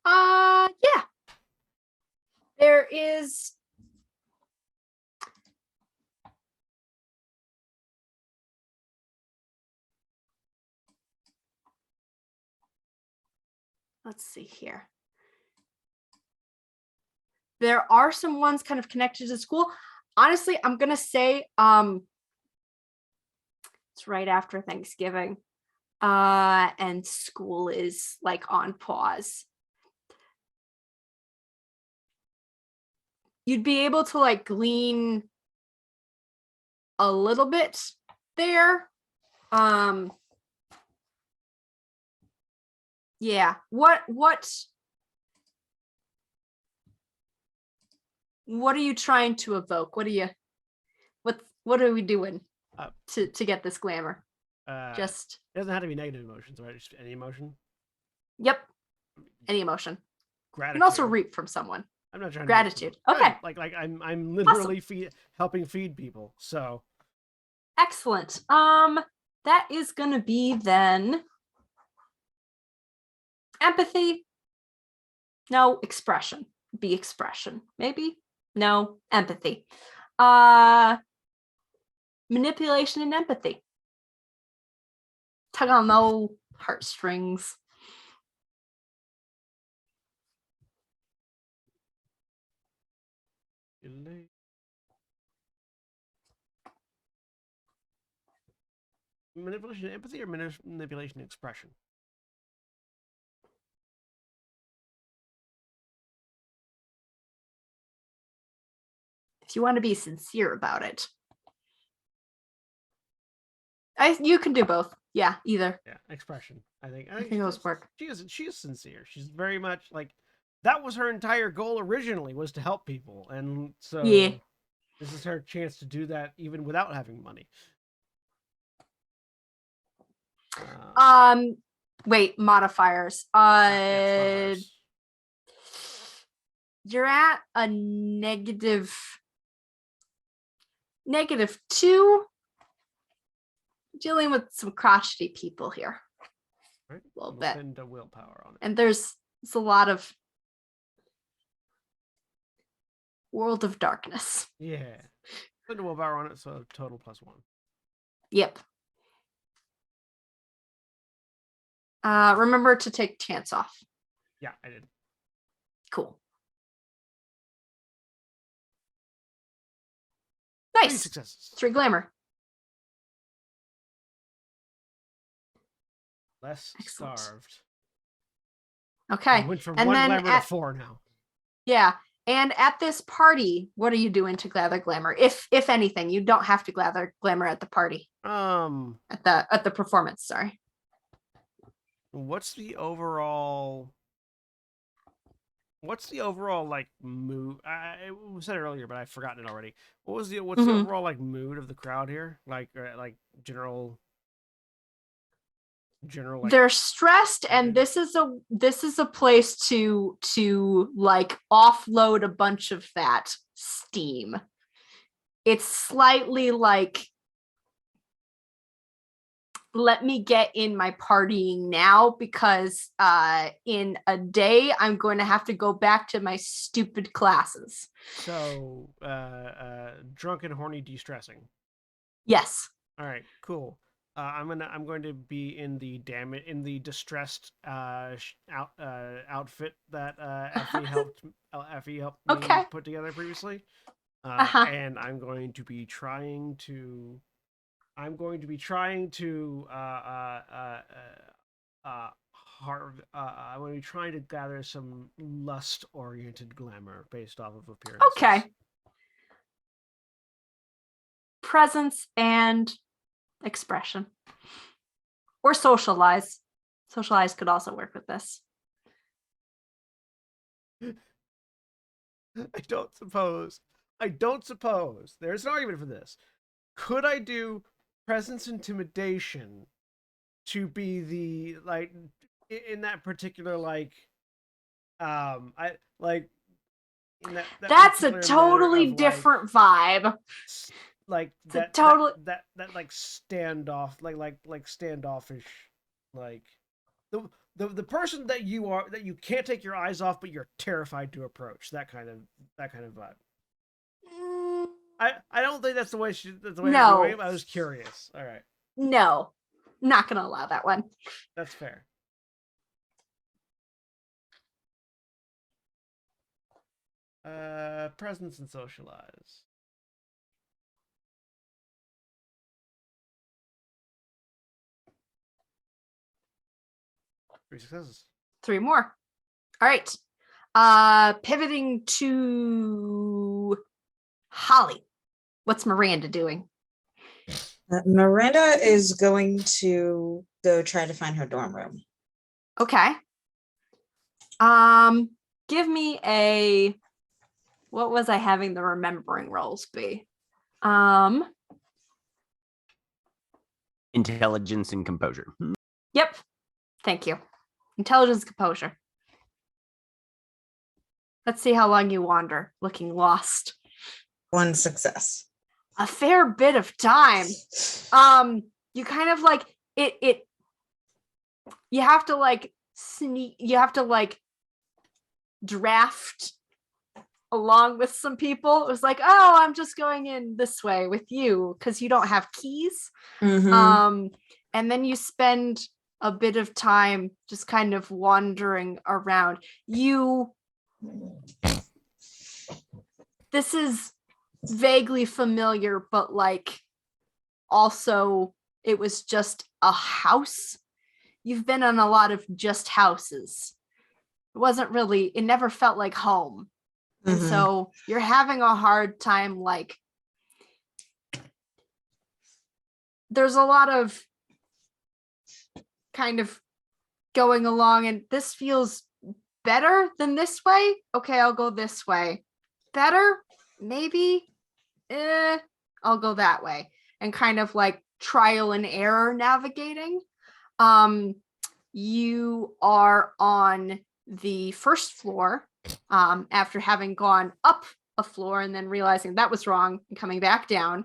Yeah. There is let's see here. There are some ones kind of connected to school. Honestly, I'm gonna say it's right after Thanksgiving. And school is like on pause. You'd be able to like glean a little bit there. Yeah. What are you trying to evoke? What are we doing to get this glamour? Just it doesn't have to be negative emotions, right? Just any emotion. Yep. Any emotion. Gratitude. You can also reap from someone. I'm not trying gratitude. To Okay. Like I'm literally helping feed people. So excellent. That is gonna be then empathy. No, expression. Be expression. Maybe. No, empathy. Manipulation and empathy. Tug on no heartstrings. Manipulation and empathy or manipulation and expression? If you want to be sincere about it. You can do both. Yeah, either. Yeah, expression. I think those work. She is sincere. She's very much like that was her entire goal originally, was to help people. And so this is her chance to do that even without having money. Wait, modifiers. Modifiers. You're at a -2. Dealing with some crotchety people here. Right. A little bit. Spend a willpower on it. And there's a lot of world of darkness. Yeah. Spend a willpower on it, so total +1. Yep. Remember to take chance off. Yeah, I did. Cool. 3 Nice. successes. 3 glamour. Less Excellent. starved. Okay. I went from And 1 then glamour to 4 now. Yeah. And at this party, what are you doing to gather glamour? If anything, you don't have to gather glamour at the party. At the performance, sorry. What's the overall like mood? I said it earlier, but I've forgotten it already. What's the overall like mood of the crowd here? Like general like, they're stressed, and this is a place to like offload a bunch of that steam. It's slightly like, let me get in my partying now, because in a day I'm going to have to go back to my stupid classes. So drunk and horny de-stressing. Yes. All right, cool. I'm going to be in the distressed outfit that Effie helped me put together previously. And I'm going to be trying to I'm going to be trying to gather some lust-oriented glamour based off of appearances. Okay. Presence and expression. Or socialize. Socialize could also work with this. I don't suppose. There's an argument for this. Could I do presence intimidation to be the, like, in that particular, like, I like in that's a totally different vibe. Like that like standoff, like standoffish, like the person that you can't take your eyes off, but you're terrified to approach, that kind of vibe. I don't think that's the way No. I was curious. All right. No, not gonna allow that one. That's fair. Presence and socialize. 3 successes. 3 more. All right. Pivoting to Holly. What's Miranda doing? Miranda is going to go try to find her dorm room. Okay. Give me a, what was I having the remembering rolls be? Intelligence and composure. Yep. Thank you. Intelligence, composure. Let's see how long you wander, looking lost. 1 success. A fair bit of time. You kind of like it you have to like sneak, you have to like draft along with some people. It was like, oh, I'm just going in this way with you because you don't have keys. Mhm. And then you spend a bit of time just kind of wandering around. This is vaguely familiar, but like also it was just a house. You've been in a lot of just houses. It never felt like home. And Mhm. so you're having a hard time, like, there's a lot of kind of going along, and this feels better than this way. Okay, I'll go this way. Better? Maybe? I'll go that way. And kind of like trial and error navigating. You are on the first floor after having gone up a floor and then realizing that was wrong and coming back down.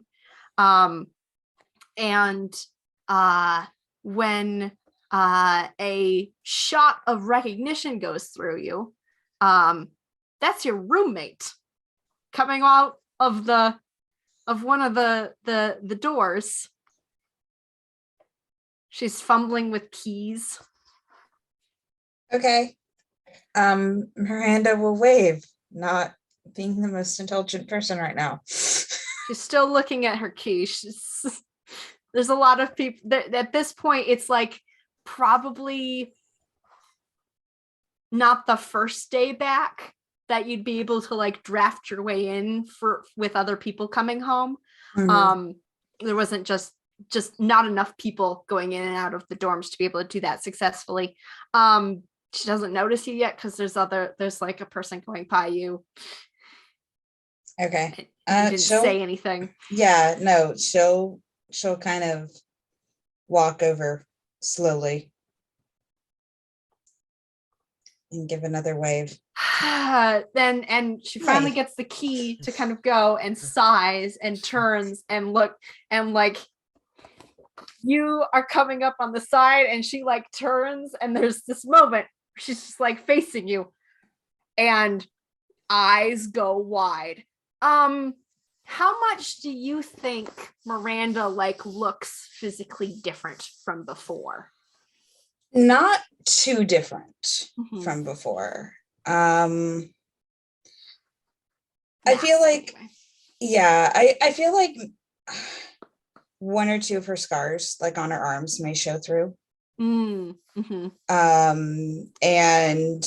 When a shot of recognition goes through you, that's your roommate coming out of one of the doors. She's fumbling with keys. Okay. Miranda will wave, not being the most intelligent person right now. She's still looking at her keys. There's a lot of people that at this point, it's like probably not the first day back that you'd be able to like draft your way in with other people coming home. Mhm. There wasn't just not enough people going in and out of the dorms to be able to do that successfully. She doesn't notice you yet because there's like a person going by you. Okay. You didn't say anything. Yeah, no, she'll kind of walk over slowly and give another wave. And she finally Hi. gets the key to kind of go and sighs and turns and look, and like you are coming up on the side and she like turns and there's this moment she's just like facing you and eyes go wide. How much do you think Miranda like looks physically different from before? Not too different Mhm. from before. I feel like, yeah, I feel like 1 or 2 of her scars, like on her arms, may show through. Mm-hmm. And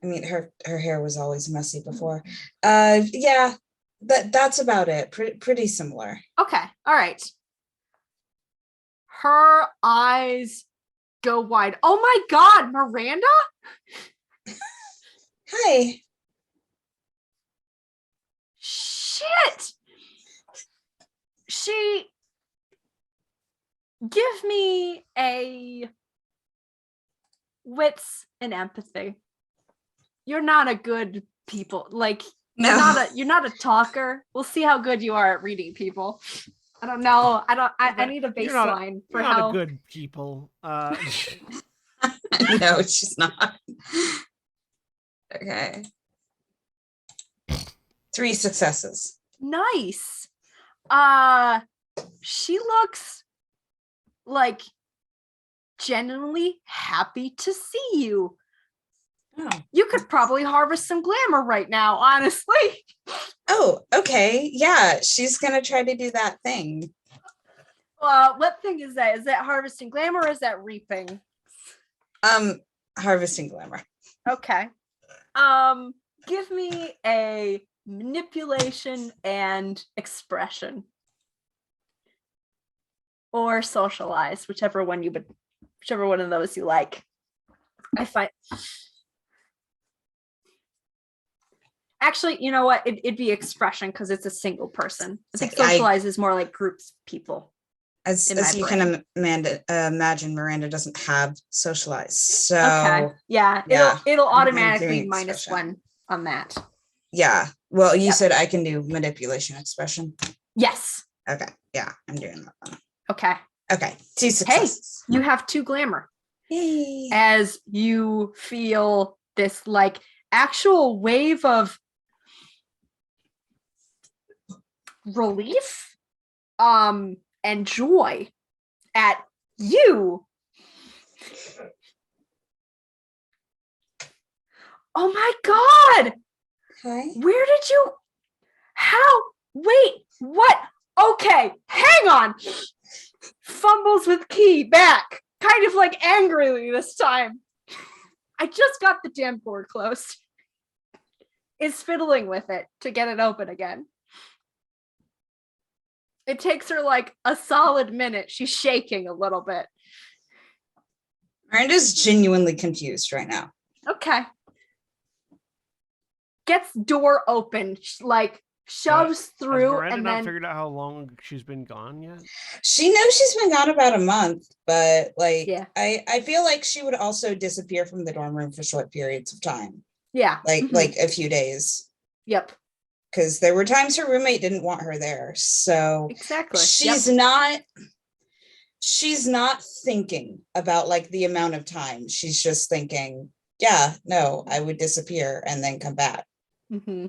I mean, her hair was always messy before. Yeah, that's about it. Pretty similar. Okay, all right. Her eyes go wide. Oh my God, Miranda? Hi. Shit. Give me a wits and empathy. You're not a good people. Like No. you're not a talker. We'll see how good you are at reading people. I don't know. I need a baseline for you're not how a good people. No, she's not. Okay. 3 successes. nice. She looks like genuinely happy to see you. Oh. You could probably harvest some glamour right now, honestly. Oh, okay. Yeah, she's gonna try to do that thing. What thing is that? Is that harvesting glamour or is that reaping? Harvesting glamour. Okay. Give me a manipulation and expression. Or socialize, whichever one of those you like. I find actually, you know what? It'd be expression because it's a single person. I think socialize is more like groups people. As you can imagine, Miranda doesn't have socialize. So okay. Yeah. It'll automatically minus one on that. Yeah. Well, you said I can do manipulation expression. Yes. Okay. Yeah, I'm doing that one. Okay. Okay. 2 successes. Hey, you have 2 glamour. Yay. As you feel this like actual wave of relief and joy at you. Oh my god. Hi. Where did you how wait what okay hang on fumbles with key back kind of like angrily this time. I just got the damn door closed. Is fiddling with it to get it open again. It takes her like a solid minute. She's shaking a little bit. Miranda's genuinely confused right now. Okay. Gets door open, like shoves through, has Miranda and not then figured out how long she's been gone yet? She knows she's been gone about a month, but like Yeah. I feel like she would also disappear from the dorm room for short periods of time. Yeah. Like a few days. Yep. Because there were times her roommate didn't want her there. So Exactly. she's not thinking about like the amount of time. She's just thinking, yeah, no, I would disappear and then come back. Mm-hmm.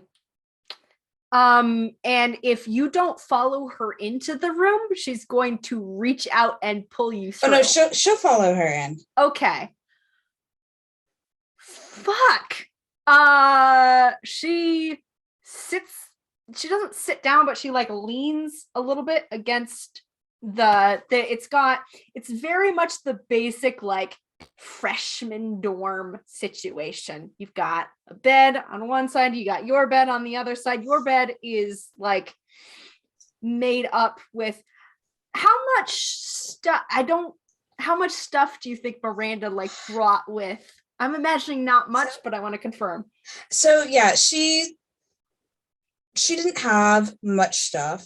And if you don't follow her into the room, she's going to reach out and pull you through. Oh no, she'll follow her in. Okay. Fuck. She doesn't sit down, but she like leans a little bit against it's very much the basic like freshman dorm situation. You've got a bed on one side, you got your bed on the other side. Your bed is like made up with how much stuff do you think Miranda like brought with? I'm imagining not much, but I want to confirm. So yeah, she didn't have much stuff.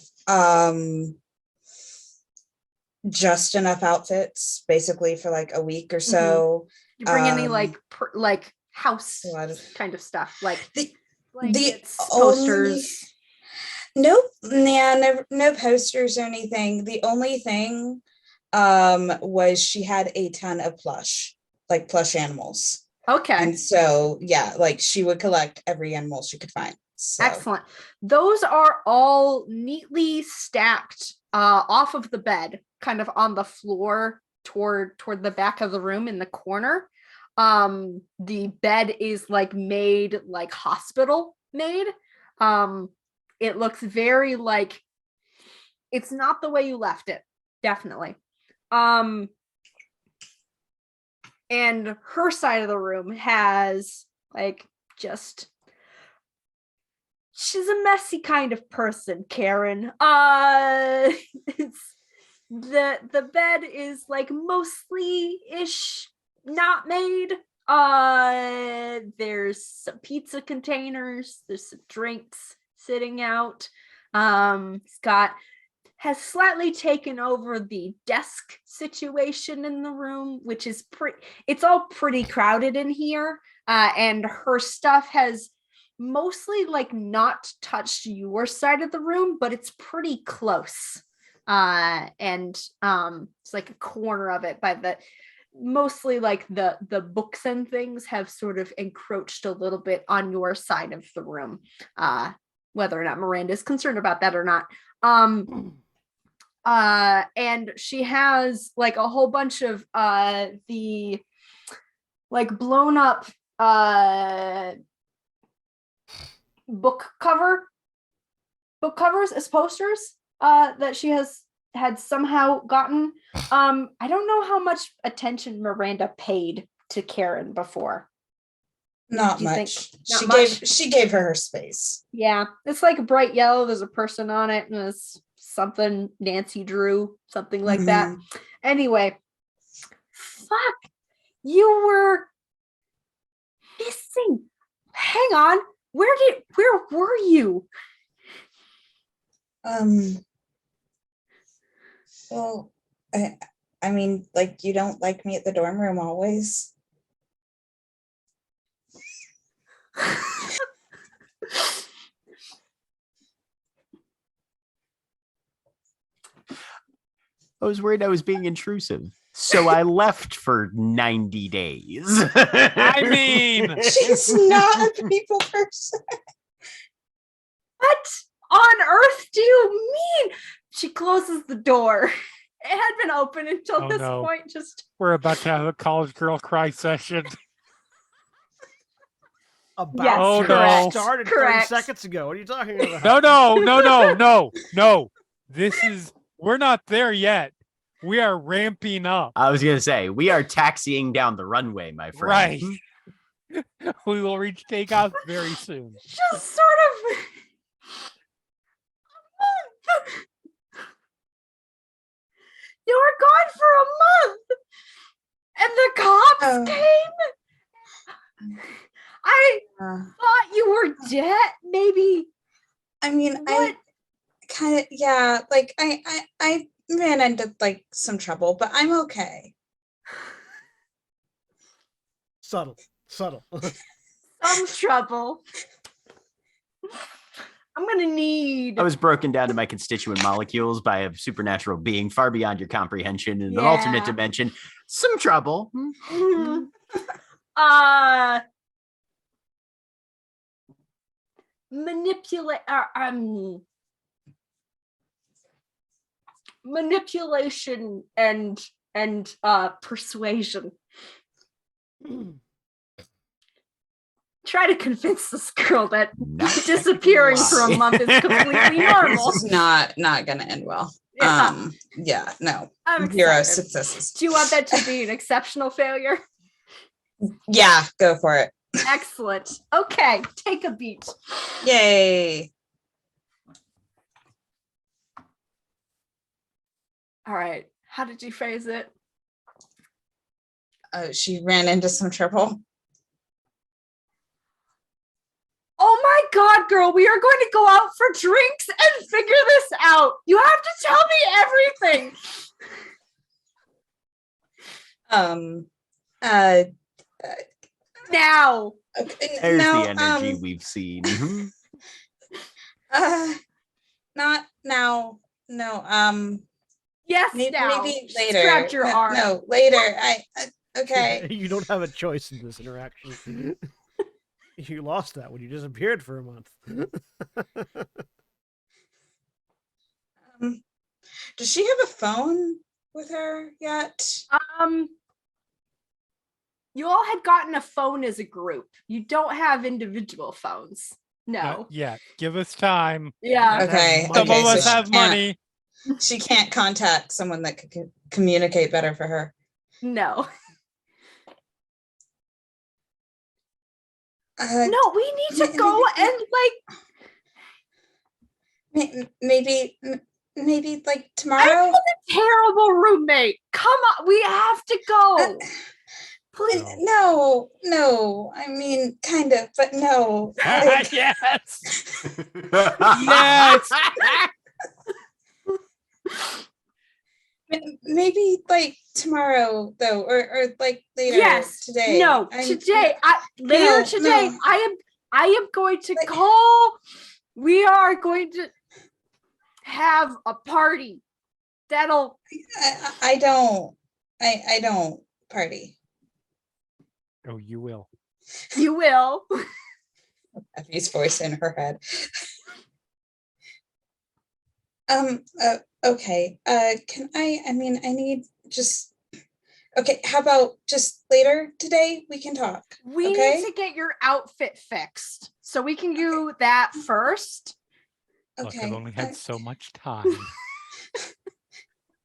Just enough outfits basically for like a week or so. You bring any like house kind of stuff, like blankets, posters? Nope. Yeah, no posters or anything. The only thing was she had a ton of plush animals. Okay. And so yeah, like she would collect every animal she could find. So. Excellent. Those are all neatly stacked off of the bed, kind of on the floor toward the back of the room in the corner. The bed is like made like hospital made. It looks very like it's not the way you left it, definitely. And her side of the room has like just she's a messy kind of person, Karen. It's the bed is like mostly ish not made. There's some pizza containers, there's some drinks sitting out. Scott has slightly taken over the desk situation in the room, which is it's all pretty crowded in here. And her stuff has mostly like not touched your side of the room, but it's pretty close. And it's like a corner of it by the mostly like the books and things have sort of encroached a little bit on your side of the room, whether or not Miranda is concerned about that or not. And she has like a whole bunch of the like blown up book covers as posters that she had somehow gotten. I don't know how much attention Miranda paid to Karen before. Not Do you think- much. not She gave her space. Yeah, it's like bright yellow. There's a person on it, and it's something Nancy drew, something like that. Anyway, fuck, you were missing. Hang on, where were you? Well, I mean, like, you don't like me at the dorm room always. I was worried I was being intrusive, so I left for 90 days. I mean, She's not a people person. What on earth do you mean? She closes the door. It had been open until Oh, this no. point. Just we're about to have a college girl cry session. About Yes, Oh, to correct. started Correct. 30 seconds ago. What are you talking about? No. We're not there yet. We are ramping up. I was gonna say we are taxiing down the runway, my friend. Right. We will reach takeoff very soon. just sort of. You were gone for a month, and the cops Oh. came. I thought you were dead. Maybe. I mean, I What? kind of, yeah, like I ran into like some trouble, but I'm okay. Subtle. Some trouble. I'm gonna need. I was broken down to my constituent molecules by a supernatural being far beyond your comprehension in an Yeah. alternate dimension. Some trouble. Manipulate. Manipulation and persuasion. Try to convince this girl that Nice. disappearing for a month is completely normal. This is not gonna end well. Yeah. Yeah, no. I'm 0 excited. successes. Do you want that to be an exceptional failure? Yeah, go for it. Excellent. Okay, take a beat. Yay. All right. How did you phrase it? She ran into some trouble. Oh my God, girl, we are going to go out for drinks and figure this out. You have to tell me everything. Now. Okay, There's no, the energy we've seen. not now. No, Yes, maybe, now. maybe She later. grabbed your arm. No, later. Okay. You don't have a choice in this interaction. You lost that when you disappeared for a month. Does she have a phone with her yet? You all had gotten a phone as a group. You don't have individual phones. No. Yeah, give us time. Yeah. Okay. Some okay, of us so have she can't- money. She can't contact someone that could communicate better for her. No. No, we need to go and maybe like I tomorrow. was a terrible roommate. Come on, we have to go. Please. No. I mean, kind of, but no. Like, Yes. Yes. maybe like tomorrow though, or like later. Yes. Today. No. Today. Later today. no. I am going to Like- call. We are going to have a party. That'll. I don't party. Oh, you will. You will. Effie's voice in her head. Okay. Can I mean, I need just. Okay, how about just later today we can talk? We Okay. need to get your outfit fixed. So we can do that first. Look, Okay. I've only had so much time.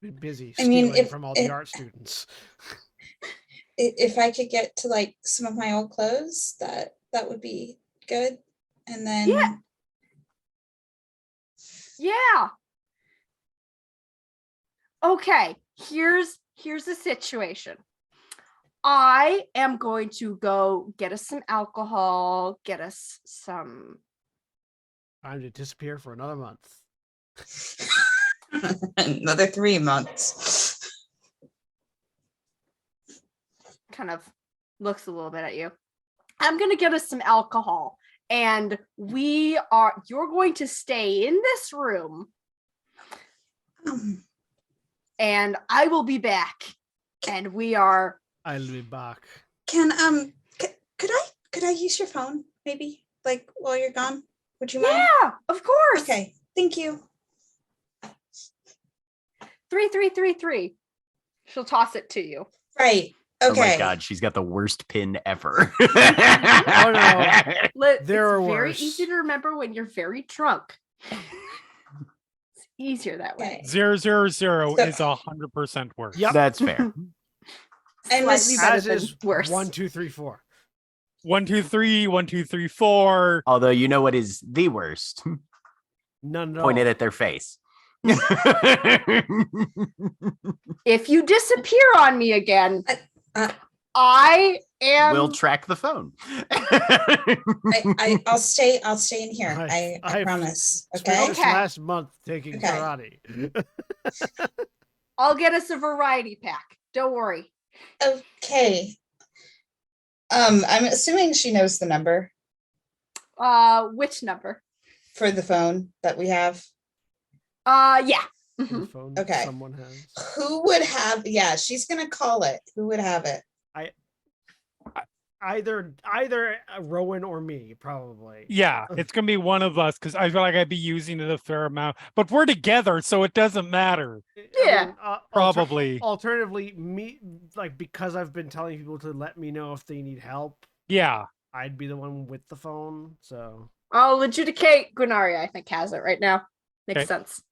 Been busy I mean, stealing if- from all the if- art students. If I could get to like some of my old clothes, that would be good. And then Yeah. Okay, here's the situation. I am going to go get us some alcohol, get us some Time to disappear for another month. another 3 months. kind of looks a little bit at you. I'm going to get us some alcohol and you're going to stay in this room and I will be back and I'll be back. Can could I use your phone maybe like while you're gone? Would you mind? yeah, of course. Okay, thank you. 3333. She'll toss it to you. Right. Okay. Oh my god, she's got the worst pin ever. Oh no. There are It's very worse. easy to remember when you're very drunk. It's easier that way. Okay. 000 So- is 100% worse. Yep. That's fair. And Slightly better As than is worse. 1, 2, 3, 4. 1, 2, 3, 1, 2, 3, 4. Although you know what is the worst? None at Point it all. at their face. If you disappear on me again, uh, I am. We'll track the phone. I'll stay in here. I I've promise. Spent Okay. this Okay. last month taking Okay. karate. I'll get us a variety pack. Don't worry. Okay. I'm assuming she knows the number Which number? for the phone that we have. Yeah. The Mhm. phone Okay. someone has. Who would have? Yeah, she's gonna call it. Who would have it? Either Rowan or me, probably. Yeah, it's going to be one of us because I feel like I'd be using it a fair amount. But we're together, so it doesn't matter. Yeah. Probably. Alternatively, me, like, because I've been telling people to let me know if they need help, Yeah. I'd be the one with the phone. So I'll adjudicate. Gunaria, I think, has it right now. Makes Okay. sense.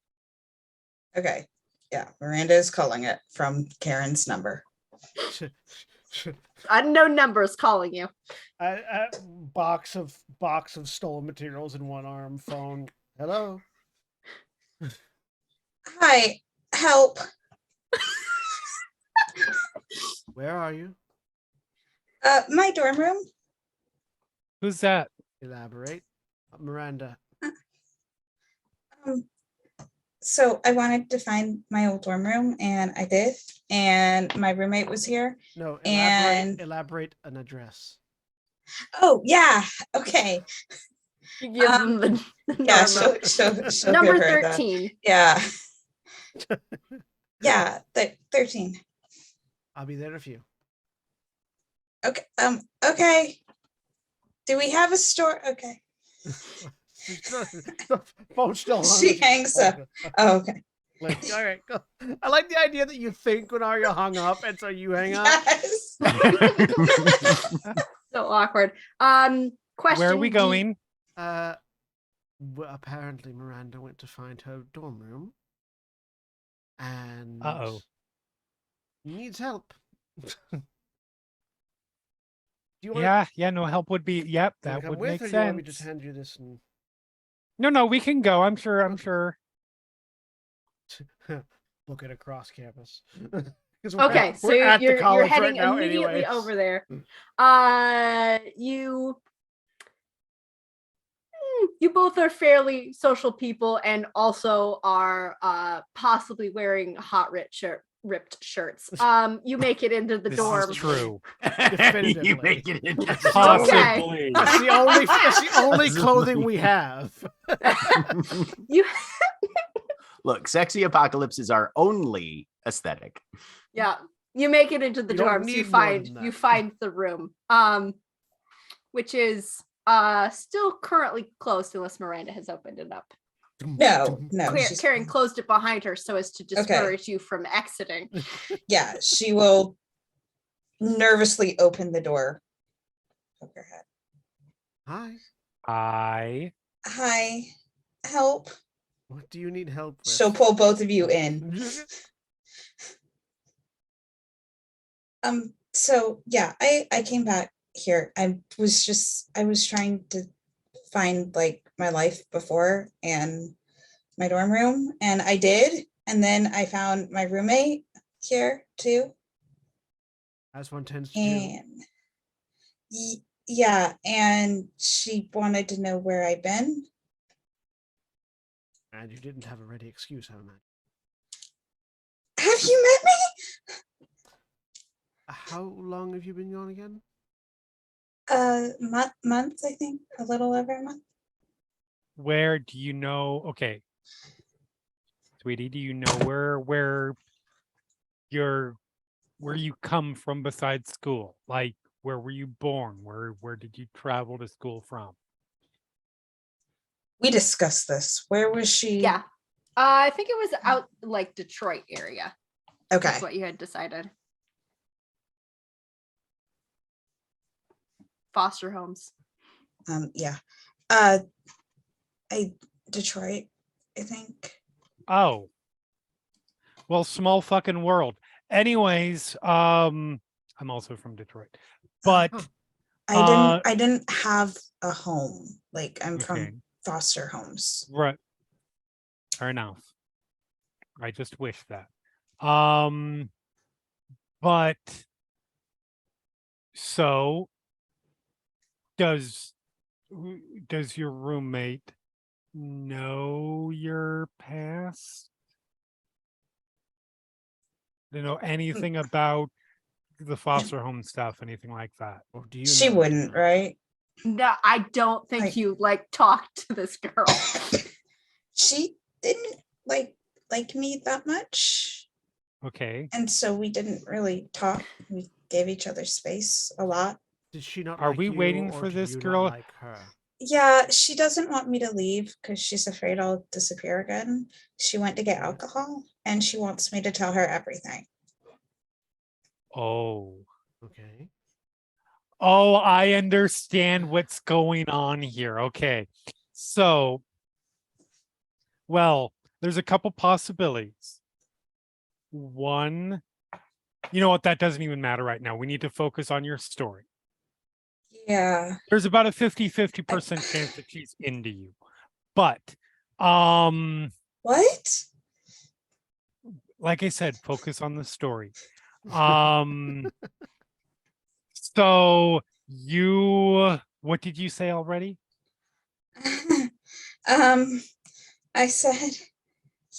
Okay. Yeah, Miranda is calling it from Karen's number. Unknown numbers calling you. box of stolen materials in one arm, phone. Hello. Hi, help. Where are you? My dorm room. Who's that? Elaborate. Miranda. So I wanted to find my old dorm room and I did. And my roommate was here. No, And- elaborate an address. Oh, yeah. Okay. You give them the Yeah, number. she'll Number give her that. 13. Yeah. Yeah, 13. I'll be there in a few. Okay. Okay. Do we have a store? Okay. The phone's still on. She hangs up. Oh, okay. Like, all right, go. I like the idea that you think when Arya hung up, and so you hang up. Yes. So awkward. Question. Where are we do you- going? Apparently Miranda went to find her dorm room, and Uh-oh. needs help. Do you want Yeah, no, help would be, yep, to that come would with, make or do you want me to sense. just hand you this and No, we can go. I'm sure. book it across campus? 'Cause we're Okay, at- so we're at the you're college heading right now immediately anyways. over there. You both are fairly social people and also are possibly wearing ripped shirts. You make it into the This dorm. is true. Definitively. You make it into the Possibly. That's the only clothing we have. You Look, sexy apocalypse is our only aesthetic. yeah, you make it into the You don't dorms. need more than You that. find the room. Which is still currently closed unless Miranda has opened it up. No. Karen closed it behind her so as to discourage you from exiting. Yeah, she will nervously open the door. Poke her head. Hi. Hi, help. What do you need help with? She'll pull both of you in. So yeah, I came back here. I was trying to find like my life before and my dorm room, and I did, and then I found my roommate here too. As one tends to do. And yeah, and she wanted to know where I've been. And you didn't have a ready excuse, I imagine. Have you met me? How long have you been gone again? Month, I think, a little over a month. Where do you know? Okay, sweetie, do you know where you come from besides school? Like, where were you born? Where did you travel to school from? We discussed this. Where was she? Yeah. I think it was out like Detroit area. Okay. That's what you had decided. Foster homes. Yeah. Detroit, I think. Oh. Well, small fucking world. Anyways, I'm also from Detroit. But I didn't have a home. Like I'm okay. from foster homes. Right. Fair enough. I just wish that. But so does your roommate know your past? Do you know anything about the foster home stuff, anything like that? Or do you She know wouldn't, right? No, I don't think Like- you like talked to this girl. She didn't like me that much. Okay. And so we didn't really talk. We gave each other space a lot. Did she not Are like we you, waiting or for do this you not girl? like her? Yeah, she doesn't want me to leave because she's afraid I'll disappear again. She went to get alcohol and she wants me to tell her everything. Oh. Okay. Oh, I understand what's going on here. Okay. So, well, there's a couple possibilities. One, you know what? That doesn't even matter right now. We need to focus on your story. Yeah. There's about a 50-50% chance that she's into you. But, What? like I said, focus on the story. So what did you say already? I said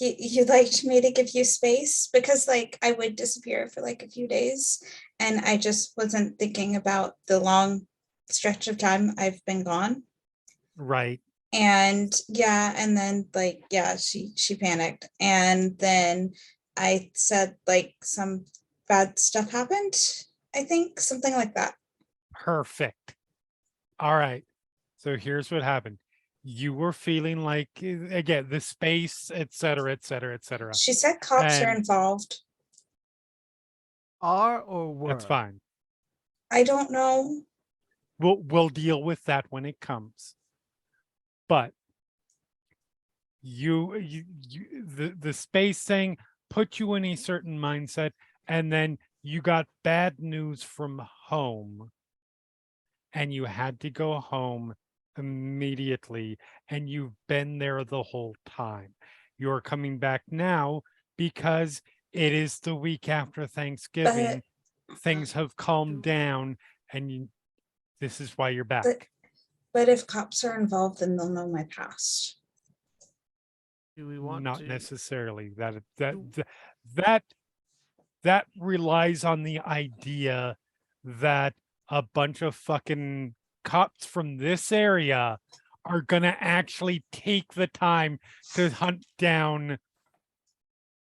you liked me to give you space because like I would disappear for like a few days and I just wasn't thinking about the long stretch of time I've been gone. Right. And yeah, and then like yeah, she panicked and then I said like some bad stuff happened. I think something like that. Perfect. All right. So here's what happened. You were feeling like, again, the space, et cetera, et cetera, et cetera. She said cops are And- involved. Are or were? That's fine. I don't know. We'll deal with that when it comes. But the space thing put you in a certain mindset, and then you got bad news from home, and you had to go home immediately, and you've been there the whole time. You're coming back now because it is the week after Thanksgiving. Things have calmed down, and this is why you're back. But if cops are involved, then they'll know my past. Do we want Not to? necessarily. That relies on the idea that a bunch of fucking cops from this area are gonna actually take the time to hunt down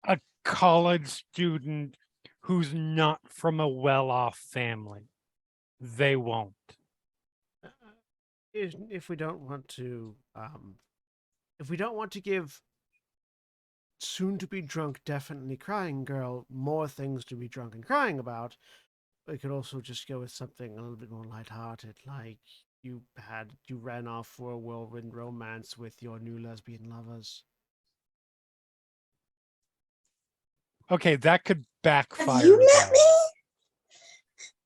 a college student who's not from a well-off family. They won't. If we don't want to, if we don't want to give soon to be drunk, definitely crying girl more things to be drunk and crying about, we could also just go with something a little bit more lighthearted, like you ran off for a whirlwind romance with your new lesbian lovers. Okay, that could backfire. Have you met though. me?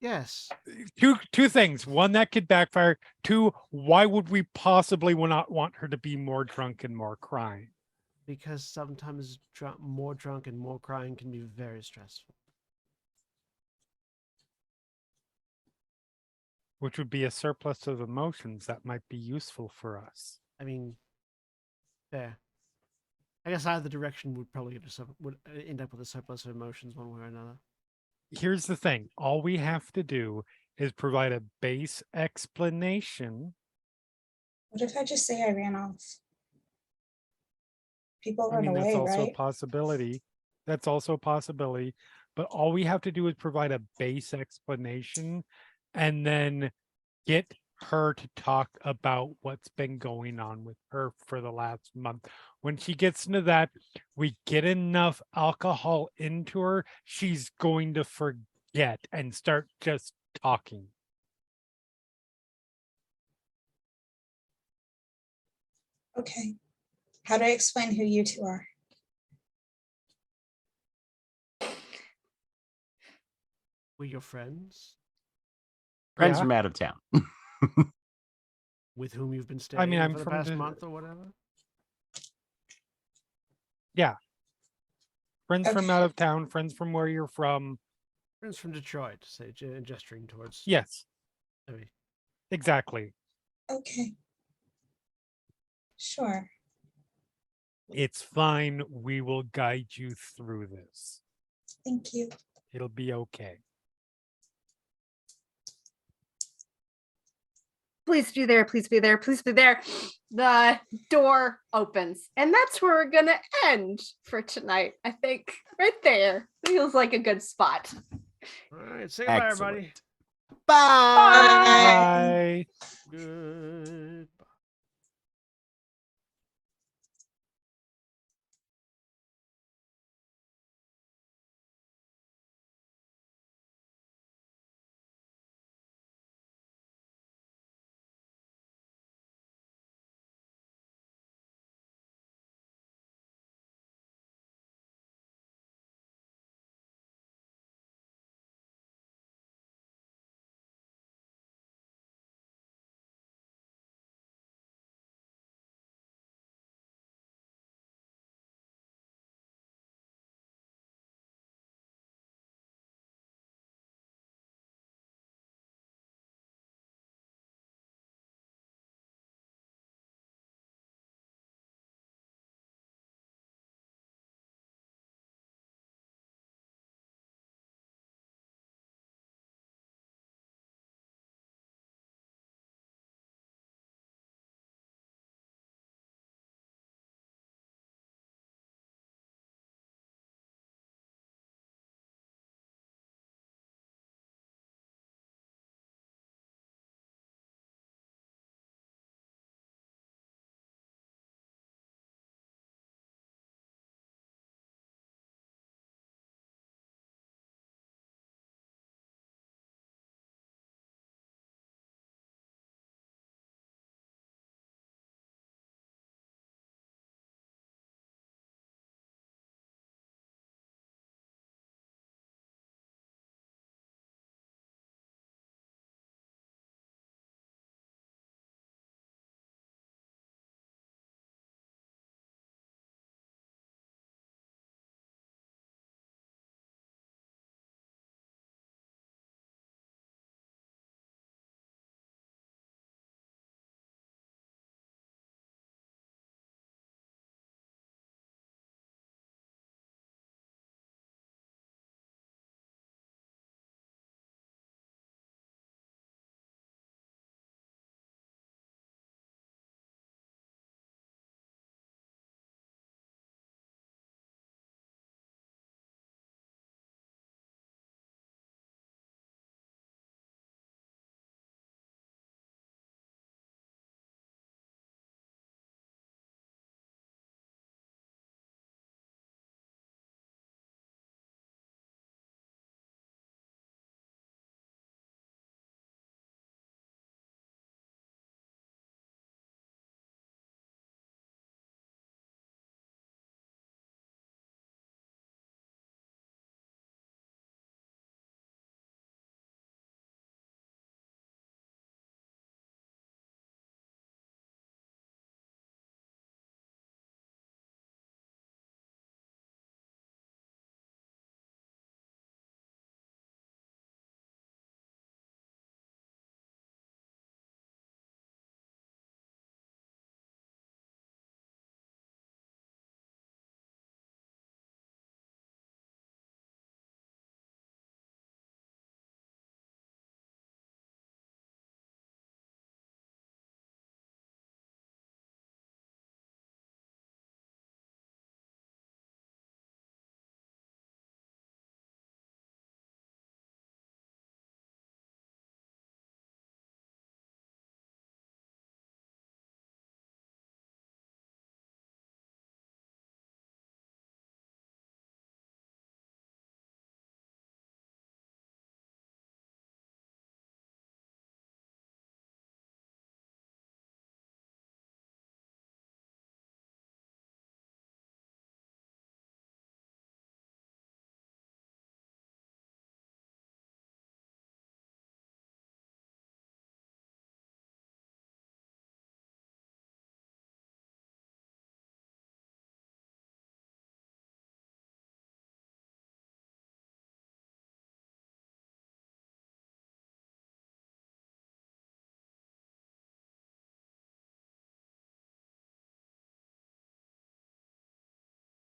Yes, Two things. One, that could backfire. Two, why would we possibly not want her to be more drunk and more crying? because sometimes more drunk and more crying can be very stressful. Which would be a surplus of emotions that might be useful for us. I mean, fair. I guess either direction would probably would end up with a surplus of emotions one way or another. Here's the thing. All we have to do is provide a base explanation. What if I just say I ran off? People run That's away, also a right? possibility. That's also a possibility. But all we have to do is provide a base explanation and then get her to talk about what's been going on with her for the last month. When she gets into that, we get enough alcohol into her, she's going to forget and start just talking. Okay. How do I explain who you two are? We're your friends Friends Yeah. from out of town. with whom you've been staying I'm for the from past the- month or whatever. Friends from Okay. out of town, friends from where you're from. Friends from Detroit, say, gesturing towards. Yes, Maybe. exactly. Okay. Sure. It's fine. We will guide you through this. Thank you. It'll be okay. Please be there, please be there, please be there. The door opens, and that's where we're gonna end for tonight. I think right there feels like a good spot. All right, say goodbye, Excellent. everybody. Bye. Bye. Good